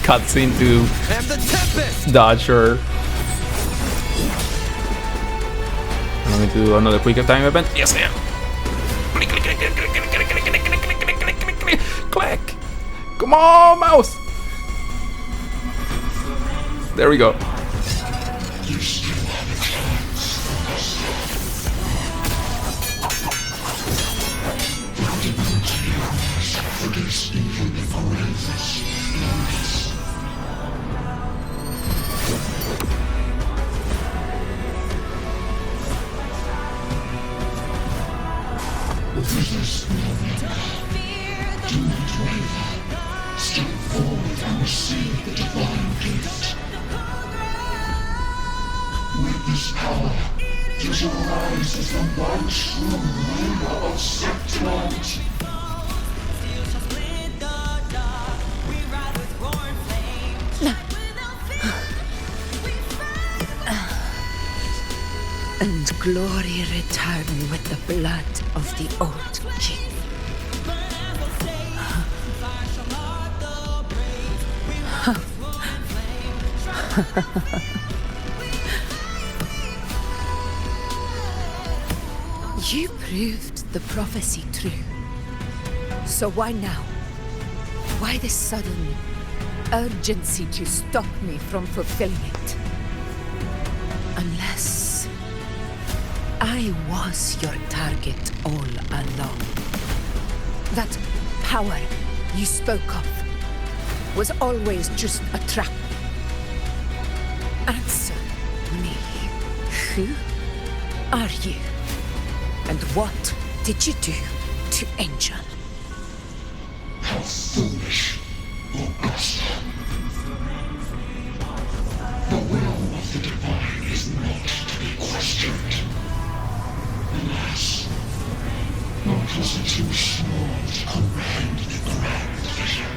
Cutscene to dodge her. Let me do another quick time event. Yes, I am. Click. Come on, mouse! There we go. Step forward and receive the divine gift. With this power, you shall rise as the one true ruler of Septimont. And glory return with the blood of the old king. You proved the prophecy true. So why now? Why this sudden urgency to stop me from fulfilling it? Unless I was your target all along. That power you spoke of was always just a trap. Answer me. Who are you? And what did you do to Angel? How foolish, Augusta. The will of the divine is not to be questioned. Alas, your cousin too small to comprehend the grand vision.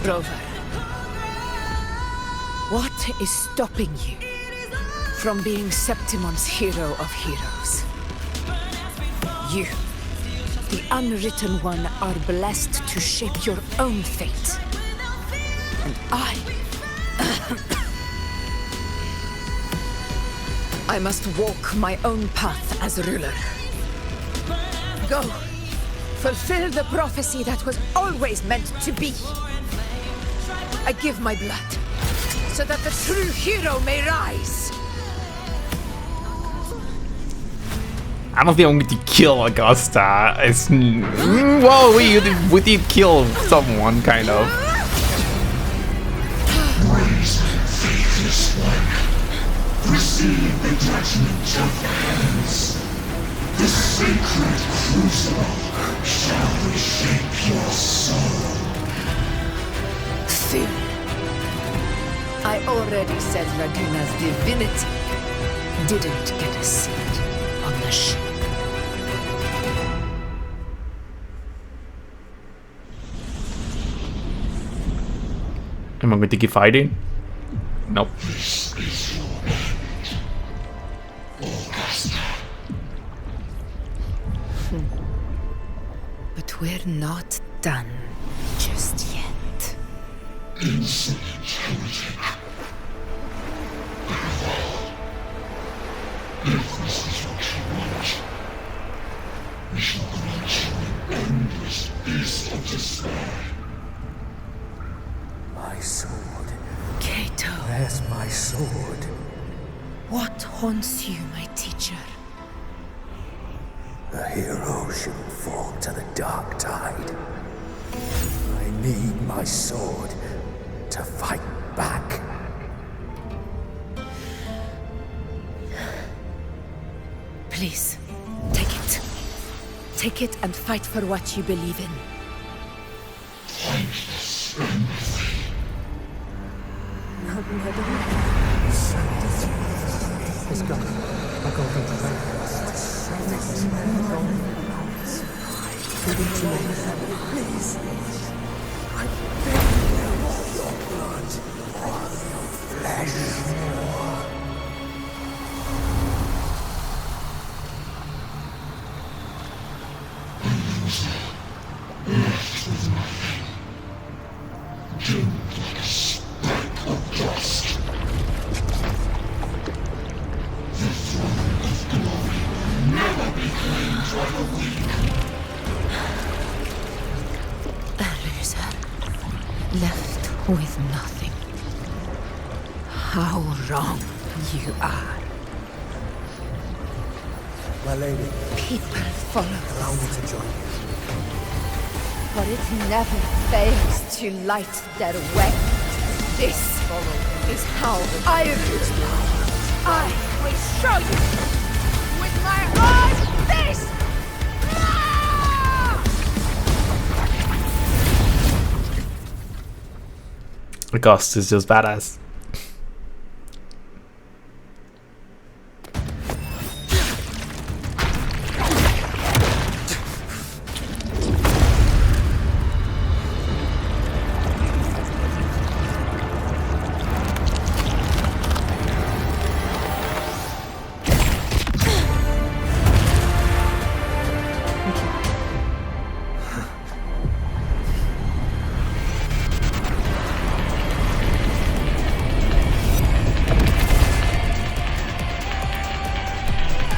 Rover, what is stopping you from being Septimon's hero of heroes? You, the unwritten one, are blessed to shape your own fate. And I must walk my own path as ruler. Go, fulfill the prophecy that was always meant to be. I give my blood, so that the true hero may rise. I don't think I'm going to kill Augusta. It's well, we did kill someone, kind of. Brazen, faithless one, receive the judgment of the hands. The sacred crucible shall reshape your soul. Soon. I already said Raguna's divinity didn't get a seat on the ship. Am I going to keep fighting? Nope. This is your end, Augusta. But we're not done just yet. Insolent heretic. If this is what you want, we shall grant you an endless feast of despair. My sword. Cato. Where's my sword? What haunts you, my teacher? A hero shouldn't fall to the dark tide. I need my sword to fight back. Please, take it. Take it and fight for what you believe in. Thankless envy. It's gone. My golden please. I beg you, your blood, your flesh. Left with how wrong you are. My lady, People follow allow me to join you. but it never fails to light their way. This is how I will. I will show you with my own face. The Ghost is just badass.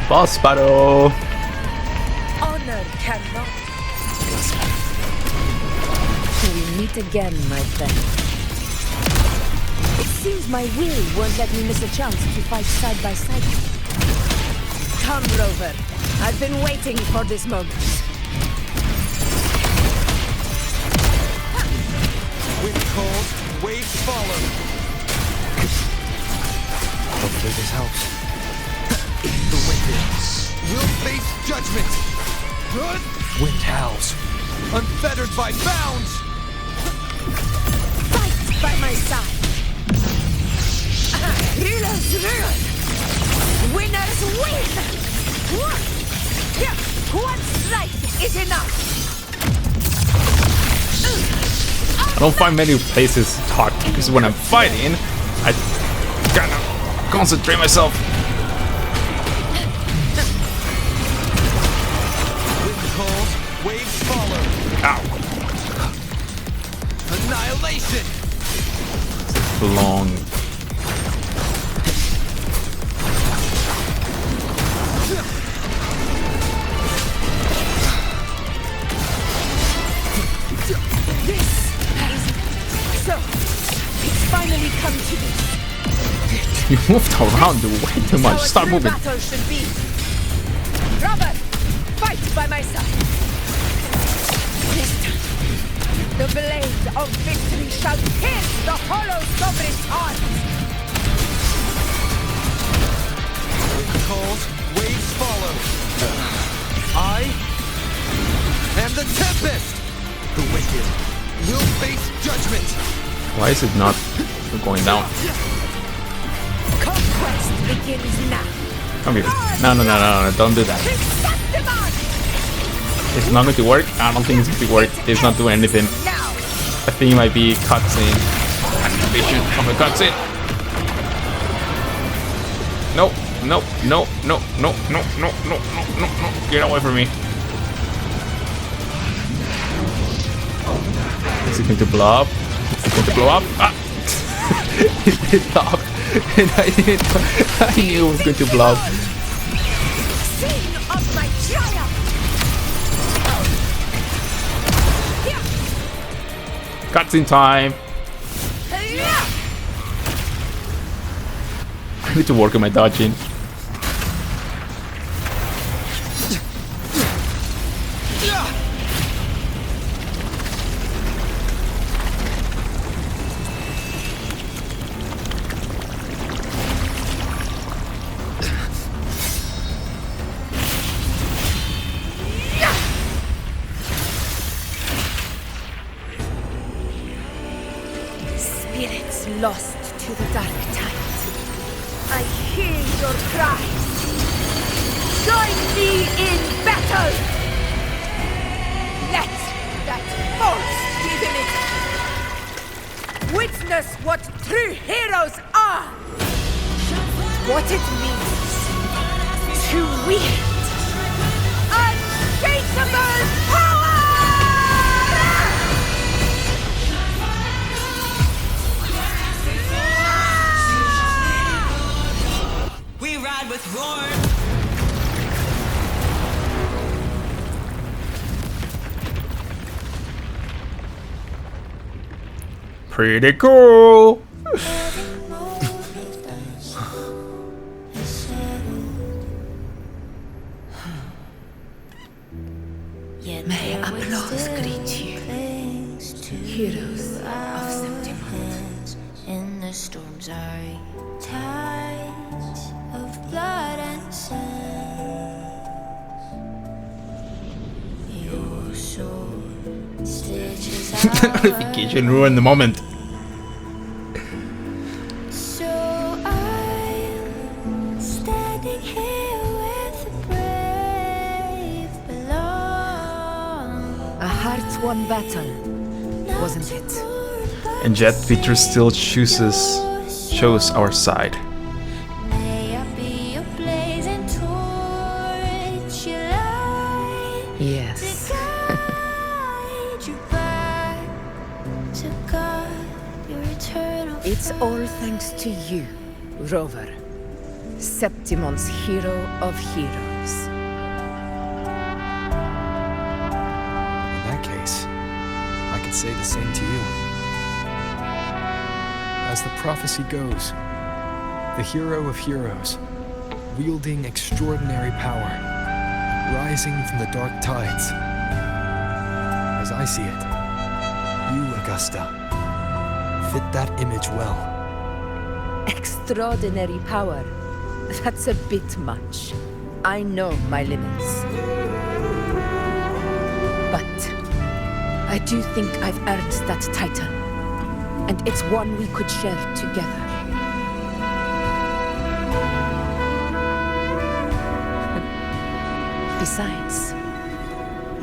Boss battle! Honor cannot. We meet again, my friend. It seems my will won't let me miss a chance to fight side by side. Come, Rover. I've been waiting for this moment. Wind calls, waves follow. Hopefully this helps. The wicked will face judgment. Wind howls, unfettered by bounds. Fight by my side. Rulers rule. Winners win. One strike is enough. I don't find many places to talk because when I'm fighting, I gotta concentrate myself. Waves follow. Ow. Annihilation. Long. This is so. It's finally come to this. You moved around way too much. Stop moving. Battle should be. Robert, fight by my side. This time, the blade of victory shall pierce the hollow sovereign's heart. Wind calls, waves follow. I am the Tempest. The wicked will face judgment. Why is it not going down? Conquest begins now. Come here. No, don't do that. It's not going to work. I don't think it's going to work. It's not doing anything. I think it might be cutscene. Activation from a cutscene. No. Get away from me. Is it going to blow up? Is it going to blow up? Ah! It did blow. And I knew it was going to blow up. Scene of my triumph. Cutscene time. I need to work on my dodging. Spirits lost to the dark tide. I hear your cries. Join me in battle. Let that false divinity witness what true heroes are. What it means to wield unshakable power. We ride with roar. Pretty cool. storms are tides of blood and sand. Your soul stitches out. Notification ruined the moment. So I'm standing here with the brave below. A heart-won battle, wasn't it? And yet Peter still chose our side. May I be a blazing torch, your light Yes. to guide you back to God, your eternal. It's all thanks to you, Rover. Septimon's hero of heroes. In that case, I could say the same to you. As the prophecy goes, the hero of heroes, wielding extraordinary power, rising from the dark tides. As I see it, you, Augusta, fit that image well. Extraordinary power. That's a bit much. I know my limits. But I do think I've earned that title. And it's one we could share together. Besides,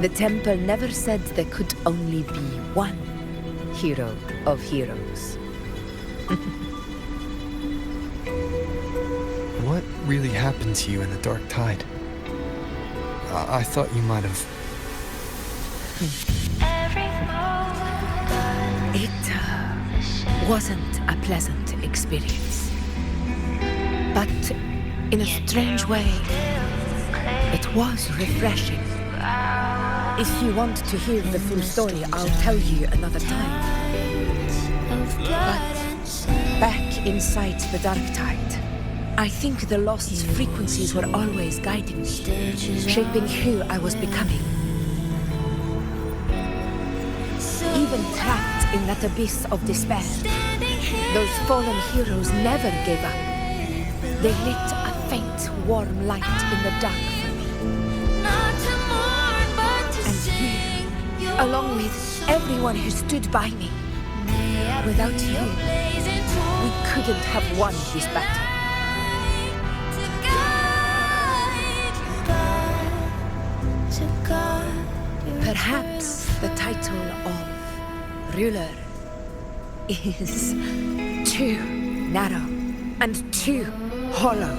the temple never said there could only be one hero of heroes. What really happened to you in the dark tide? I thought you might have... It wasn't a pleasant experience. But in a strange way, it was refreshing. If you want to hear the full story, I'll tell you another time. But back inside the dark tide, I think the lost frequencies were always guiding me, shaping who I was becoming. Even trapped in that abyss of despair, those fallen heroes never gave up. They lit a faint, warm light in the dark for me. And you, along with everyone who stood by me. Without you, we couldn't have won this battle. Perhaps the title of ruler is too narrow and too hollow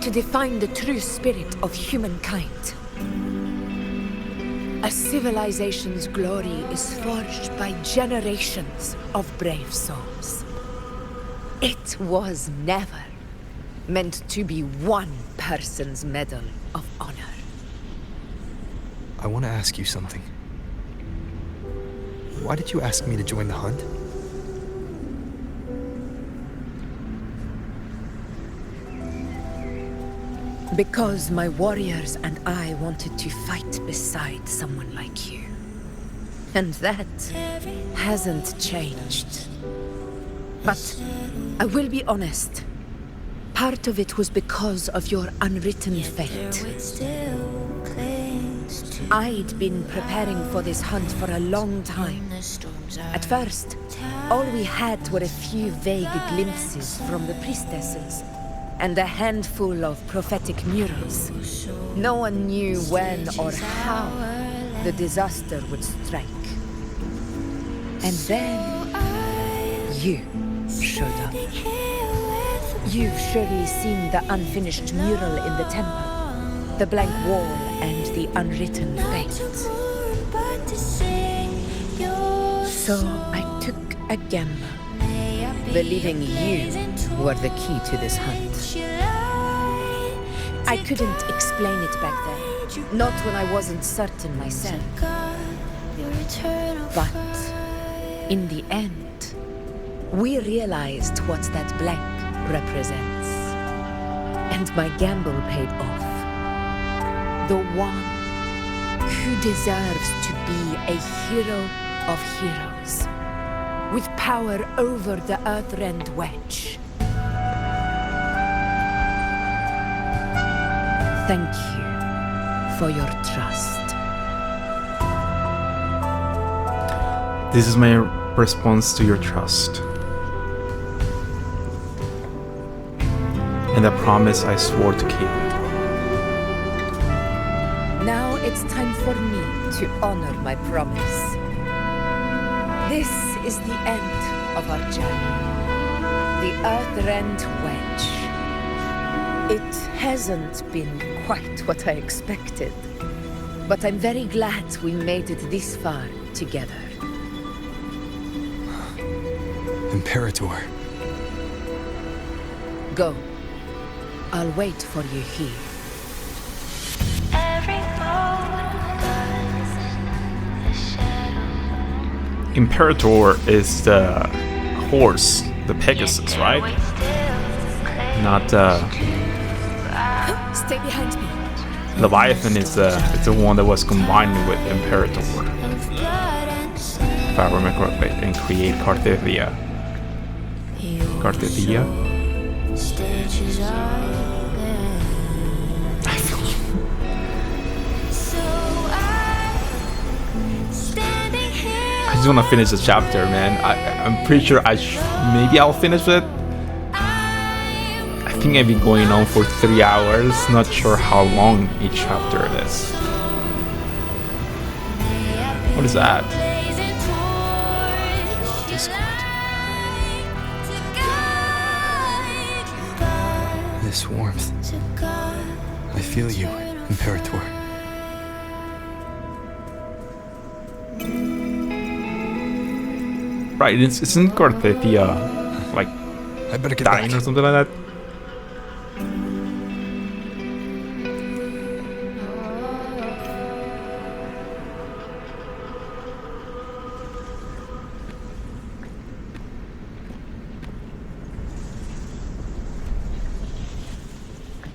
to define the true spirit of humankind. A civilization's glory is forged by generations of brave souls. It was never meant to be one person's medal of honor. I want to ask you something. Why did you ask me to join the hunt? Because my warriors and I wanted to fight beside someone like you. And that hasn't changed. But I will be honest. Part of it was because of your unwritten fate. I'd been preparing for this hunt for a long time. At first, all we had were a few vague glimpses from the priestesses and a handful of prophetic murals. No one knew when or how the disaster would strike. And then you showed up. You've surely seen the unfinished mural in the temple, the blank wall and the unwritten fate. So I took a gamble, believing you were the key to this hunt. I couldn't explain it back then, not when I wasn't certain myself. But in the end, we realized what that blank represents. And my gamble paid off. The one who deserves to be a hero of heroes with power over the Earthrend Wedge. Thank you for your trust. This is my response to your trust. And the promise I swore to keep. Now it's time for me to honor my promise. This is the end of our journey. The Earthrend Wedge. It hasn't been quite what I expected, but I'm very glad we made it this far together. Imperator. Go. I'll wait for you here. Imperator is the horse, the Pegasus, right? Not Stay behind me. Leviathan is the one that was combined with Imperator. If I remember correctly, and create Carthethia. Carthethia? I just want to finish the chapter, man. I'm pretty sure maybe I'll finish it. I think I've been going on for 3 hours. Not sure how long each chapter is. What is that? This warmth. I feel you, Imperator. Right, isn't Carthethia like I better get dying back. or something like that?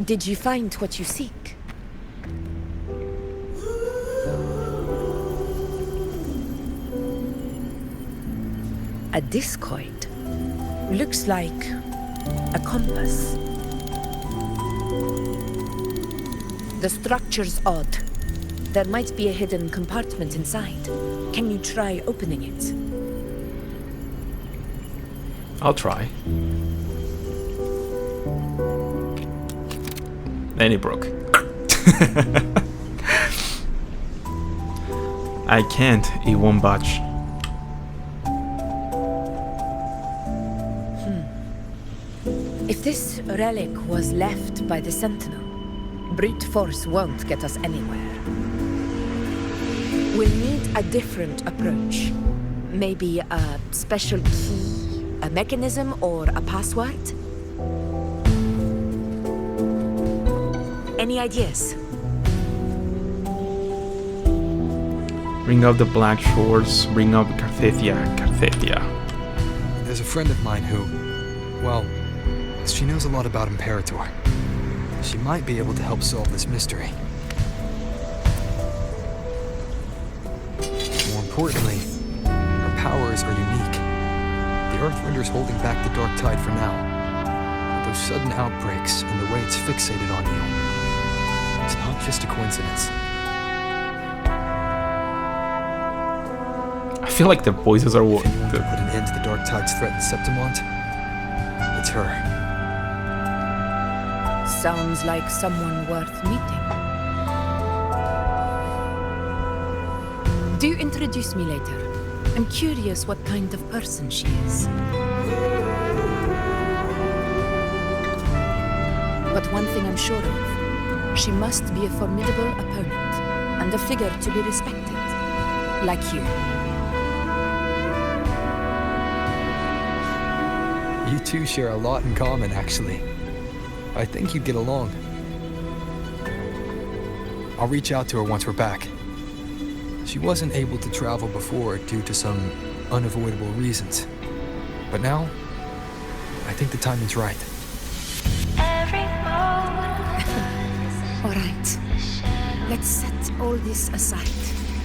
Did you find what you seek? A discoid. Looks like a compass. The structure's odd. There might be a hidden compartment inside. Can you try opening it? I'll try. And it broke. I can't, it won't budge. If this relic was left by the Sentinel, brute force won't get us anywhere. We'll need a different approach. Maybe a special key, a mechanism, or a password? Any ideas? Ring of the Black Shores, Ring of Carthethia. There's a friend of mine who, well, she knows a lot about Imperator. She might be able to help solve this mystery. More importantly, her powers are unique. The Earthrender's holding back the dark tide for now. But those sudden outbreaks and the way it's fixated on you, it's not just a coincidence. I feel like the voices are what? To put an end to the dark tide's threat in Septimont, it's her. Sounds like someone worth meeting. Do introduce me later. I'm curious what kind of person she is. But one thing I'm sure of, she must be a formidable opponent and a figure to be respected, like you. You two share a lot in common, actually. I think you'd get along. I'll reach out to her once we're back. She wasn't able to travel before due to some unavoidable reasons. But now, I think the timing's right. All right. Let's set all this aside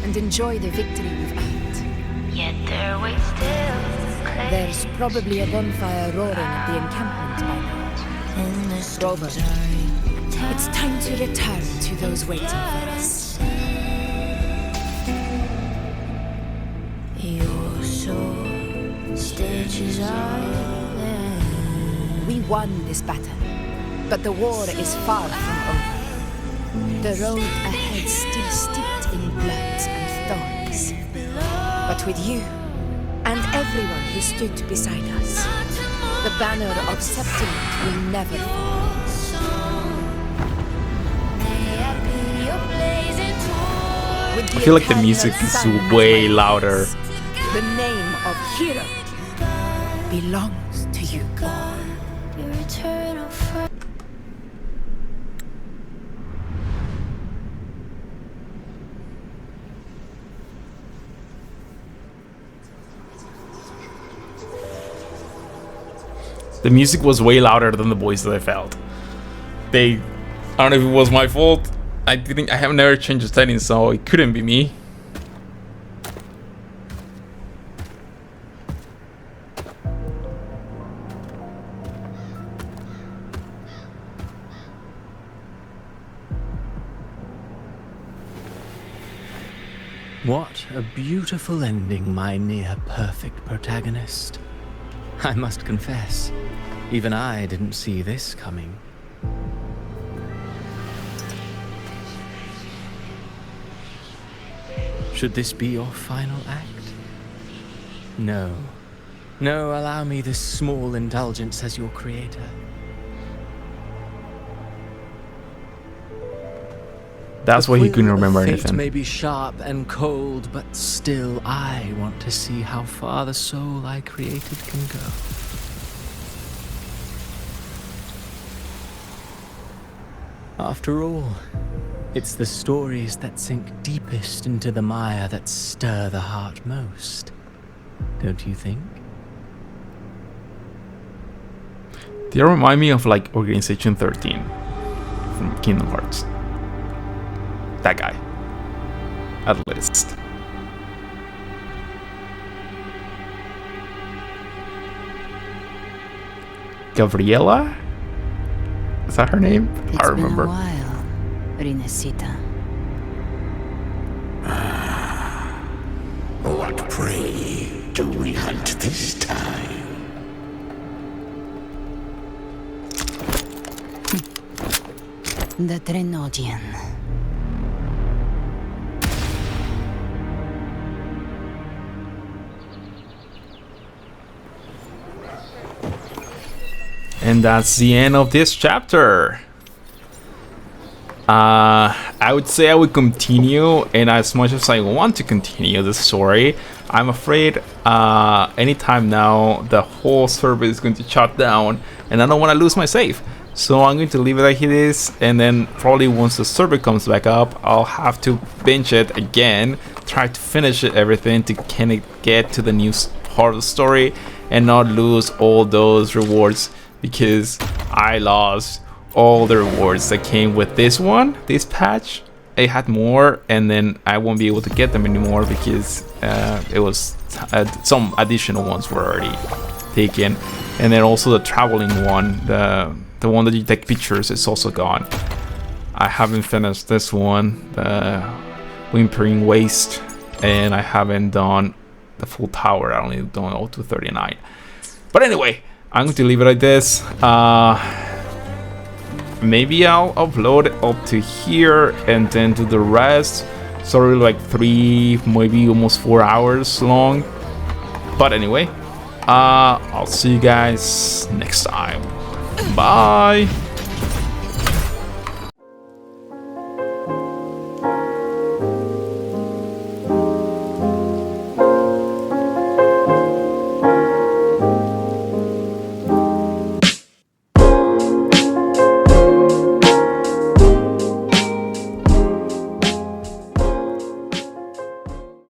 and enjoy the victory we've earned. Yet there waits still There's probably a bonfire roaring at the encampment by now. Rover, it's time to return to those waiting for us. Your soul stages We won this battle, but the war is far from over. The road ahead still steeped in blood and thorns. But with you, and everyone who stood beside us, the banner of Septimont will never fall. I feel like the music is way louder. The name of hero belongs to you all. The music was way louder than the voice that I felt. I don't know if it was my fault. I have never changed the settings, so it couldn't be me. What a beautiful ending, my near-perfect protagonist. I must confess, even I didn't see this coming. Should this be your final act? No. No, allow me this small indulgence as your creator. That's why he couldn't remember Fate anything. may be sharp and cold, but still I want to see how far the soul I created can go. After all, it's the stories that sink deepest into the mire that stir the heart most, don't you think? They remind me of like Organization 13 from Kingdom Hearts. That guy, at least. Gabriella? Is that her name? I don't remember. It's been a while, Rinesita. What prey do we hunt this time? The Trenodian. And that's the end of this chapter. I would say I would continue, and as much as I want to continue the story, I'm afraid anytime now the whole server is going to shut down, and I don't want to lose my save. So I'm going to leave it like it is, and then probably once the server comes back up, I'll have to binge it again, try to finish it, everything to kind of get to the new part of the story and not lose all those rewards, because I lost all the rewards that came with this one, this patch. I had more, and then I won't be able to get them anymore because it was some additional ones were already taken, and then also the traveling one, the one that you take pictures, is also gone. I haven't finished this one, the Wuthering Waves, and I haven't done the full tower. I only done all to 39. But anyway, I'm going to leave it like this. Maybe I'll upload it up to here and then do the rest. Sorry, like 3, maybe almost 4 hours long. But anyway, I'll see you guys next time. Bye.